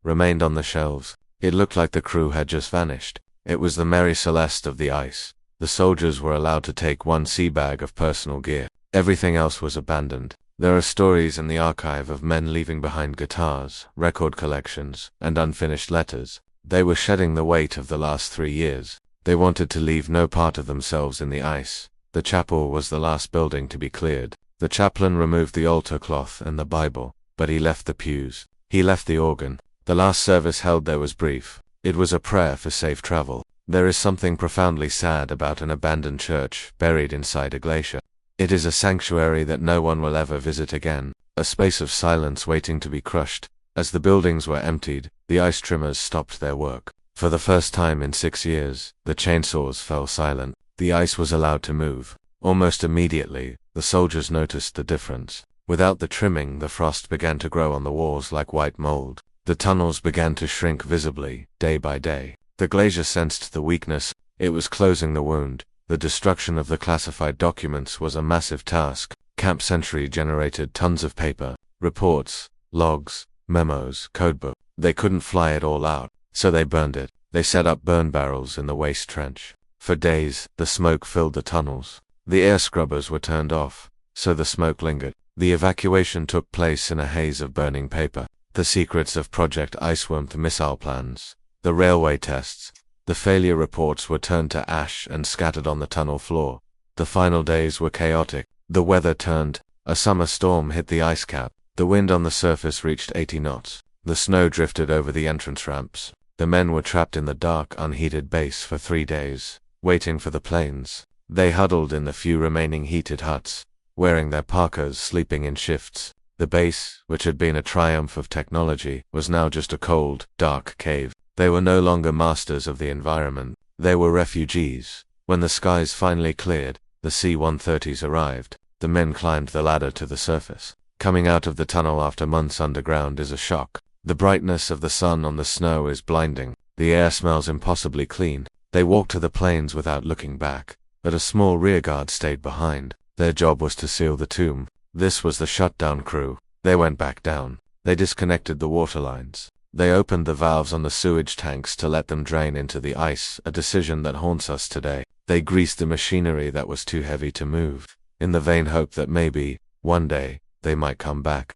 remained on the shelves. It looked like the crew had just vanished. It was the Mary Celeste of the ice. The soldiers were allowed to take one sea bag of personal gear. Everything else was abandoned. There are stories in the archive of men leaving behind guitars, record collections, and unfinished letters. They were shedding the weight of the last 3 years. They wanted to leave no part of themselves in the ice. The chapel was the last building to be cleared. The chaplain removed the altar cloth and the Bible, but he left the pews. He left the organ. The last service held there was brief. It was a prayer for safe travel. There is something profoundly sad about an abandoned church buried inside a glacier. It is a sanctuary that no one will ever visit again, a a space of silence waiting to be crushed. As the buildings were emptied, the ice trimmers stopped their work. For the first time in 6 years, the chainsaws fell silent. The ice was allowed to move. Almost immediately, the soldiers noticed the difference. Without the trimming, the frost began to grow on the walls like white mold. The tunnels began to shrink visibly, day by day. The glacier sensed the weakness. It was closing the wound. The destruction of the classified documents was a massive task. Camp Century generated tons of paper, reports, logs, memos, codebook. They couldn't fly it all out, so they burned it. They set up burn barrels in the waste trench. For days, the smoke filled the tunnels. The air scrubbers were turned off, so the smoke lingered. The evacuation took place in a haze of burning paper. The secrets of Project Iceworm, the missile plans, the railway tests, the failure reports were turned to ash and scattered on the tunnel floor. The final days were chaotic. The weather turned. A summer storm hit the ice cap. The wind on the surface reached 80 knots. The snow drifted over the entrance ramps. The men were trapped in the dark, unheated base for 3 days, waiting for the planes. They huddled in the few remaining heated huts, wearing their parkas, sleeping in shifts. The base, which had been a triumph of technology, was now just a cold, dark cave. They were no longer masters of the environment. They were refugees. When the skies finally cleared, the C-130s arrived. The men climbed the ladder to the surface. Coming out of the tunnel after months underground is a shock. The brightness of the sun on the snow is blinding. The air smells impossibly clean. They walked to the planes without looking back, but a small rearguard stayed behind. Their job was to seal the tomb. This was the shutdown crew. They went back down. They disconnected the water lines. They opened the valves on the sewage tanks to let them drain into the ice, a decision that haunts us today. They greased the machinery that was too heavy to move, in the vain hope that maybe, one day, they might come back.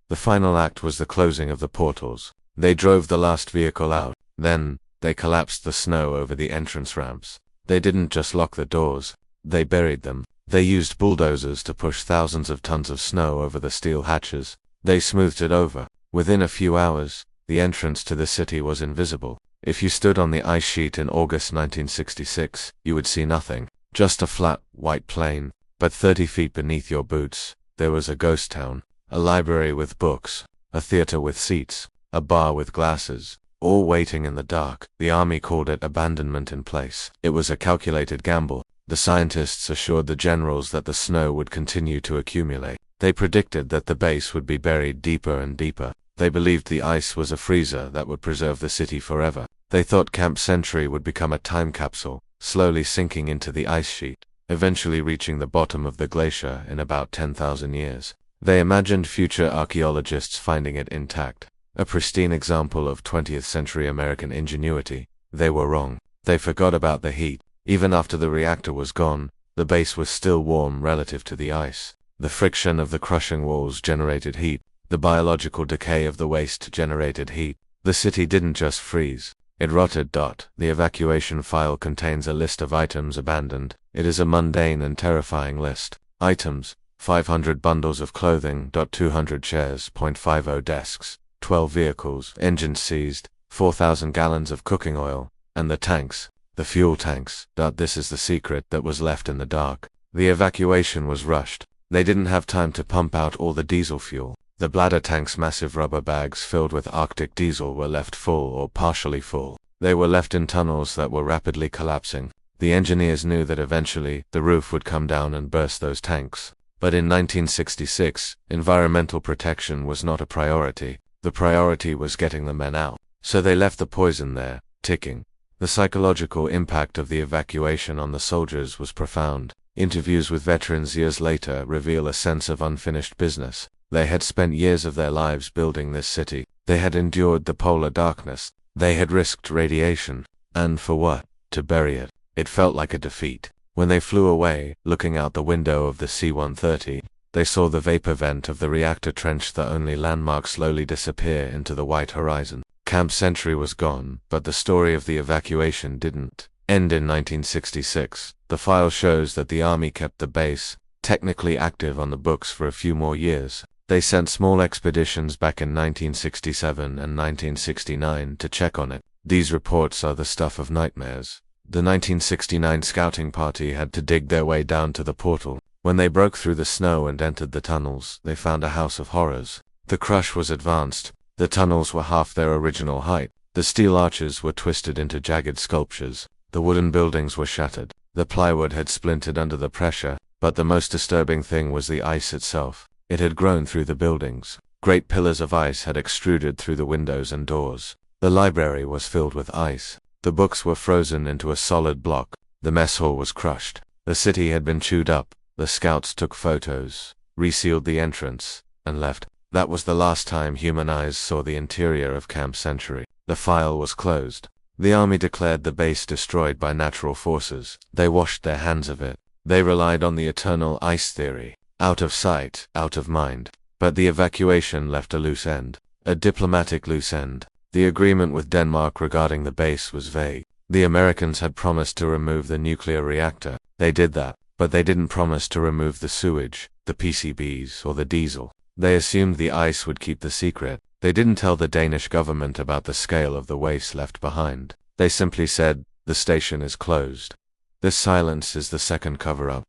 The final act was the closing of the portals. They drove the last vehicle out. Then, they collapsed the snow over the entrance ramps. They didn't just lock the doors. They buried them. They used bulldozers to push thousands of tons of snow over the steel hatches. They smoothed it over. Within a few hours, the entrance to the city was invisible. If you stood on the ice sheet in August 1966, you would see nothing. Just a flat, white plain. But 30 feet beneath your boots, there was a ghost town. A library with books. A theater with seats. A bar with glasses. All waiting in the dark. The army called it abandonment in place. It was a calculated gamble. The scientists assured the generals that the snow would continue to accumulate. They predicted that the base would be buried deeper and deeper. They believed the ice was a freezer that would preserve the city forever. They thought Camp Century would become a time capsule, slowly sinking into the ice sheet, eventually reaching the bottom of the glacier in about 10,000 years. They imagined future archaeologists finding it intact, a pristine example of 20th century American ingenuity. They were wrong. They forgot about the heat. Even after the reactor was gone, the base was still warm relative to the ice. The friction of the crushing walls generated heat. The biological decay of the waste generated heat. The city didn't just freeze. It rotted. The evacuation file contains a list of items abandoned. It is a mundane and terrifying list. Items: 500 bundles of clothing, 200 chairs, .50 desks, 12 vehicles, engines seized, 4,000 gallons of cooking oil, and the tanks, the fuel tanks. This is the secret that was left in the dark. The evacuation was rushed. They didn't have time to pump out all the diesel fuel. The bladder tank's massive rubber bags filled with Arctic diesel were left full or partially full. They were left in tunnels that were rapidly collapsing. The engineers knew that eventually, the roof would come down and burst those tanks. But in 1966, environmental protection was not a priority. The priority was getting the men out. So they left the poison there, ticking. The psychological impact of the evacuation on the soldiers was profound. Interviews with veterans years later reveal a sense of unfinished business. They had spent years of their lives building this city. They had endured the polar darkness. They had risked radiation. And for what? To bury it. It felt like a defeat. When they flew away, looking out the window of the C-130, they saw the vapor vent of the reactor trench, the only landmark, slowly disappear into the white horizon. Camp Century was gone, but the story of the evacuation didn't end in 1966. The file shows that the army kept the base technically active on the books for a few more years. They sent small expeditions back in 1967 and 1969 to check on it. These reports are the stuff of nightmares. The 1969 scouting party had to dig their way down to the portal. When they broke through the snow and entered the tunnels, they found a house of horrors. The crush was advanced. The tunnels were half their original height. The steel arches were twisted into jagged sculptures. The wooden buildings were shattered. The plywood had splintered under the pressure, but the most disturbing thing was the ice itself. It had grown through the buildings. Great pillars of ice had extruded through the windows and doors. The library was filled with ice. The books were frozen into a solid block. The mess hall was crushed. The city had been chewed up. The scouts took photos, resealed the entrance, and left. That was the last time human eyes saw the interior of Camp Century. The file was closed. The army declared the base destroyed by natural forces. They washed their hands of it. They relied on the eternal ice theory. Out of sight, out of mind. But the evacuation left a loose end. A diplomatic loose end. The agreement with Denmark regarding the base was vague. The Americans had promised to remove the nuclear reactor. They did that. But they didn't promise to remove the sewage, the PCBs, or the diesel. They assumed the ice would keep the secret. They didn't tell the Danish government about the scale of the waste left behind. They simply said, the station is closed. This silence is the second cover-up.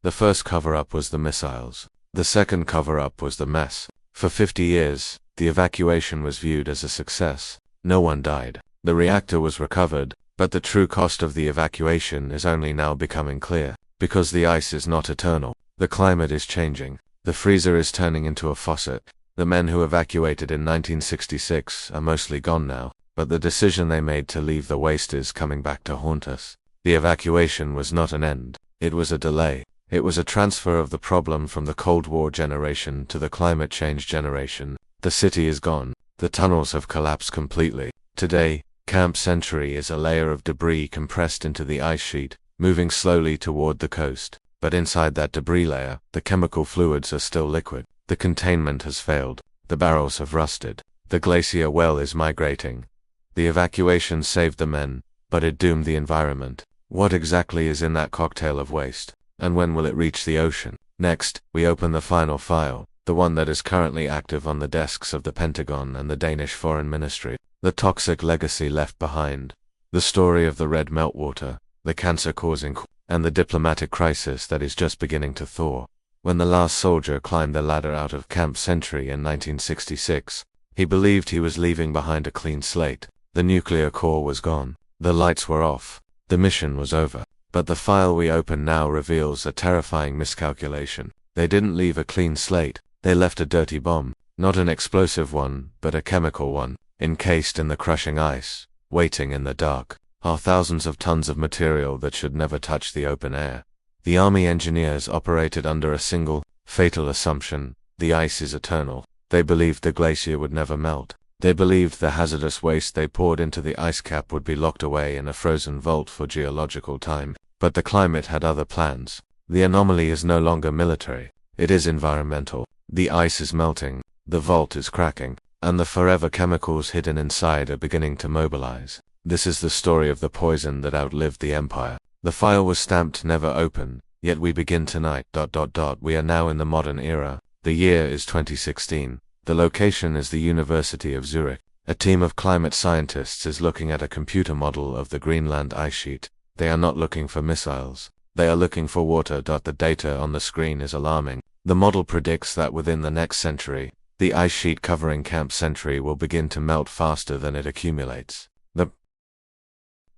The first cover-up was the missiles. The second cover-up was the mess. For 50 years, the evacuation was viewed as a success. No one died. The reactor was recovered, but the true cost of the evacuation is only now becoming clear. Because the ice is not eternal. The climate is changing. The freezer is turning into a faucet. The men who evacuated in 1966 are mostly gone now, but the decision they made to leave the waste is coming back to haunt us. The evacuation was not an end. It was a delay. It was a transfer of the problem from the Cold War generation to the climate change generation. The city is gone. The tunnels have collapsed completely. Today, Camp Century is a layer of debris compressed into the ice sheet, moving slowly toward the coast. But inside that debris layer, the chemical fluids are still liquid. The containment has failed. The barrels have rusted. The glacier well is migrating. The evacuation saved the men, but it doomed the environment. What exactly is in that cocktail of waste? And when will it reach the ocean? Next, we open the final file, the one that is currently active on the desks of the Pentagon and the Danish Foreign Ministry. The toxic legacy left behind. The story of the red meltwater, the cancer-causing, and the diplomatic crisis that is just beginning to thaw. When the last soldier climbed the ladder out of Camp Century in 1966, he believed he was leaving behind a clean slate. The nuclear core was gone. The lights were off. The mission was over. But the file we open now reveals a terrifying miscalculation. They didn't leave a clean slate. They left a dirty bomb. Not an explosive one, but a chemical one, encased in the crushing ice, waiting in the dark. Are thousands of tons of material that should never touch the open air. The army engineers operated under a single, fatal assumption: the ice is eternal. They believed the glacier would never melt. They believed the hazardous waste they poured into the ice cap would be locked away in a frozen vault for geological time. But the climate had other plans. The anomaly is no longer military. It is environmental. The ice is melting, the vault is cracking, and the forever chemicals hidden inside are beginning to mobilize. This is the story of the poison that outlived the empire. The file was stamped never open, yet we begin tonight. We are now in the modern era. The year is 2016. The location is the University of Zurich. A team of climate scientists is looking at a computer model of the Greenland ice sheet. They are not looking for missiles. They are looking for water. The data on the screen is alarming. The model predicts that within the next century, the ice sheet covering Camp Century will begin to melt faster than it accumulates. The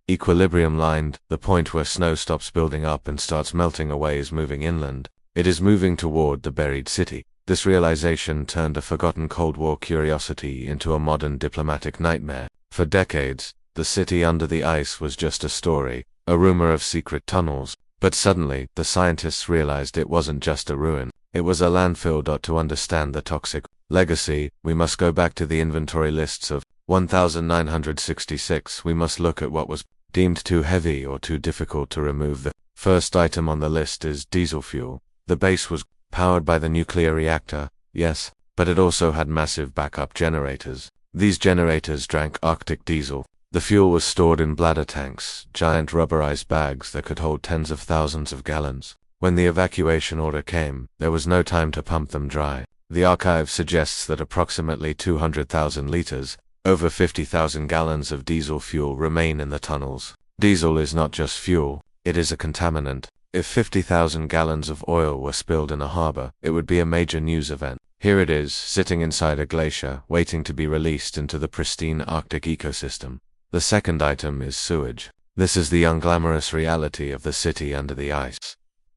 equilibrium line, the point where snow stops building up and starts melting away, is moving inland. It is moving toward the buried city. This realization turned a forgotten Cold War curiosity into a modern diplomatic nightmare. For decades, the city under the ice was just a story, a rumor of secret tunnels. But suddenly, the scientists realized it wasn't just a ruin. It was a landfill. To understand the toxic legacy, we must go back to the inventory lists of 1966. We must look at what was deemed too heavy or too difficult to remove. The first item on the list is diesel fuel. The base was powered by the nuclear reactor, yes, but it also had massive backup generators. These generators drank Arctic diesel. The fuel was stored in bladder tanks, giant rubberized bags that could hold tens of thousands of gallons. When the evacuation order came, there was no time to pump them dry. The archive suggests that approximately 200,000 liters, over 50,000 gallons of diesel fuel remain in the tunnels. Diesel is not just fuel, it is a contaminant. If 50,000 gallons of oil were spilled in a harbor, it would be a major news event. Here it is, sitting inside a glacier, waiting to be released into the pristine Arctic ecosystem. The second item is sewage. This is the unglamorous reality of the city under the ice.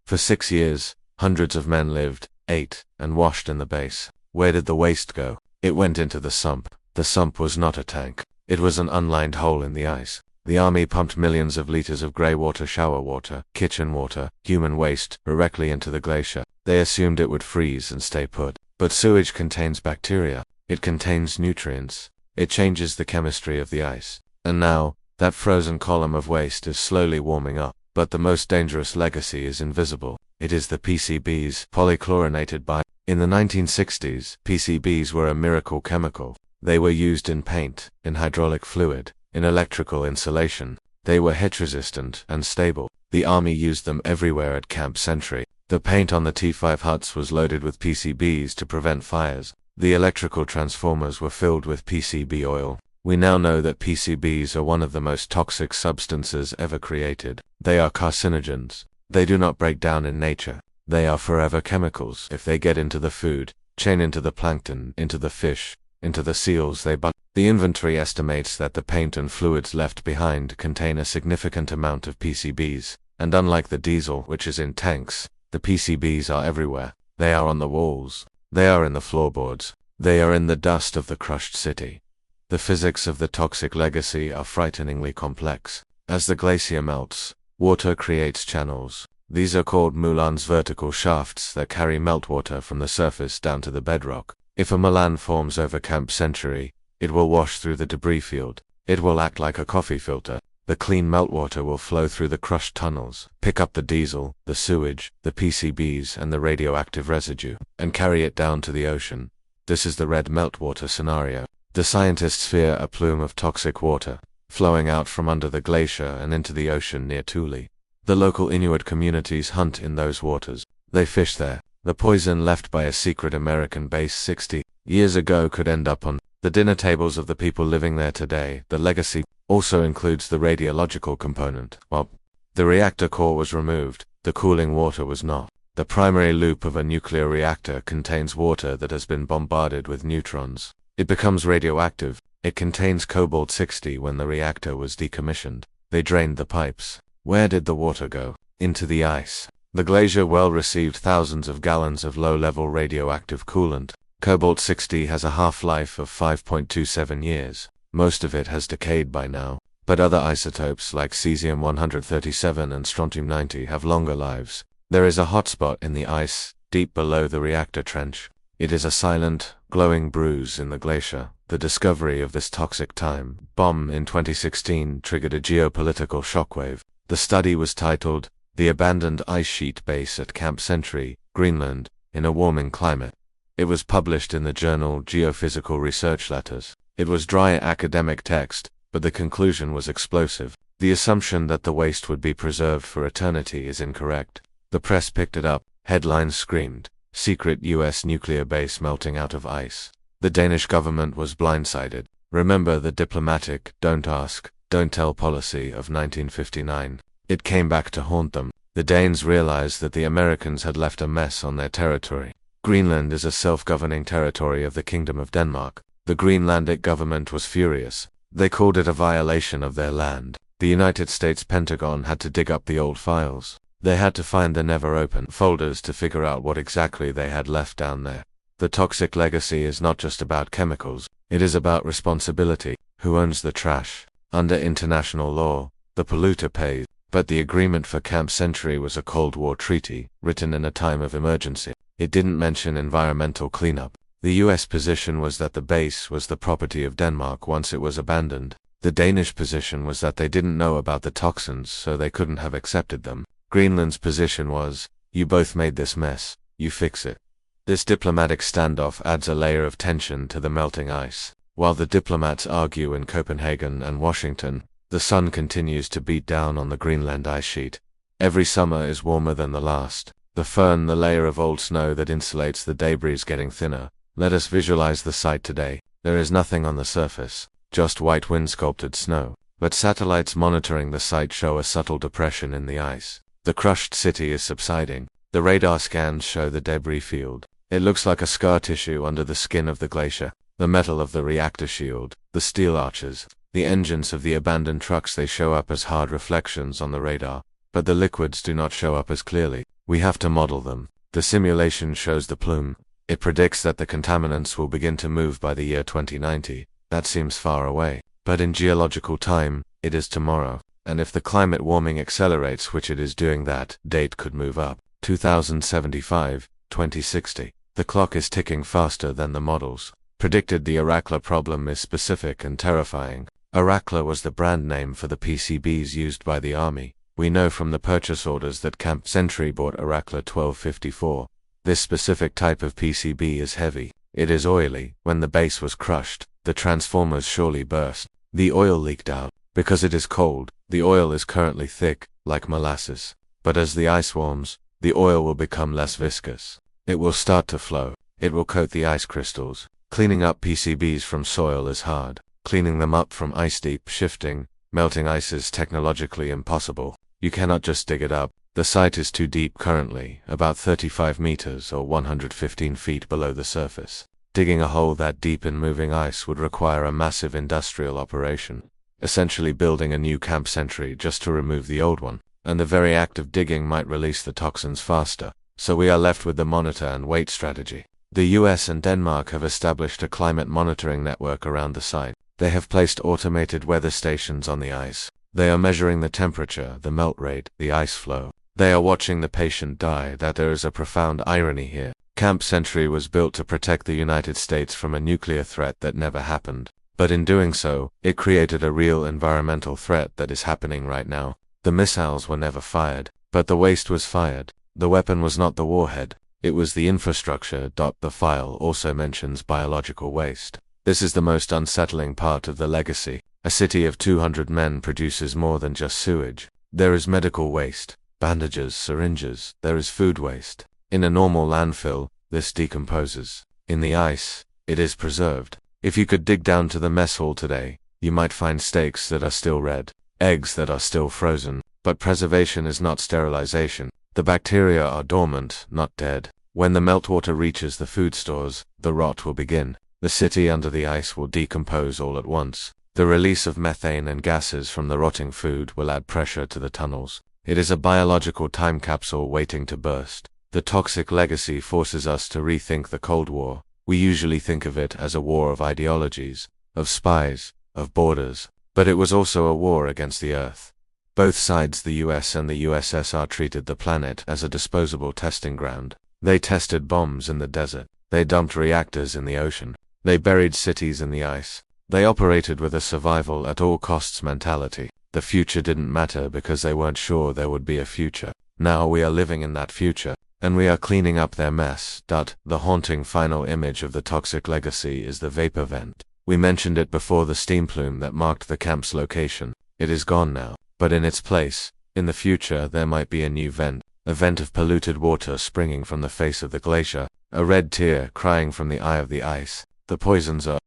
For 6 years, hundreds of men lived, ate, and washed in the base. Where did the waste go? It went into the sump. The sump was not a tank. It was an unlined hole in the ice. The army pumped millions of liters of grey water, shower water, kitchen water, human waste, directly into the glacier. They assumed it would freeze and stay put. But sewage contains bacteria. It contains nutrients. It changes the chemistry of the ice. And now, that frozen column of waste is slowly warming up. But the most dangerous legacy is invisible. It is the PCBs, polychlorinated bi. In the 1960s, PCBs were a miracle chemical. They were used in paint, in hydraulic fluid, in electrical insulation. They were heat-resistant and stable. The army used them everywhere at Camp Century. The paint on the T5 huts was loaded with PCBs to prevent fires. The electrical transformers were filled with PCB oil. We now know that PCBs are one of the most toxic substances ever created. They are carcinogens. They do not break down in nature. They are forever chemicals. If they get into the food chain, into the plankton, into the fish, into the seals they bite. The inventory estimates that the paint and fluids left behind contain a significant amount of PCBs, and unlike the diesel, which is in tanks, the PCBs are everywhere. They are on the walls. They are in the floorboards. They are in the dust of the crushed city. The physics of the toxic legacy are frighteningly complex. As the glacier melts, water creates channels. These are called moulins, vertical shafts that carry meltwater from the surface down to the bedrock. If a moulin forms over Camp Century, it will wash through the debris field. It will act like a coffee filter. The clean meltwater will flow through the crushed tunnels, pick up the diesel, the sewage, the PCBs, and the radioactive residue, and carry it down to the ocean. This is the red meltwater scenario. The scientists fear a plume of toxic water, flowing out from under the glacier and into the ocean near Thule. The local Inuit communities hunt in those waters. They fish there. The poison left by a secret American base 60 years ago could end up on the dinner tables of the people living there today. The legacy also includes the radiological component. While the reactor core was removed, the cooling water was not. The primary loop of a nuclear reactor contains water that has been bombarded with neutrons. It becomes radioactive. It contains cobalt-60 when the reactor was decommissioned. They drained the pipes. Where did the water go? Into the ice. The glacier well received thousands of gallons of low-level radioactive coolant. Cobalt-60 has a half-life of 5.27 years. Most of it has decayed by now, but other isotopes like cesium-137 and strontium-90 have longer lives. There is a hotspot in the ice, deep below the reactor trench. It is a silent, glowing bruise in the glacier. The discovery of this toxic time bomb in 2016 triggered a geopolitical shockwave. The study was titled, "The Abandoned Ice Sheet Base at Camp Century, Greenland, in a Warming Climate." It was published in the journal Geophysical Research Letters. It was dry academic text, but the conclusion was explosive. The assumption that the waste would be preserved for eternity is incorrect. The press picked it up. Headlines screamed, "Secret US nuclear base melting out of ice." The Danish government was blindsided. Remember the diplomatic, don't ask, don't tell policy of 1959. It came back to haunt them. The Danes realized that the Americans had left a mess on their territory. Greenland is a self-governing territory of the Kingdom of Denmark. The Greenlandic government was furious. They called it a violation of their land. The United States Pentagon had to dig up the old files. They had to find the never-opened folders to figure out what exactly they had left down there. The toxic legacy is not just about chemicals. It is about responsibility. Who owns the trash? Under international law, the polluter pays. But the agreement for Camp Century was a Cold War treaty, written in a time of emergency. It didn't mention environmental cleanup. The US position was that the base was the property of Denmark once it was abandoned. The Danish position was that they didn't know about the toxins, so they couldn't have accepted them. Greenland's position was, you both made this mess, you fix it. This diplomatic standoff adds a layer of tension to the melting ice. While the diplomats argue in Copenhagen and Washington, the sun continues to beat down on the Greenland ice sheet. Every summer is warmer than the last. The firn, the layer of old snow that insulates the debris, is getting thinner. Let us visualize the site today. There is nothing on the surface, just white wind-sculpted snow. But satellites monitoring the site show a subtle depression in the ice. The crushed city is subsiding. The radar scans show the debris field. It looks like a scar tissue under the skin of the glacier. The metal of the reactor shield, the steel arches, the engines of the abandoned trucks, they show up as hard reflections on the radar. But the liquids do not show up as clearly. We have to model them. The simulation shows the plume. It predicts that the contaminants will begin to move by the year 2090. That seems far away. But in geological time, it is tomorrow. And if the climate warming accelerates, which it is doing, that date could move up. 2075, 2060. The clock is ticking faster than the models predicted. The Arachla problem is specific and terrifying. Arachla was the brand name for the PCBs used by the army. We know from the purchase orders that Camp Century bought Arachla 1254. This specific type of PCB is heavy. It is oily. When the base was crushed, the transformers surely burst. The oil leaked out. Because it is cold, the oil is currently thick, like molasses. But as the ice warms, the oil will become less viscous. It will start to flow. It will coat the ice crystals. Cleaning up PCBs from soil is hard. Cleaning them up from ice deep, shifting, melting ice is technologically impossible. You cannot just dig it up. The site is too deep currently, about 35 meters or 115 feet below the surface. Digging a hole that deep in moving ice would require a massive industrial operation, essentially building a new Camp Century just to remove the old one. And the very act of digging might release the toxins faster. So we are left with the monitor and wait strategy. The US and Denmark have established a climate monitoring network around the site. They have placed automated weather stations on the ice. They are measuring the temperature, the melt rate, the ice flow. They are watching the patient die. That there is a profound irony here. Camp Century was built to protect the United States from a nuclear threat that never happened. But in doing so, it created a real environmental threat that is happening right now. The missiles were never fired, but the waste was fired. The weapon was not the warhead. It was the infrastructure. The file also mentions biological waste. This is the most unsettling part of the legacy. A city of 200 men produces more than just sewage. There is medical waste, bandages, syringes. There is food waste. In a normal landfill, this decomposes. In the ice, it is preserved. If you could dig down to the mess hall today, you might find steaks that are still red, eggs that are still frozen. But preservation is not sterilization. The bacteria are dormant, not dead. When the meltwater reaches the food stores, the rot will begin. The city under the ice will decompose all at once. The release of methane and gases from the rotting food will add pressure to the tunnels. It is a biological time capsule waiting to burst. The toxic legacy forces us to rethink the Cold War. We usually think of it as a war of ideologies, of spies, of borders. But it was also a war against the Earth. Both sides, the US and the USSR, treated the planet as a disposable testing ground. They tested bombs in the desert. They dumped reactors in the ocean. They buried cities in the ice. They operated with a survival at all costs mentality. The future didn't matter because they weren't sure there would be a future. Now we are living in that future, and we are cleaning up their mess. The haunting final image of the toxic legacy is the vapor vent. We mentioned it before, the steam plume that marked the camp's location. It is gone now. But in its place, in the future, there might be a new vent, a vent of polluted water springing from the face of the glacier, a red tear crying from the eye of the ice. The poisons are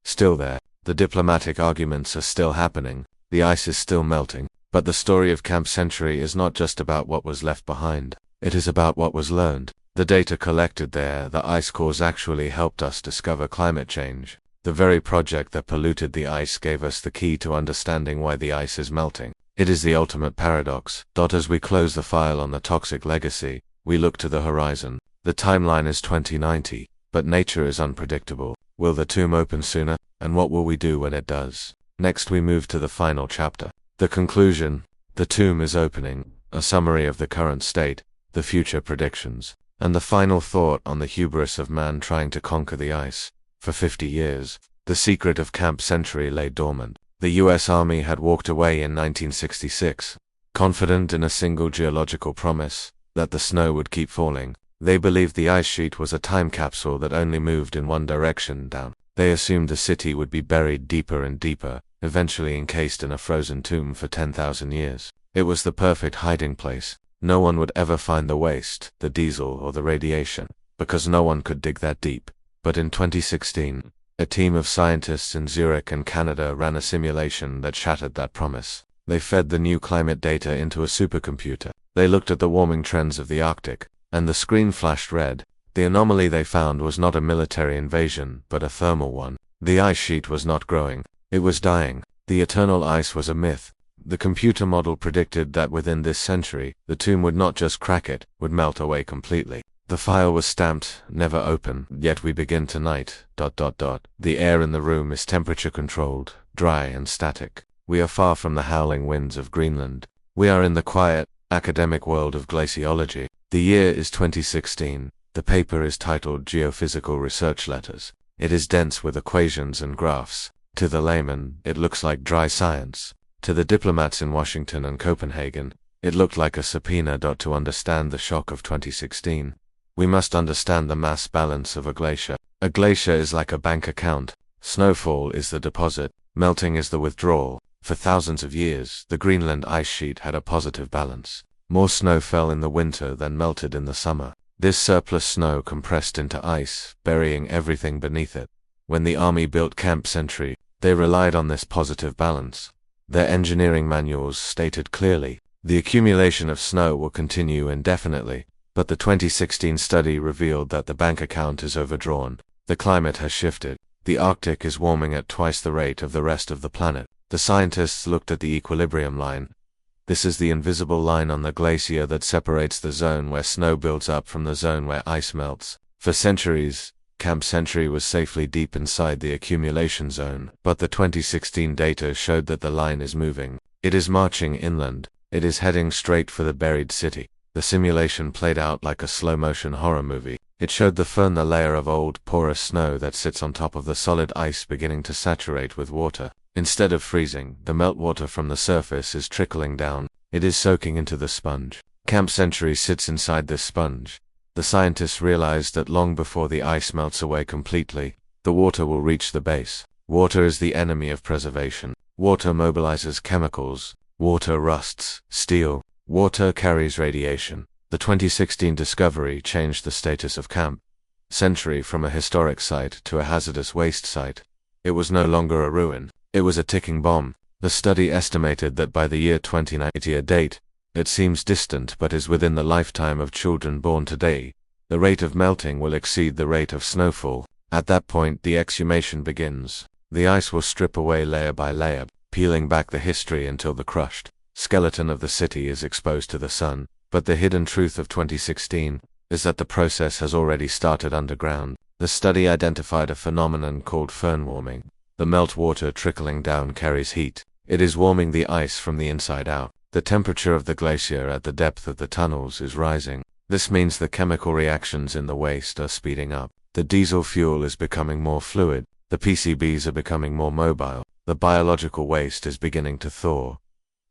still there. The diplomatic arguments are still happening. The ice is still melting. But the story of Camp Century is not just about what was left behind. It is about what was learned. The data collected there, the ice cores, actually helped us discover climate change. The very project that polluted the ice gave us the key to understanding why the ice is melting. It is the ultimate paradox. As we close the file on the toxic legacy, we look to the horizon. The timeline is 2090, but nature is unpredictable. Will the tomb open sooner? And what will we do when it does? Next we move to the final chapter. The conclusion. The tomb is opening. A summary of the current state, the future predictions, and the final thought on the hubris of man trying to conquer the ice. For 50 years, the secret of Camp Century lay dormant. The US Army had walked away in 1966, confident in a single geological promise, that the snow would keep falling. They believed the ice sheet was a time capsule that only moved in one direction, down. They assumed the city would be buried deeper and deeper, eventually encased in a frozen tomb for 10,000 years. It was the perfect hiding place. No one would ever find the waste, the diesel or the radiation, because no one could dig that deep. But in 2016, a team of scientists in Zurich and Canada ran a simulation that shattered that promise. They fed the new climate data into a supercomputer. They looked at the warming trends of the Arctic, and the screen flashed red. The anomaly they found was not a military invasion, but a thermal one. The ice sheet was not growing. It was dying. The eternal ice was a myth. The computer model predicted that within this century, the tomb would not just crack, it would melt away completely. The file was stamped, never open, yet we begin tonight, ... The air in the room is temperature controlled, dry and static. We are far from the howling winds of Greenland. We are in the quiet, academic world of glaciology. The year is 2016. The paper is titled Geophysical Research Letters. It is dense with equations and graphs. To the layman, it looks like dry science. To the diplomats in Washington and Copenhagen, it looked like a subpoena. To understand the shock of 2016, we must understand the mass balance of a glacier. A glacier is like a bank account. Snowfall is the deposit, melting is the withdrawal. For thousands of years, the Greenland ice sheet had a positive balance. More snow fell in the winter than melted in the summer. This surplus snow compressed into ice, burying everything beneath it. When the army built Camp Century, they relied on this positive balance. Their engineering manuals stated clearly, the accumulation of snow will continue indefinitely, but the 2016 study revealed that the bank account is overdrawn. The climate has shifted. The Arctic is warming at twice the rate of the rest of the planet. The scientists looked at the equilibrium line. This is the invisible line on the glacier that separates the zone where snow builds up from the zone where ice melts. For centuries, Camp Century was safely deep inside the accumulation zone, but the 2016 data showed that the line is moving. It is marching inland. It is heading straight for the buried city. The simulation played out like a slow-motion horror movie. It showed the firmer layer of old, porous snow that sits on top of the solid ice beginning to saturate with water. Instead of freezing, the meltwater from the surface is trickling down. It is soaking into the sponge. Camp Century sits inside this sponge. The scientists realized that long before the ice melts away completely, the water will reach the base. Water is the enemy of preservation. Water mobilizes chemicals. Water rusts steel. Water carries radiation. The 2016 discovery changed the status of Camp Century from a historic site to a hazardous waste site. It was no longer a ruin. It was a ticking bomb. The study estimated that by the year 2090, a date it seems distant but is within the lifetime of children born today, the rate of melting will exceed the rate of snowfall. At that point, the exhumation begins. The ice will strip away layer by layer, peeling back the history until the crushed skeleton of the city is exposed to the sun. But the hidden truth of 2016 is that the process has already started underground. The study identified a phenomenon called firn warming. The meltwater trickling down carries heat. It is warming the ice from the inside out. The temperature of the glacier at the depth of the tunnels is rising. This means the chemical reactions in the waste are speeding up. The diesel fuel is becoming more fluid. The PCBs are becoming more mobile. The biological waste is beginning to thaw.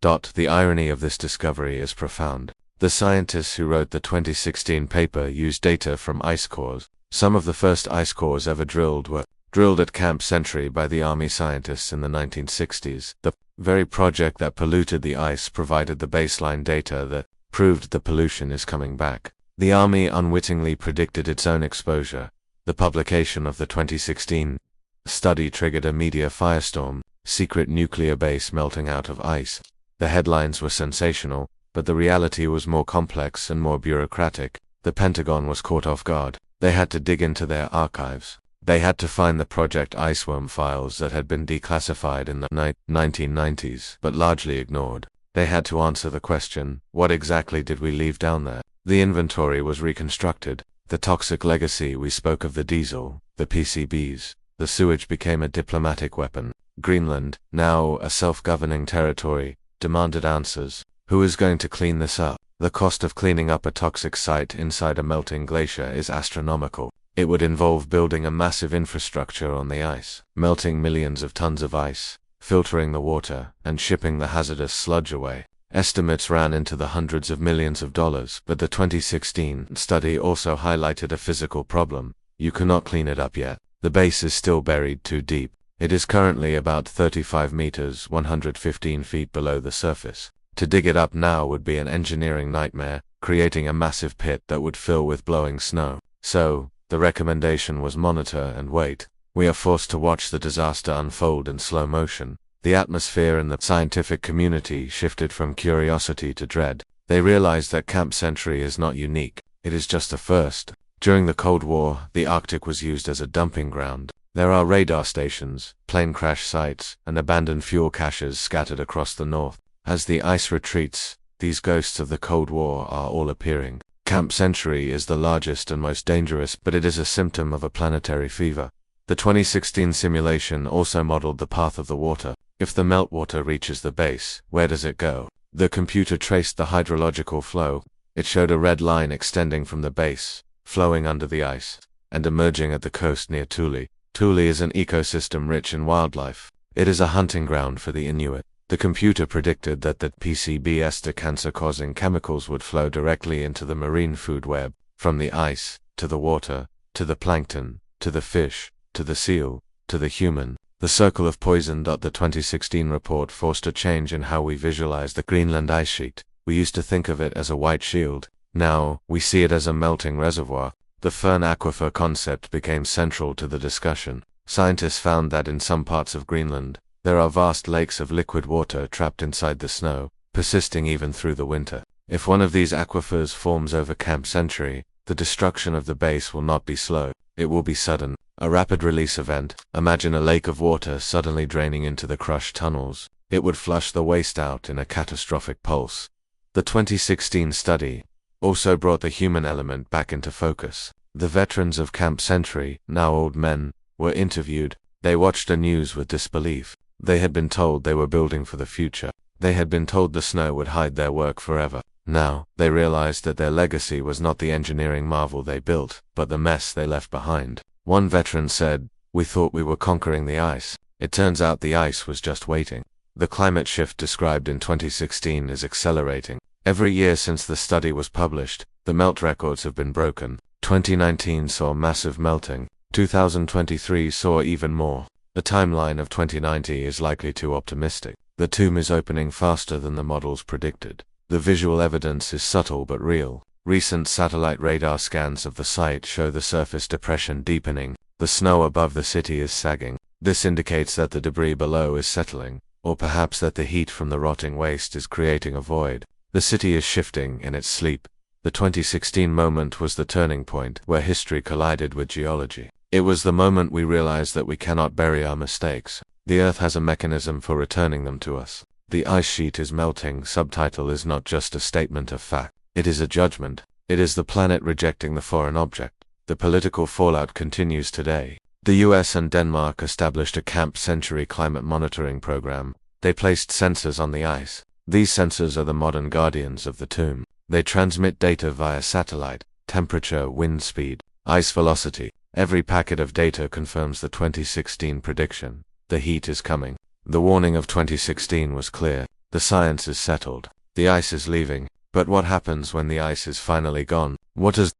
The irony of this discovery is profound. The scientists who wrote the 2016 paper used data from ice cores. Some of the first ice cores ever drilled were drilled at Camp Century by the Army scientists in the 1960s. The very project that polluted the ice provided the baseline data that proved the pollution is coming back. The Army unwittingly predicted its own exposure. The publication of the 2016 study triggered a media firestorm, secret nuclear base melting out of ice. The headlines were sensational, but the reality was more complex and more bureaucratic. The Pentagon was caught off guard. They had to dig into their archives. They had to find the Project Iceworm files that had been declassified in the 1990s, but largely ignored. They had to answer the question, what exactly did we leave down there? The inventory was reconstructed. The toxic legacy we spoke of, the diesel, the PCBs, the sewage became a diplomatic weapon. Greenland, now a self-governing territory, demanded answers. Who is going to clean this up? The cost of cleaning up a toxic site inside a melting glacier is astronomical. It would involve building a massive infrastructure on the ice, melting millions of tons of ice, filtering the water, and shipping the hazardous sludge away. Estimates ran into the hundreds of millions of dollars, but the 2016 study also highlighted a physical problem. You cannot clean it up yet. The base is still buried too deep. It is currently about 35 meters, 115 feet below the surface. To dig it up now would be an engineering nightmare, creating a massive pit that would fill with blowing snow. So, the recommendation was monitor and wait. We are forced to watch the disaster unfold in slow motion. The atmosphere in the scientific community shifted from curiosity to dread. They realized that Camp Century is not unique, it is just a first. During the Cold War, the Arctic was used as a dumping ground. There are radar stations, plane crash sites, and abandoned fuel caches scattered across the north. As the ice retreats, these ghosts of the Cold War are all appearing. Camp Century is the largest and most dangerous, but it is a symptom of a planetary fever. The 2016 simulation also modeled the path of the water. If the meltwater reaches the base, where does it go? The computer traced the hydrological flow. It showed a red line extending from the base, flowing under the ice, and emerging at the coast near Thule. Thule is an ecosystem rich in wildlife. It is a hunting ground for the Inuit. The computer predicted that the PCB ester cancer-causing chemicals would flow directly into the marine food web, from the ice, to the water, to the plankton, to the fish, to the seal, to the human. The circle of poison. The 2016 report forced a change in how we visualize the Greenland ice sheet. We used to think of it as a white shield. Now, we see it as a melting reservoir. The Fern aquifer concept became central to the discussion. Scientists found that in some parts of Greenland, there are vast lakes of liquid water trapped inside the snow, persisting even through the winter. If one of these aquifers forms over Camp Century, the destruction of the base will not be slow. It will be sudden, a rapid release event. Imagine a lake of water suddenly draining into the crushed tunnels. It would flush the waste out in a catastrophic pulse. The 2016 study also brought the human element back into focus. The veterans of Camp Century, now old men, were interviewed. They watched the news with disbelief. They had been told they were building for the future. They had been told the snow would hide their work forever. Now, they realized that their legacy was not the engineering marvel they built, but the mess they left behind. One veteran said, "We thought we were conquering the ice. It turns out the ice was just waiting." The climate shift described in 2016 is accelerating. Every year since the study was published, the melt records have been broken. 2019 saw massive melting. 2023 saw even more. The timeline of 2090 is likely too optimistic. The tomb is opening faster than the models predicted. The visual evidence is subtle but real. Recent satellite radar scans of the site show the surface depression deepening. The snow above the city is sagging. This indicates that the debris below is settling, or perhaps that the heat from the rotting waste is creating a void. The city is shifting in its sleep. The 2016 moment was the turning point where history collided with geology. It was the moment we realized that we cannot bury our mistakes. The Earth has a mechanism for returning them to us. The ice sheet is melting. Subtitle is not just a statement of fact. It is a judgment. It is the planet rejecting the foreign object. The political fallout continues today. The US and Denmark established a Camp Century climate monitoring program. They placed sensors on the ice. These sensors are the modern guardians of the tomb. They transmit data via satellite, temperature, wind speed, ice velocity. Every packet of data confirms the 2016 prediction. The heat is coming. The warning of 2016 was clear. The science is settled. The ice is leaving. But what happens when the ice is finally gone? What does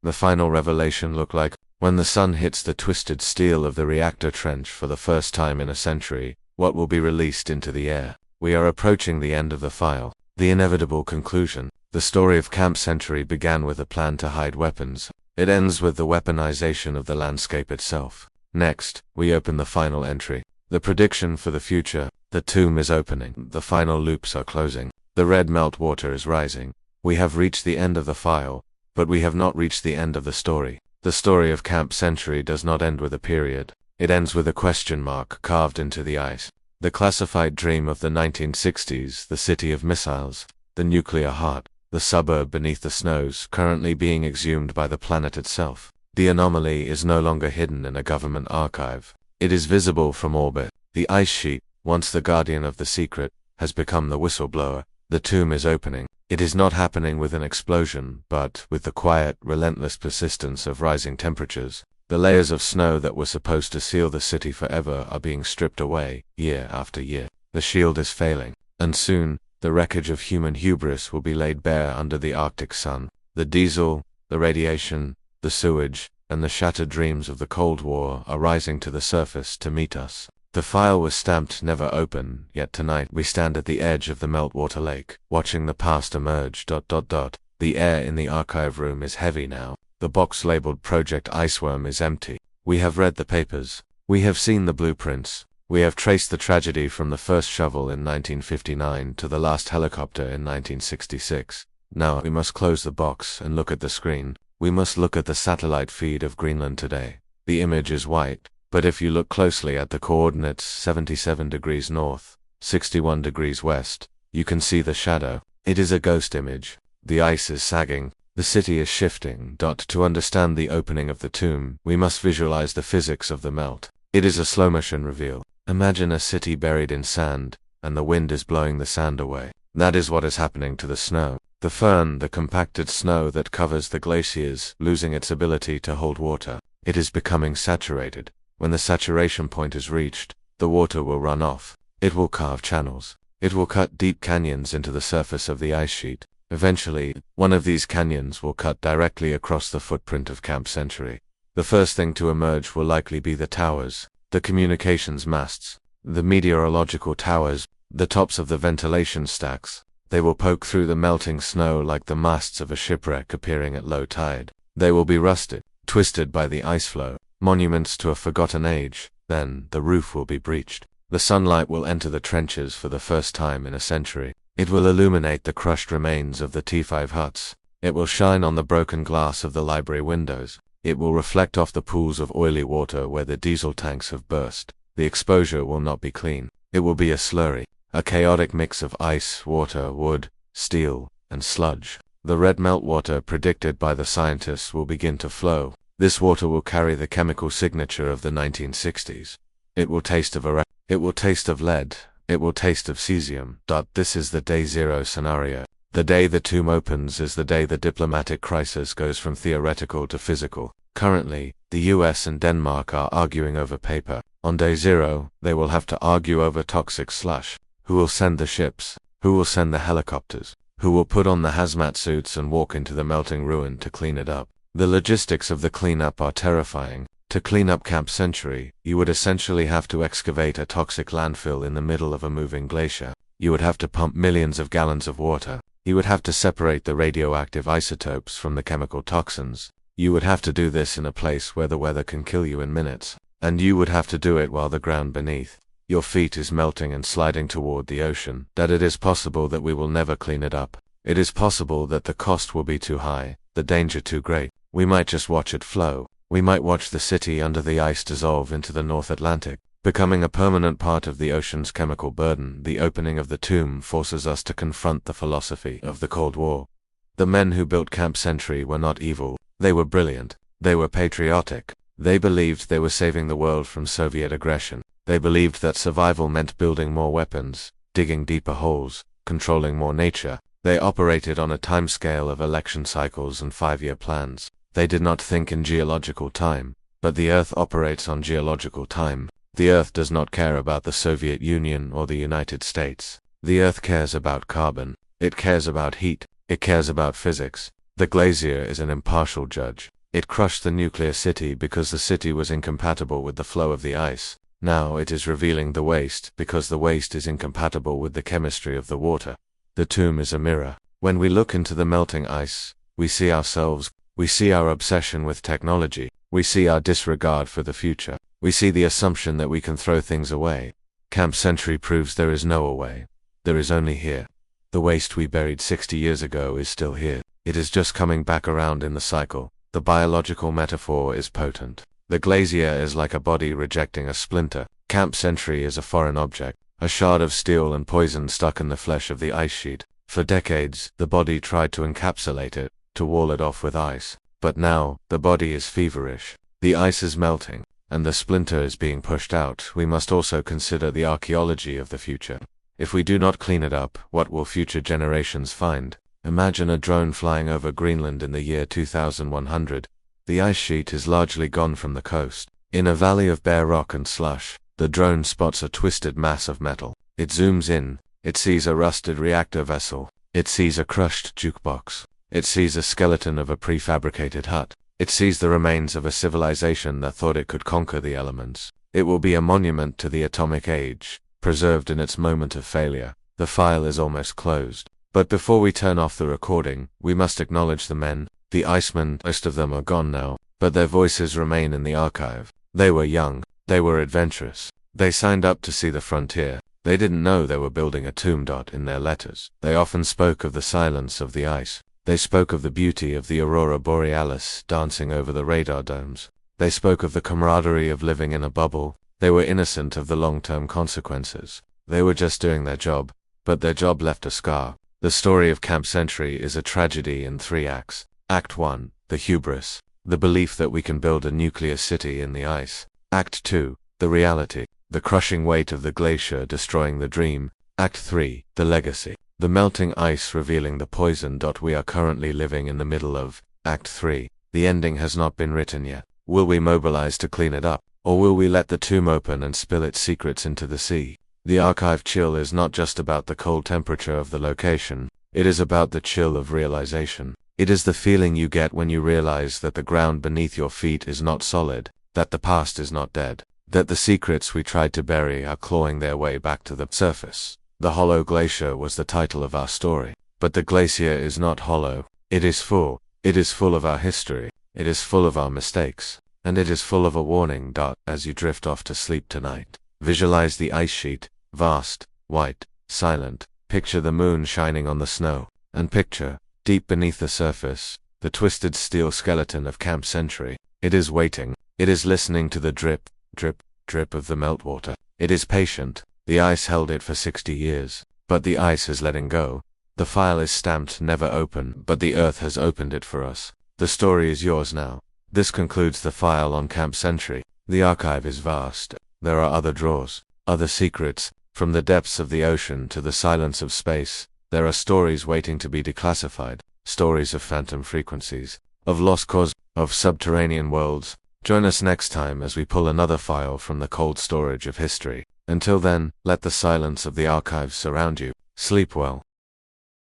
the final revelation look like? When the sun hits the twisted steel of the reactor trench for the first time in a century, what will be released into the air? We are approaching the end of the file. The inevitable conclusion. The story of Camp Century began with a plan to hide weapons. It ends with the weaponization of the landscape itself. Next, we open the final entry. The prediction for the future. The tomb is opening. The final loops are closing. The red meltwater is rising. We have reached the end of the file, but we have not reached the end of the story. The story of Camp Century does not end with a period. It ends with a question mark carved into the ice. The classified dream of the 1960s, the city of missiles, the nuclear heart, the suburb beneath the snows, currently being exhumed by the planet itself. The anomaly is no longer hidden in a government archive. It is visible from orbit. The ice sheet, once the guardian of the secret, has become the whistleblower. The tomb is opening. It is not happening with an explosion, but with the quiet, relentless persistence of rising temperatures. The layers of snow that were supposed to seal the city forever are being stripped away, year after year. The shield is failing, and soon, the wreckage of human hubris will be laid bare under the Arctic sun. The diesel, the radiation, the sewage, and the shattered dreams of the Cold War are rising to the surface to meet us. The file was stamped never open, yet tonight we stand at the edge of the meltwater lake, watching the past emerge. The air in the archive room is heavy now. The box labeled Project Iceworm is empty. We have read the papers. We have seen the blueprints. We have traced the tragedy from the first shovel in 1959 to the last helicopter in 1966. Now we must close the box and look at the screen. We must look at the satellite feed of Greenland today. The image is white, but if you look closely at the coordinates 77 degrees north, 61 degrees west, you can see the shadow. It is a ghost image. The ice is sagging. The city is shifting. To understand the opening of the tomb, we must visualize the physics of the melt. It is a slow-motion reveal. Imagine a city buried in sand, and the wind is blowing the sand away. That is what is happening to the snow. The firn, the compacted snow that covers the glaciers, losing its ability to hold water. It is becoming saturated. When the saturation point is reached, the water will run off. It will carve channels. It will cut deep canyons into the surface of the ice sheet. Eventually, one of these canyons will cut directly across the footprint of Camp Century. The first thing to emerge will likely be the towers, the communications masts, the meteorological towers, the tops of the ventilation stacks. They will poke through the melting snow like the masts of a shipwreck appearing at low tide. They will be rusted, twisted by the ice flow, monuments to a forgotten age. Then, the roof will be breached. The sunlight will enter the trenches for the first time in a century. It will illuminate the crushed remains of the T5 huts. It will shine on the broken glass of the library windows. It will reflect off the pools of oily water where the diesel tanks have burst. The exposure will not be clean. It will be a slurry, a chaotic mix of ice, water, wood, steel, and sludge. The red meltwater predicted by the scientists will begin to flow. This water will carry the chemical signature of the 1960s. It will taste of It will taste of lead. It will taste of cesium. This is the day zero scenario. The day the tomb opens is the day the diplomatic crisis goes from theoretical to physical. Currently, the US and Denmark are arguing over paper. On day zero, they will have to argue over toxic slush. Who will send the ships? Who will send the helicopters? Who will put on the hazmat suits and walk into the melting ruin to clean it up? The logistics of the cleanup are terrifying. To clean up Camp Century, you would essentially have to excavate a toxic landfill in the middle of a moving glacier. You would have to pump millions of gallons of water. You would have to separate the radioactive isotopes from the chemical toxins. You would have to do this in a place where the weather can kill you in minutes. And you would have to do it while the ground beneath your feet is melting and sliding toward the ocean. That it is possible that we will never clean it up. It is possible that the cost will be too high, the danger too great. We might just watch it flow. We might watch the city under the ice dissolve into the North Atlantic, becoming a permanent part of the ocean's chemical burden. The opening of the tomb forces us to confront the philosophy of the Cold War. The men who built Camp Century were not evil. They were brilliant. They were patriotic. They believed they were saving the world from Soviet aggression. They believed that survival meant building more weapons, digging deeper holes, controlling more nature. They operated on a timescale of election cycles and 5-year plans. They did not think in geological time, but the Earth operates on geological time. The Earth does not care about the Soviet Union or the United States. The Earth cares about carbon. It cares about heat. It cares about physics. The glacier is an impartial judge. It crushed the nuclear city because the city was incompatible with the flow of the ice. Now it is revealing the waste because the waste is incompatible with the chemistry of the water. The tomb is a mirror. When we look into the melting ice, we see ourselves. We see our obsession with technology. We see our disregard for the future. We see the assumption that we can throw things away. Camp Century proves there is no away. There is only here. The waste we buried 60 years ago is still here. It is just coming back around in the cycle. The biological metaphor is potent. The glacier is like a body rejecting a splinter. Camp Century is a foreign object, a shard of steel and poison stuck in the flesh of the ice sheet. For decades, the body tried to encapsulate it, to wall it off with ice. But now, the body is feverish. The ice is melting, and the splinter is being pushed out. We must also consider the archaeology of the future. If we do not clean it up, what will future generations find? Imagine a drone flying over Greenland in the year 2100. The ice sheet is largely gone from the coast. In a valley of bare rock and slush, the drone spots a twisted mass of metal. It zooms in. It sees a rusted reactor vessel. It sees a crushed jukebox. It sees a skeleton of a prefabricated hut. It sees the remains of a civilization that thought it could conquer the elements. It will be a monument to the atomic age, preserved in its moment of failure. The file is almost closed. But before we turn off the recording, we must acknowledge the men, the Icemen. Most of them are gone now, but their voices remain in the archive. They were young. They were adventurous. They signed up to see the frontier. They didn't know they were building a tomb. In their letters, they often spoke of the silence of the ice. They spoke of the beauty of the aurora borealis dancing over the radar domes. They spoke of the camaraderie of living in a bubble. They were innocent of the long-term consequences. They were just doing their job, but their job left a scar. The story of Camp Century is a tragedy in 3 acts. Act 1, the hubris, the belief that we can build a nuclear city in the ice. Act 2, the reality, the crushing weight of the glacier destroying the dream. Act 3, the legacy, the melting ice revealing the poison. We are currently living in the middle of Act 3. The ending has not been written yet. Will we mobilize to clean it up, or will we let the tomb open and spill its secrets into the sea? The archive chill is not just about the cold temperature of the location, it is about the chill of realization. It is the feeling you get when you realize that the ground beneath your feet is not solid, that the past is not dead, that the secrets we tried to bury are clawing their way back to the surface. The Hollow Glacier was the title of our story. But the glacier is not hollow. It is full. It is full of our history. It is full of our mistakes. And it is full of a warning. As you drift off to sleep tonight, visualize the ice sheet, vast, white, silent. Picture the moon shining on the snow. And picture, deep beneath the surface, the twisted steel skeleton of Camp Century. It is waiting. It is listening to the drip, drip, drip of the meltwater. It is patient. The ice held it for 60 years. But the ice is letting go. The file is stamped never open, but the earth has opened it for us. The story is yours now. This concludes the file on Camp Century. The archive is vast. There are other drawers, other secrets. From the depths of the ocean to the silence of space, there are stories waiting to be declassified. Stories of phantom frequencies, of lost cause, of subterranean worlds. Join us next time as we pull another file from the cold storage of history. Until then, let the silence of the archives surround you. Sleep well.